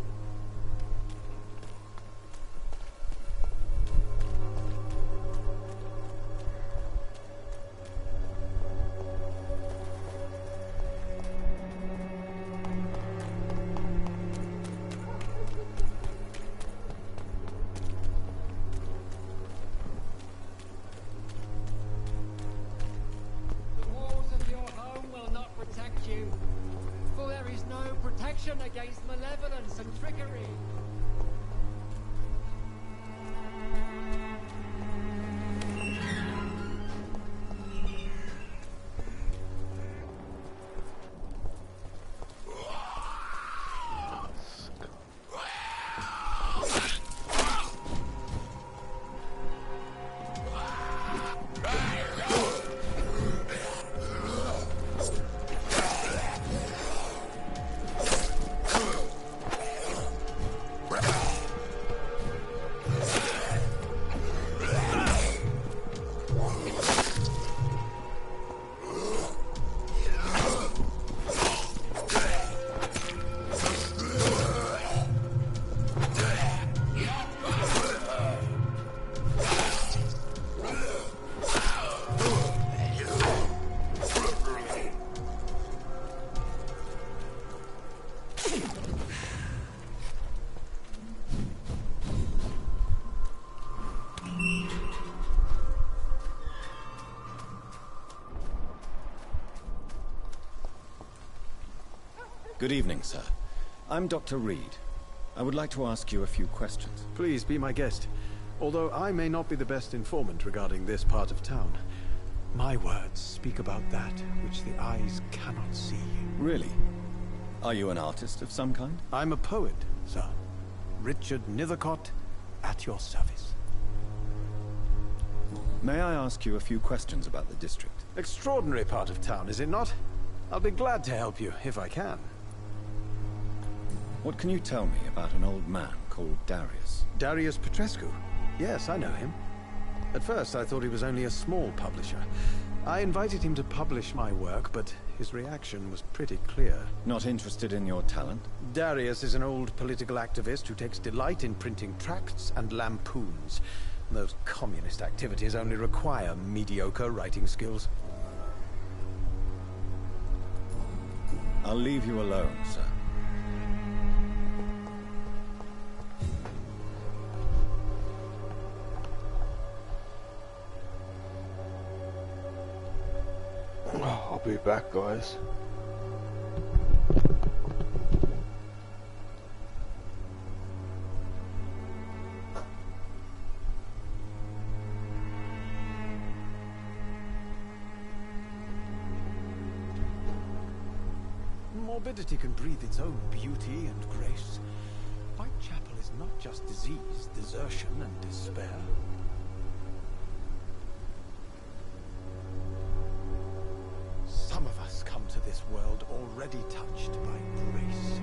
Against malevolence and trickery. Good evening, sir. I'm Dr. Reed. I would like to ask you a few questions. Please be my guest. Although I may not be the best informant regarding this part of town, my words speak about that which the eyes cannot see. Really? Are you an artist of some kind? I'm a poet, sir. Richard Nethercott, at your service. May I ask you a few questions about the district? Extraordinary part of town, is it not? I'll be glad to help you, if I can. What can you tell me about an old man called Darius? Darius Petrescu? Yes, I know him. At first, I thought he was only a small publisher. I invited him to publish my work, but his reaction was pretty clear. Not interested in your talent? Darius is an old political activist who takes delight in printing tracts and lampoons. Those communist activities only require mediocre writing skills. I'll leave you alone, sir. I'll be back, guys. Morbidity can breathe its own beauty and grace. Whitechapel is not just disease, desertion, and despair. Some of us come to this world already touched by grace.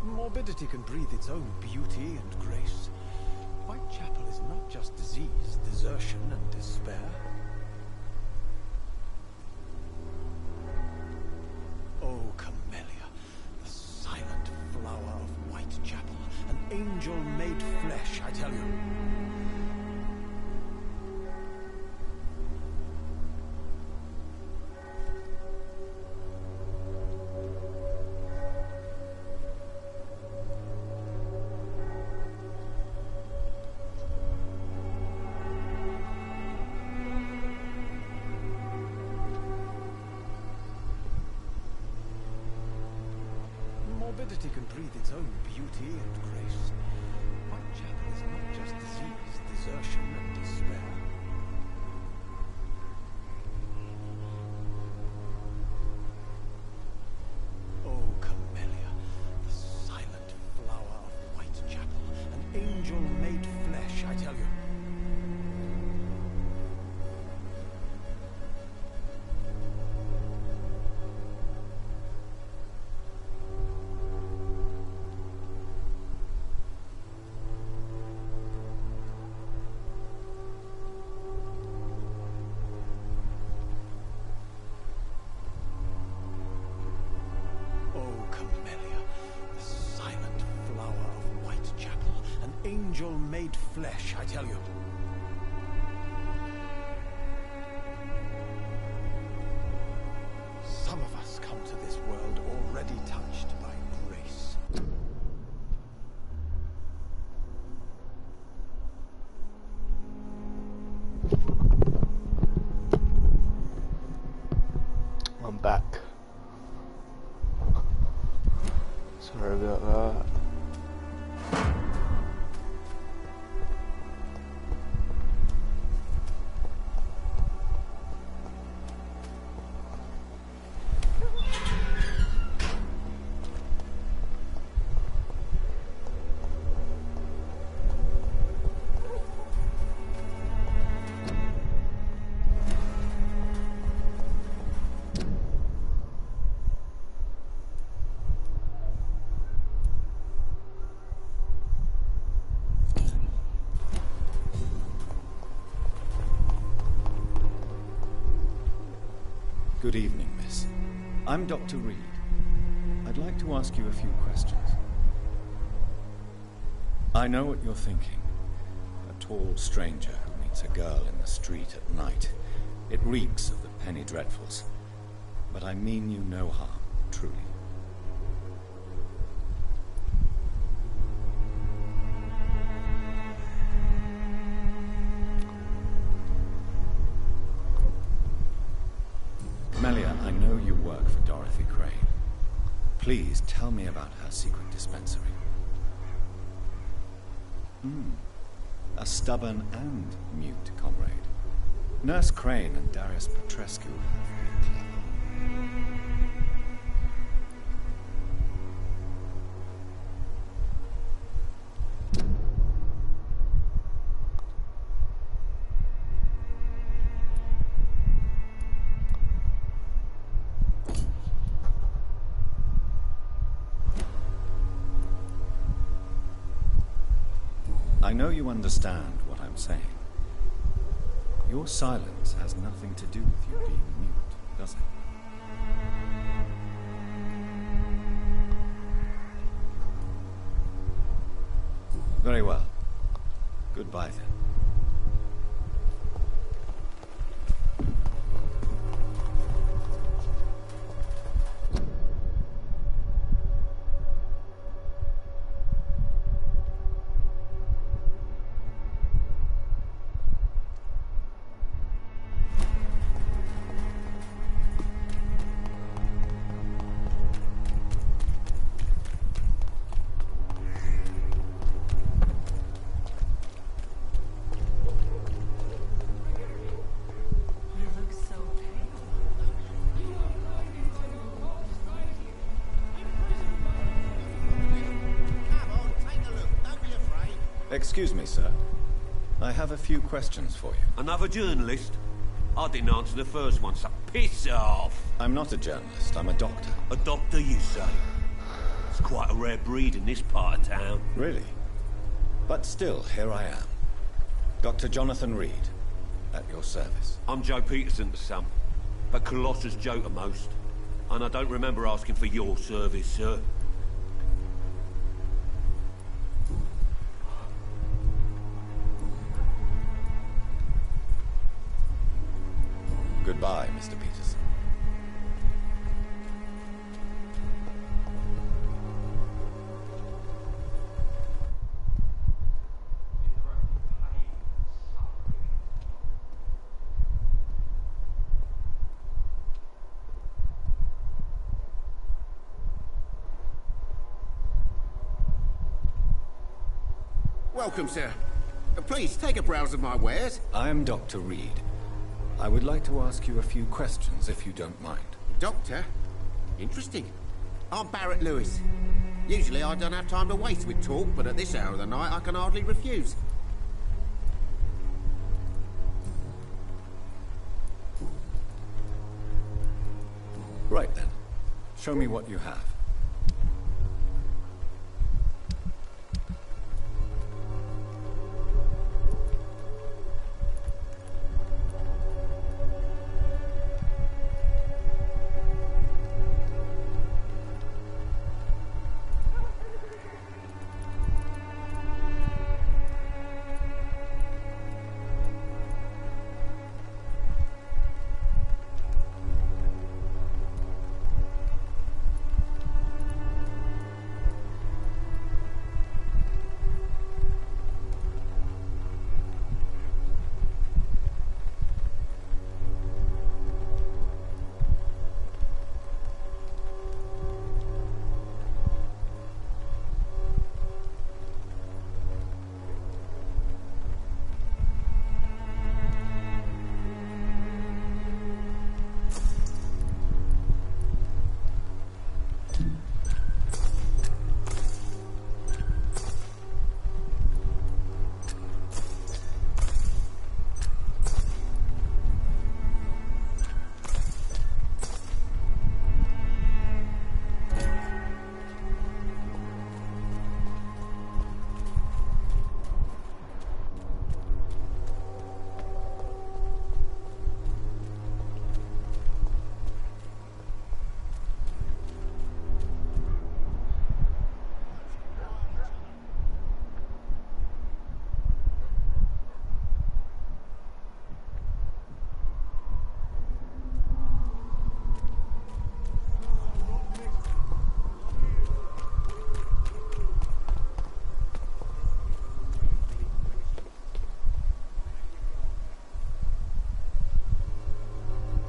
Morbidity can breathe its own beauty and grace. Whitechapel is not just disease, desertion, and despair. Oh, Camellia, the silent flower of Whitechapel, an angel made flesh, I tell you. Morbidity can breathe its own beauty and grace. Whitechapel is not just disease, desertion, and despair. Oh, Camellia, the silent flower of Whitechapel, an angel made flesh, I tell you. Angel made flesh, I tell you. Some of us come to this world already touched by grace. I'm back. Sorry about that. Good evening, miss. I'm Dr. Reed. I'd like to ask you a few questions. I know what you're thinking. A tall stranger who meets a girl in the street at night. It reeks of the penny dreadfuls. But I mean you no harm, truly. Melia, I know you work for Dorothy Crane. Please tell me about her secret dispensary. A stubborn and mute comrade. Nurse Crane and Darius Petrescu have been clever. I know you understand what I'm saying. Your silence has nothing to do with you being mute, does it? Very well. Goodbye then. Excuse me, sir. I have a few questions for you. Another journalist? I didn't answer the first one, so piss off! I'm not a journalist, I'm a doctor. A doctor, you say? It's quite a rare breed in this part of town. Really? But still, here I am. Dr. Jonathan Reed, at your service. I'm Joe Peterson to some, but Colossus Joe to most. And I don't remember asking for your service, sir. Goodbye, Mr. Peterson. Welcome, sir. Please, take a browse of my wares. I am Dr. Reed. I would like to ask you a few questions, if you don't mind. Doctor? Interesting. I'm Barrett Lewis. Usually I don't have time to waste with talk, but at this hour of the night I can hardly refuse. Right then. Show me what you have.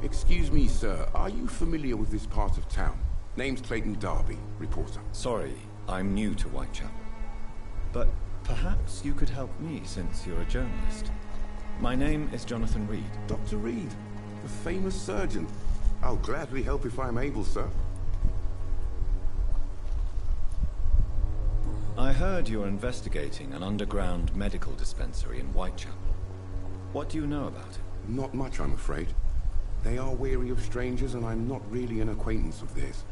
Excuse me, sir. Are you familiar with this part of town? Name's Clayton Darby, reporter. Sorry, I'm new to Whitechapel. But perhaps you could help me since you're a journalist. My name is Jonathan Reed. Dr. Reed, the famous surgeon. I'll gladly help if I'm able, sir. I heard you're investigating an underground medical dispensary in Whitechapel. What do you know about it? Not much, I'm afraid. They are wary of strangers, and I'm not really an acquaintance of theirs.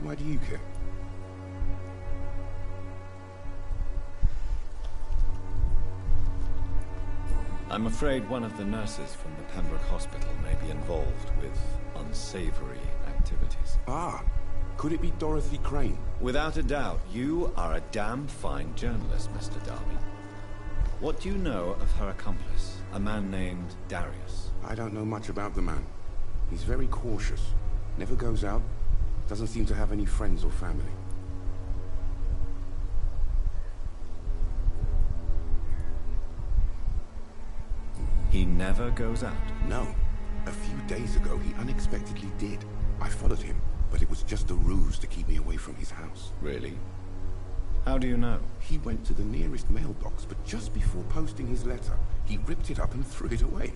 Why do you care? I'm afraid one of the nurses from the Pembroke Hospital may be involved with unsavory activities. Ah, could it be Dorothy Crane? Without a doubt, you are a damn fine journalist, Mr. Darby. What do you know of her accomplice, a man named Darius? I don't know much about the man. He's very cautious. Never goes out. Doesn't seem to have any friends or family. He never goes out? No. A few days ago, he unexpectedly did. I followed him, but it was just a ruse to keep me away from his house. Really? How do you know? He went to the nearest mailbox, but just before posting his letter, he ripped it up and threw it away.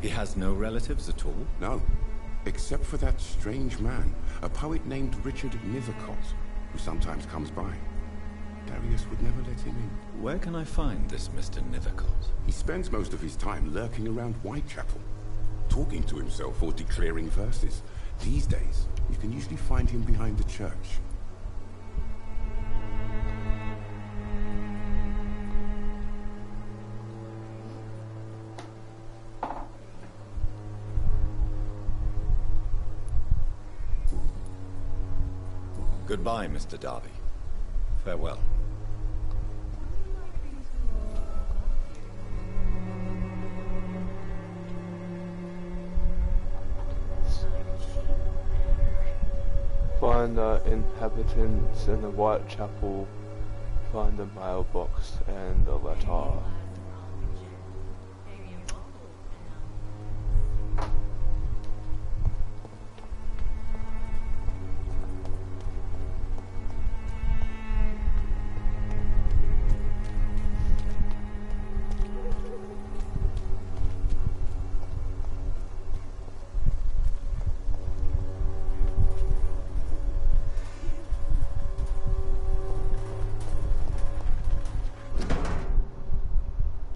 He has no relatives at all? No. Except for that strange man, a poet named Richard Nethercott, who sometimes comes by. Darius would never let him in. Where can I find this Mr. Nethercott? He spends most of his time lurking around Whitechapel, talking to himself or declaring verses. These days, you can usually find him behind the church. Goodbye, Mr. Darby. Farewell. Find the inhabitants in the Whitechapel, find the mailbox and the letter.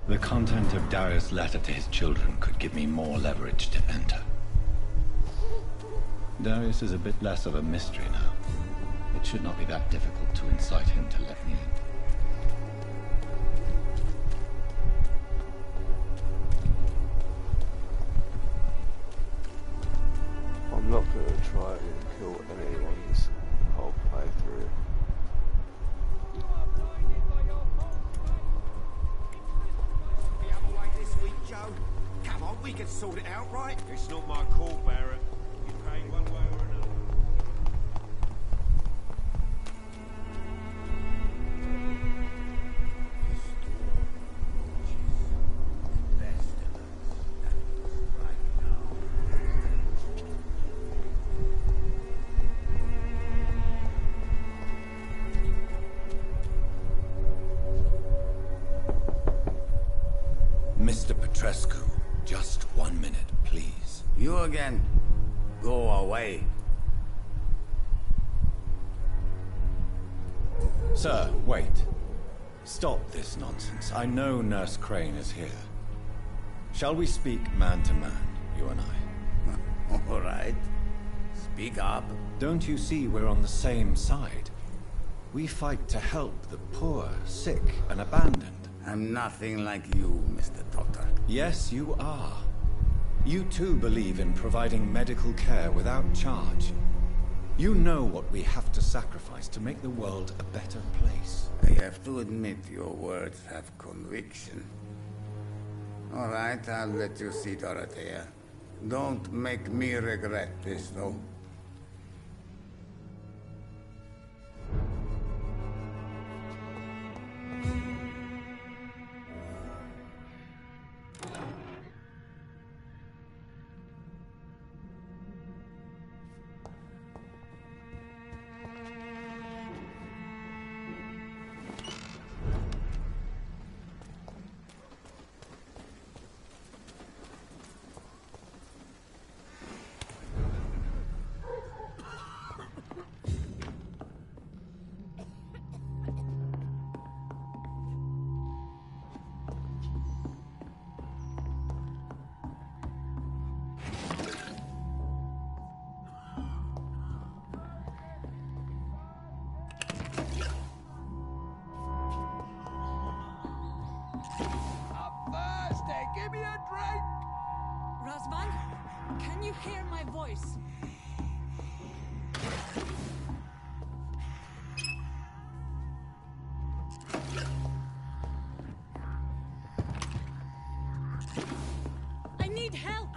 The content of Darius' letter to his children could give me more leverage to enter. Darius is a bit less of a mystery now. It should not be that difficult to incite him to let me in. I'm not going to try and kill anyone this whole playthrough. Come on, we can sort it out, right? It's not my call, Barrett. You pay one way or another. Mr. Petrescu, just 1 minute, please. You again? Go away. Sir, wait. Stop this nonsense. I know Nurse Crane is here. Shall we speak man to man, you and I? All right. Speak up. Don't you see we're on the same side? We fight to help the poor, sick, and abandoned. I'm nothing like you, Mr. Doctor. Yes, you are. You too believe in providing medical care without charge. You know what we have to sacrifice to make the world a better place. I have to admit your words have conviction. All right, I'll let you see, Dorothea. Don't make me regret this, though. Can you hear my voice? I need help!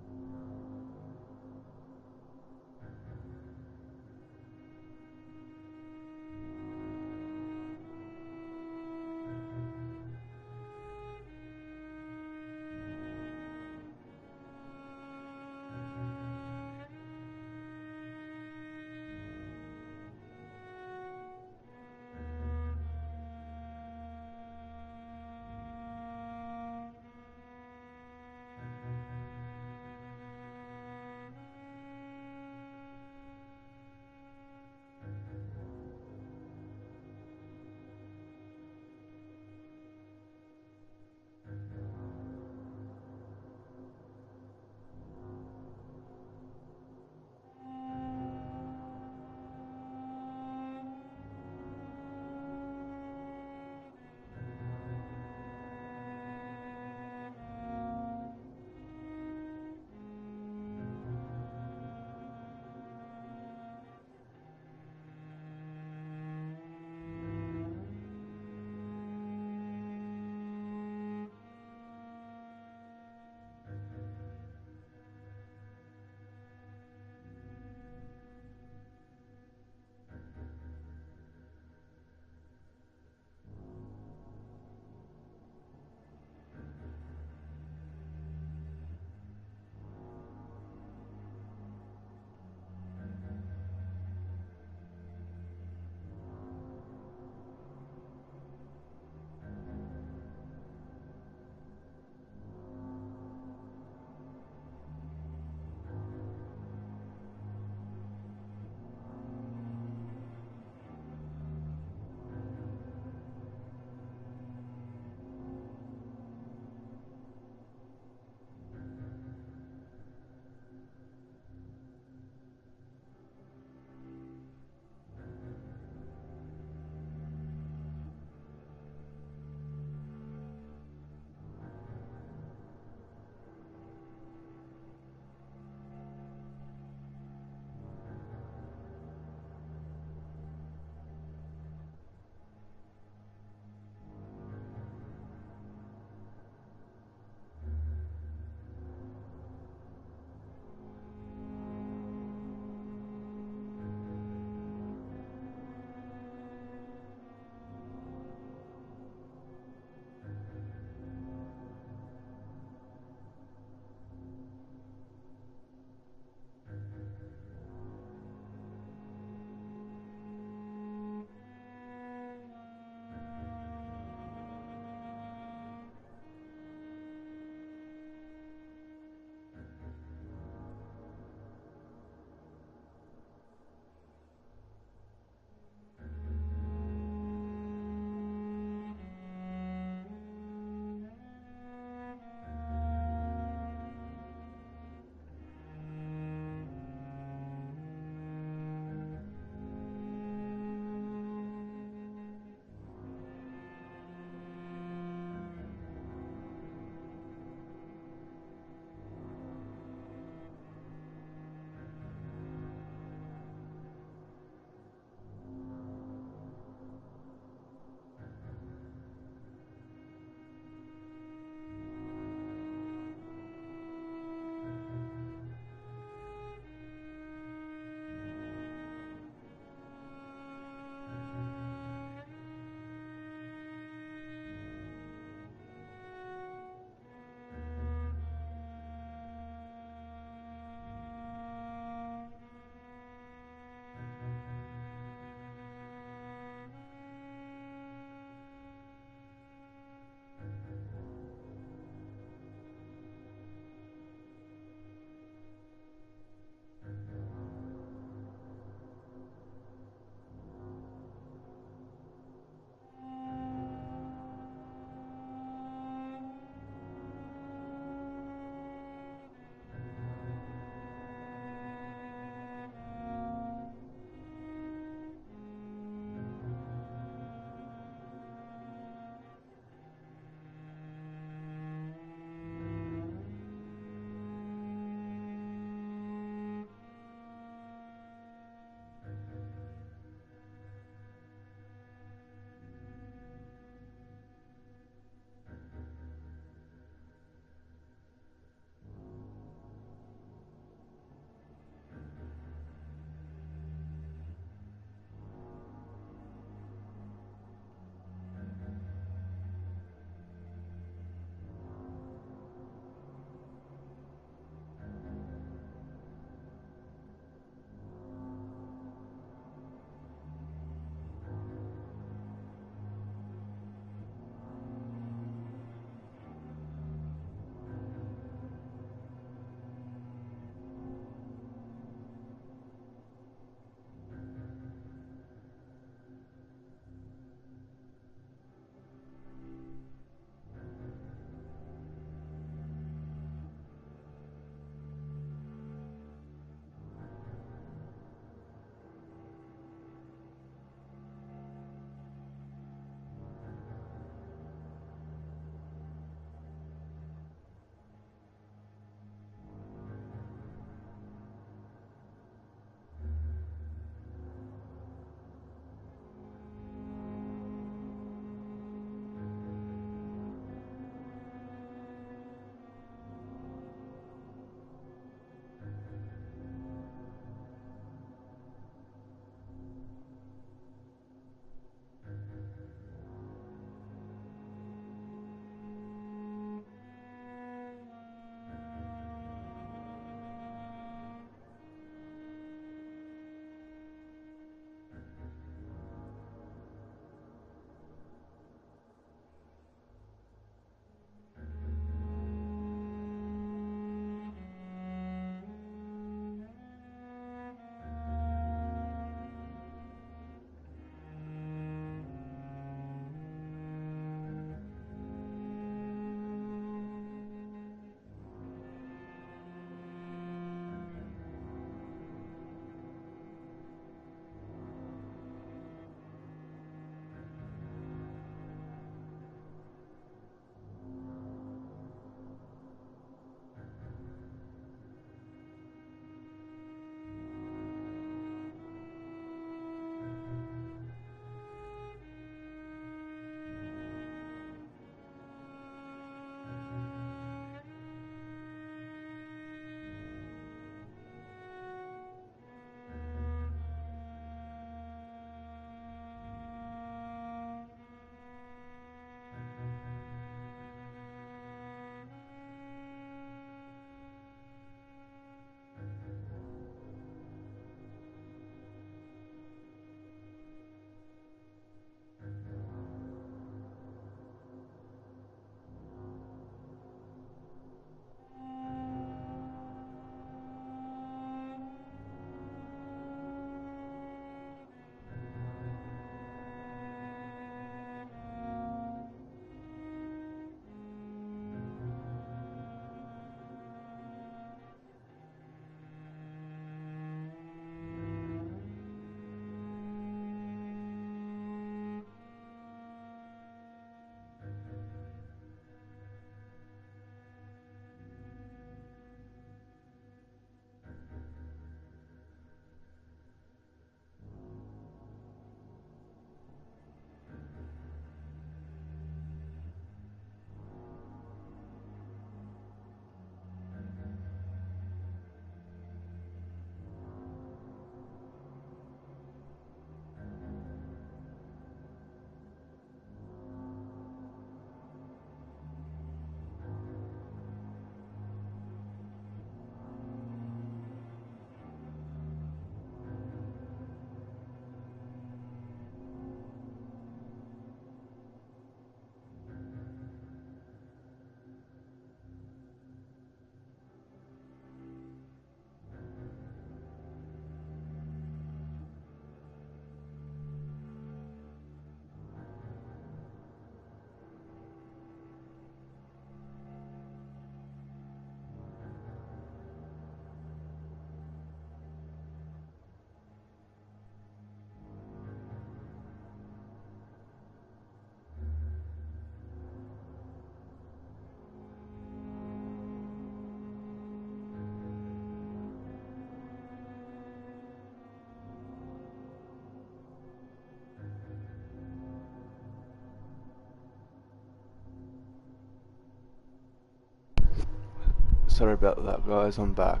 Sorry about that, guys. I'm back.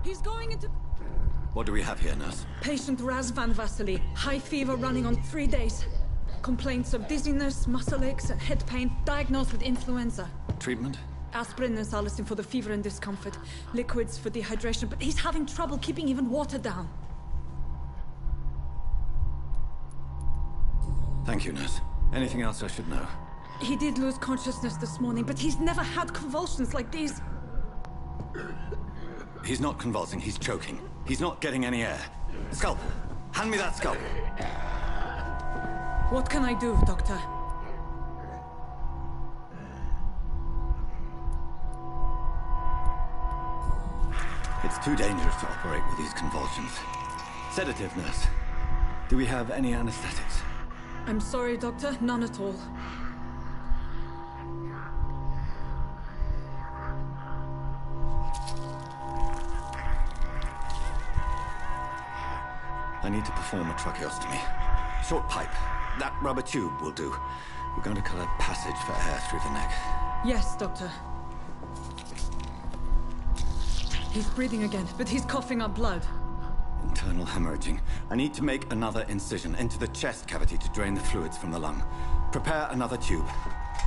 He's going into... What do we have here, nurse? Patient Raz Van Vasily. High fever running on 3 days. Complaints of dizziness, muscle aches, and head pain. Diagnosed with influenza. Treatment? Aspirin and salicin for the fever and discomfort. Liquids for dehydration, but he's having trouble keeping even water down. Thank you, nurse. Anything else I should know? He did lose consciousness this morning, but he's never had convulsions like these. He's not convulsing, he's choking. He's not getting any air. Scalpel! Hand me that scalpel! What can I do, Doctor? It's too dangerous to operate with these convulsions. Sedative, nurse. Do we have any anesthetics? I'm sorry, Doctor. None at all. I need to perform a tracheostomy. Short pipe. That rubber tube will do. We're going to cut a passage for air through the neck. Yes, Doctor. He's breathing again, but he's coughing up blood. Internal hemorrhaging. I need to make another incision into the chest cavity to drain the fluids from the lung. Prepare another tube.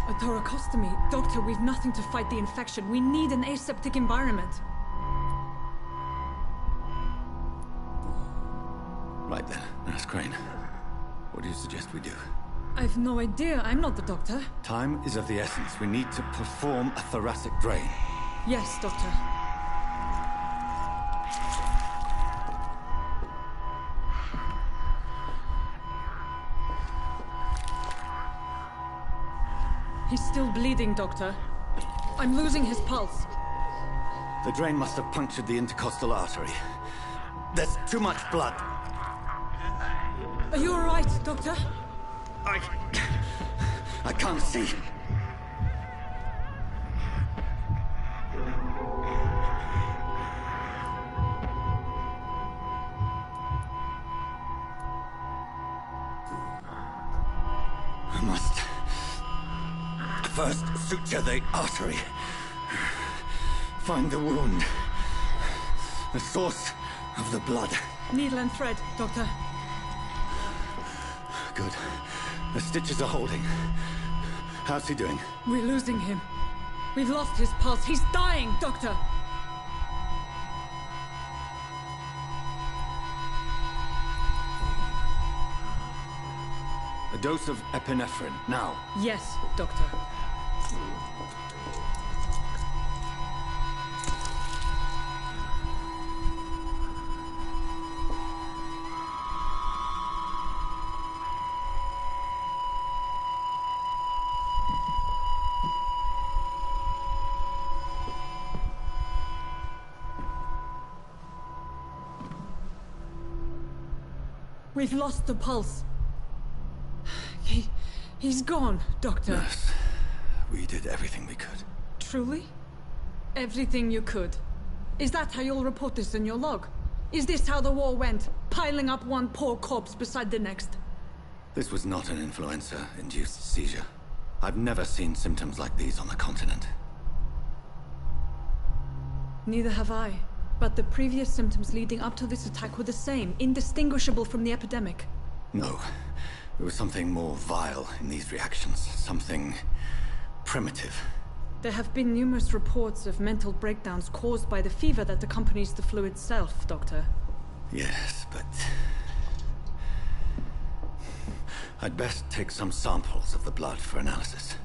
A thoracostomy? Doctor, we've nothing to fight the infection. We need an aseptic environment. Right then, Nurse Crane. What do you suggest we do? I've no idea. I'm not the doctor. Time is of the essence. We need to perform a thoracic drain. Yes, Doctor. He's still bleeding, Doctor. I'm losing his pulse. The drain must have punctured the intercostal artery. There's too much blood. Are you all right, Doctor? I can't see. I must first suture the artery. Find the wound. The source of the blood. Needle and thread, Doctor. Good. The stitches are holding. How's he doing? We're losing him. We've lost his pulse. He's dying, Doctor! A dose of epinephrine, now. Yes, Doctor. We've lost the pulse. He's gone, Doctor. Nurse, we did everything we could. Truly? Everything you could? Is that how you'll report this in your log? Is this how the war went? Piling up one poor corpse beside the next? This was not an influenza-induced seizure. I've never seen symptoms like these on the continent. Neither have I. But the previous symptoms leading up to this attack were the same, indistinguishable from the epidemic. No. There was something more vile in these reactions. Something primitive. There have been numerous reports of mental breakdowns caused by the fever that accompanies the flu itself, Doctor. Yes, but... I'd best take some samples of the blood for analysis.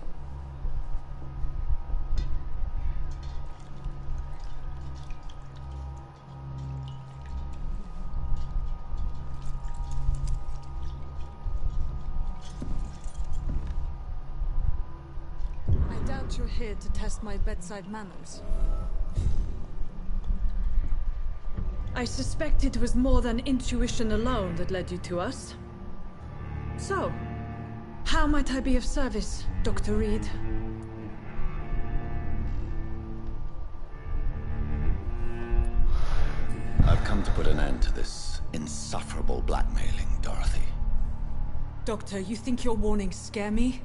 You're here to test my bedside manners. I suspect it was more than intuition alone that led you to us. So, how might I be of service, Dr. Reed? I've come to put an end to this insufferable blackmailing, Dorothy. Doctor, you think your warnings scare me?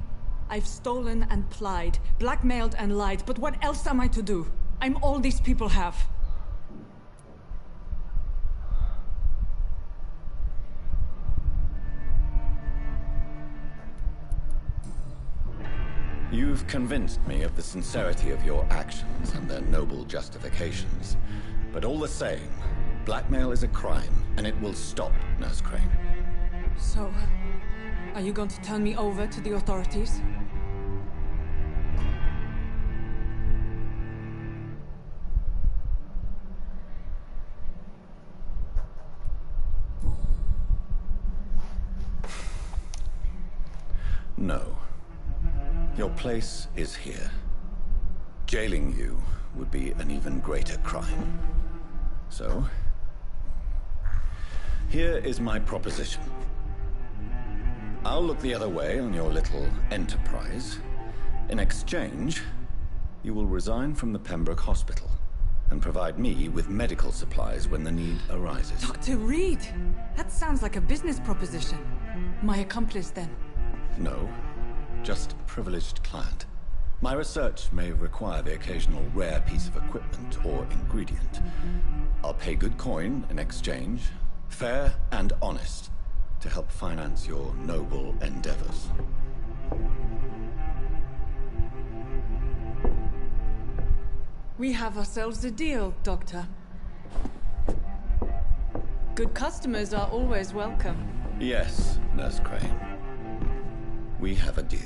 I've stolen and plied, blackmailed and lied, but what else am I to do? I'm all these people have. You've convinced me of the sincerity of your actions and their noble justifications. But all the same, blackmail is a crime, and it will stop, Nurse Crane. So, are you going to turn me over to the authorities? No. Your place is here. Jailing you would be an even greater crime. So, here is my proposition. I'll look the other way on your little enterprise. In exchange, you will resign from the Pembroke Hospital and provide me with medical supplies when the need arises. Dr. Reed! That sounds like a business proposition. My accomplice, then? No, just a privileged client. My research may require the occasional rare piece of equipment or ingredient. I'll pay good coin in exchange, fair and honest, to help finance your noble endeavors. We have ourselves a deal, Doctor. Good customers are always welcome. Yes, Nurse Crane. We have a deal.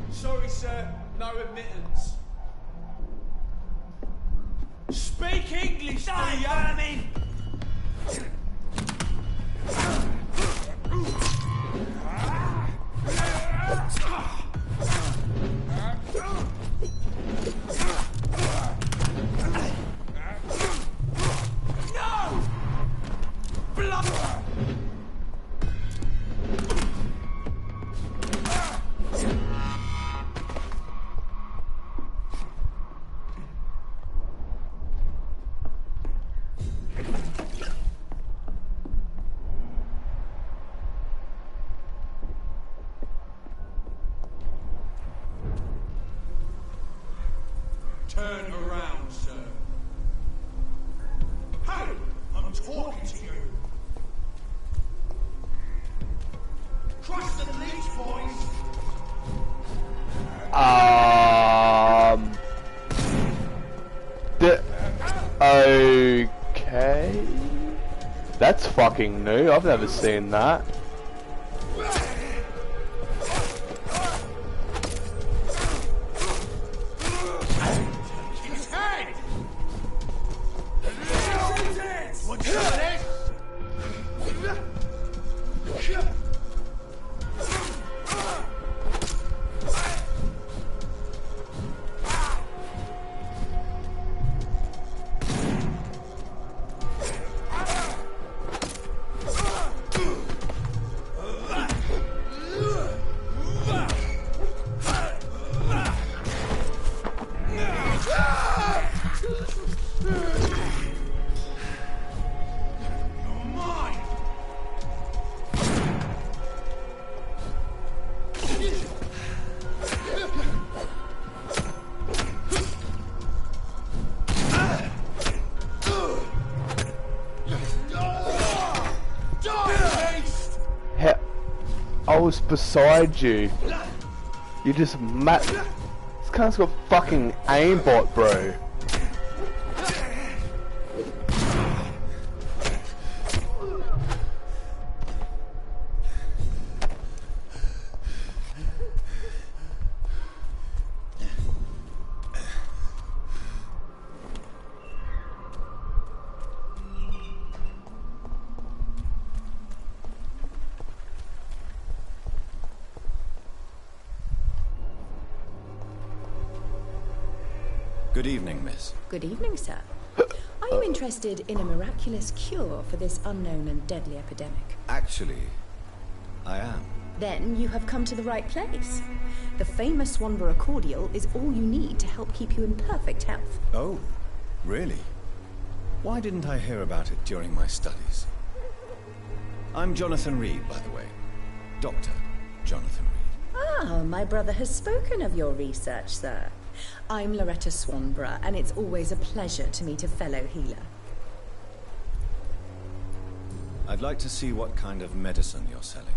Sorry, sir. No admittance. Speak English, do you? No! Blood! Turn around, sir. Hey! I'm talking to you! Cross the leech, boys! Okay. That's fucking new. I've never seen that. His head! Want some of this? I was beside you. You just This cunt's got fucking aimbot, bro. Good evening, miss. Good evening, sir. Are you interested in a miraculous cure for this unknown and deadly epidemic? Actually, I am. Then you have come to the right place. The famous Swanborough cordial is all you need to help keep you in perfect health. Oh, really? Why didn't I hear about it during my studies? I'm Jonathan Reed, by the way. Dr. Jonathan Reed. Ah, my brother has spoken of your research, sir. I'm Loretta Swanborough, and it's always a pleasure to meet a fellow healer. I'd like to see what kind of medicine you're selling.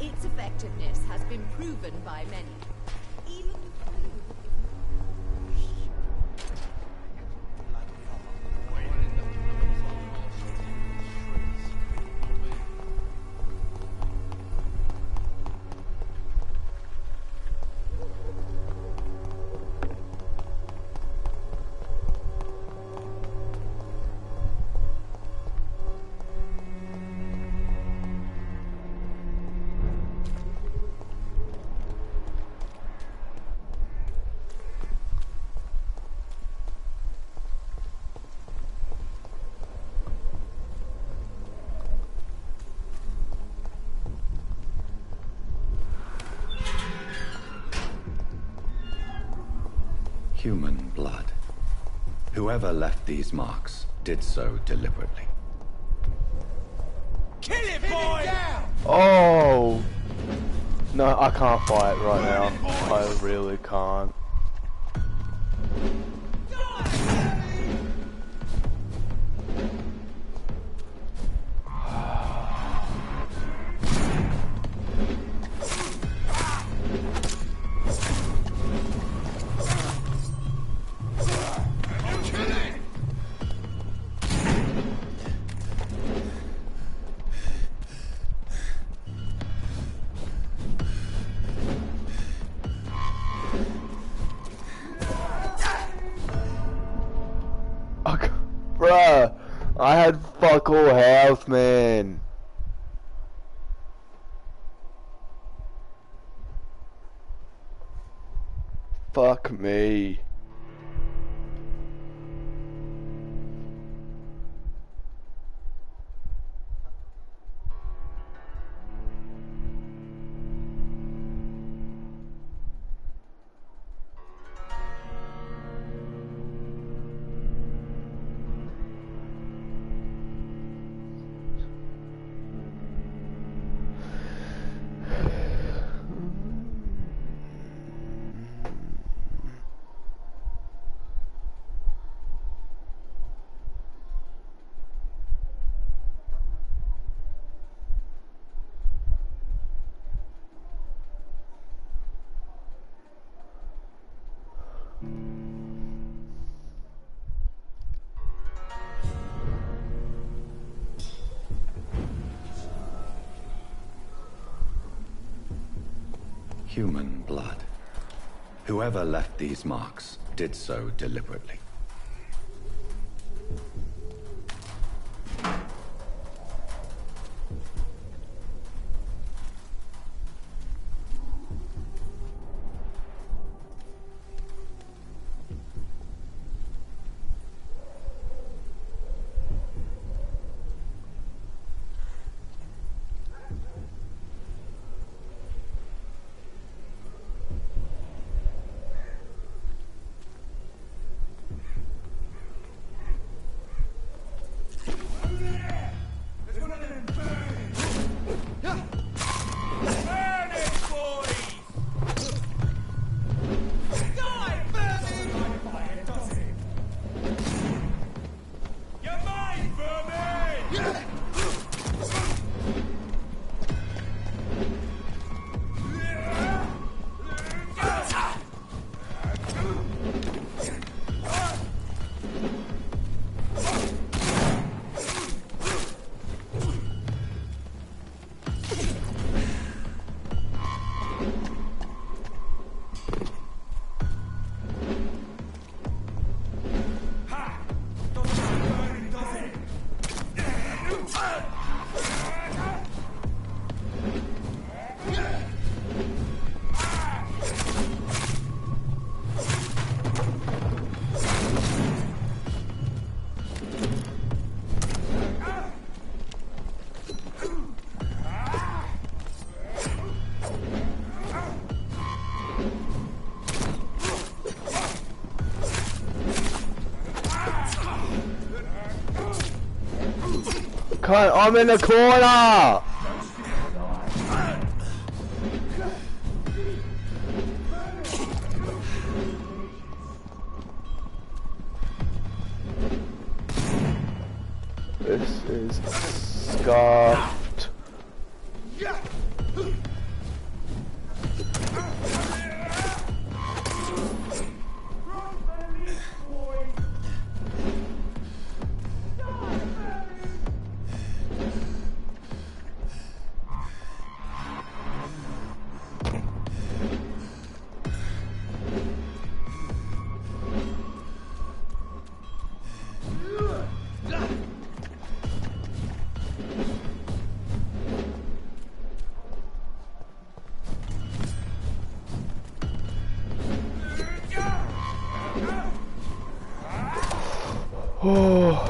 Its effectiveness has been proven by many. Even Human blood. Whoever left these marks did so deliberately. Kill it, boy! Oh! No, I can't fight right now. I really can't. Bruh, I had fuck all health, man. Fuck me. Human blood. Whoever left these marks did so deliberately. can't. I'm in the corner. This is scuffed. Oh.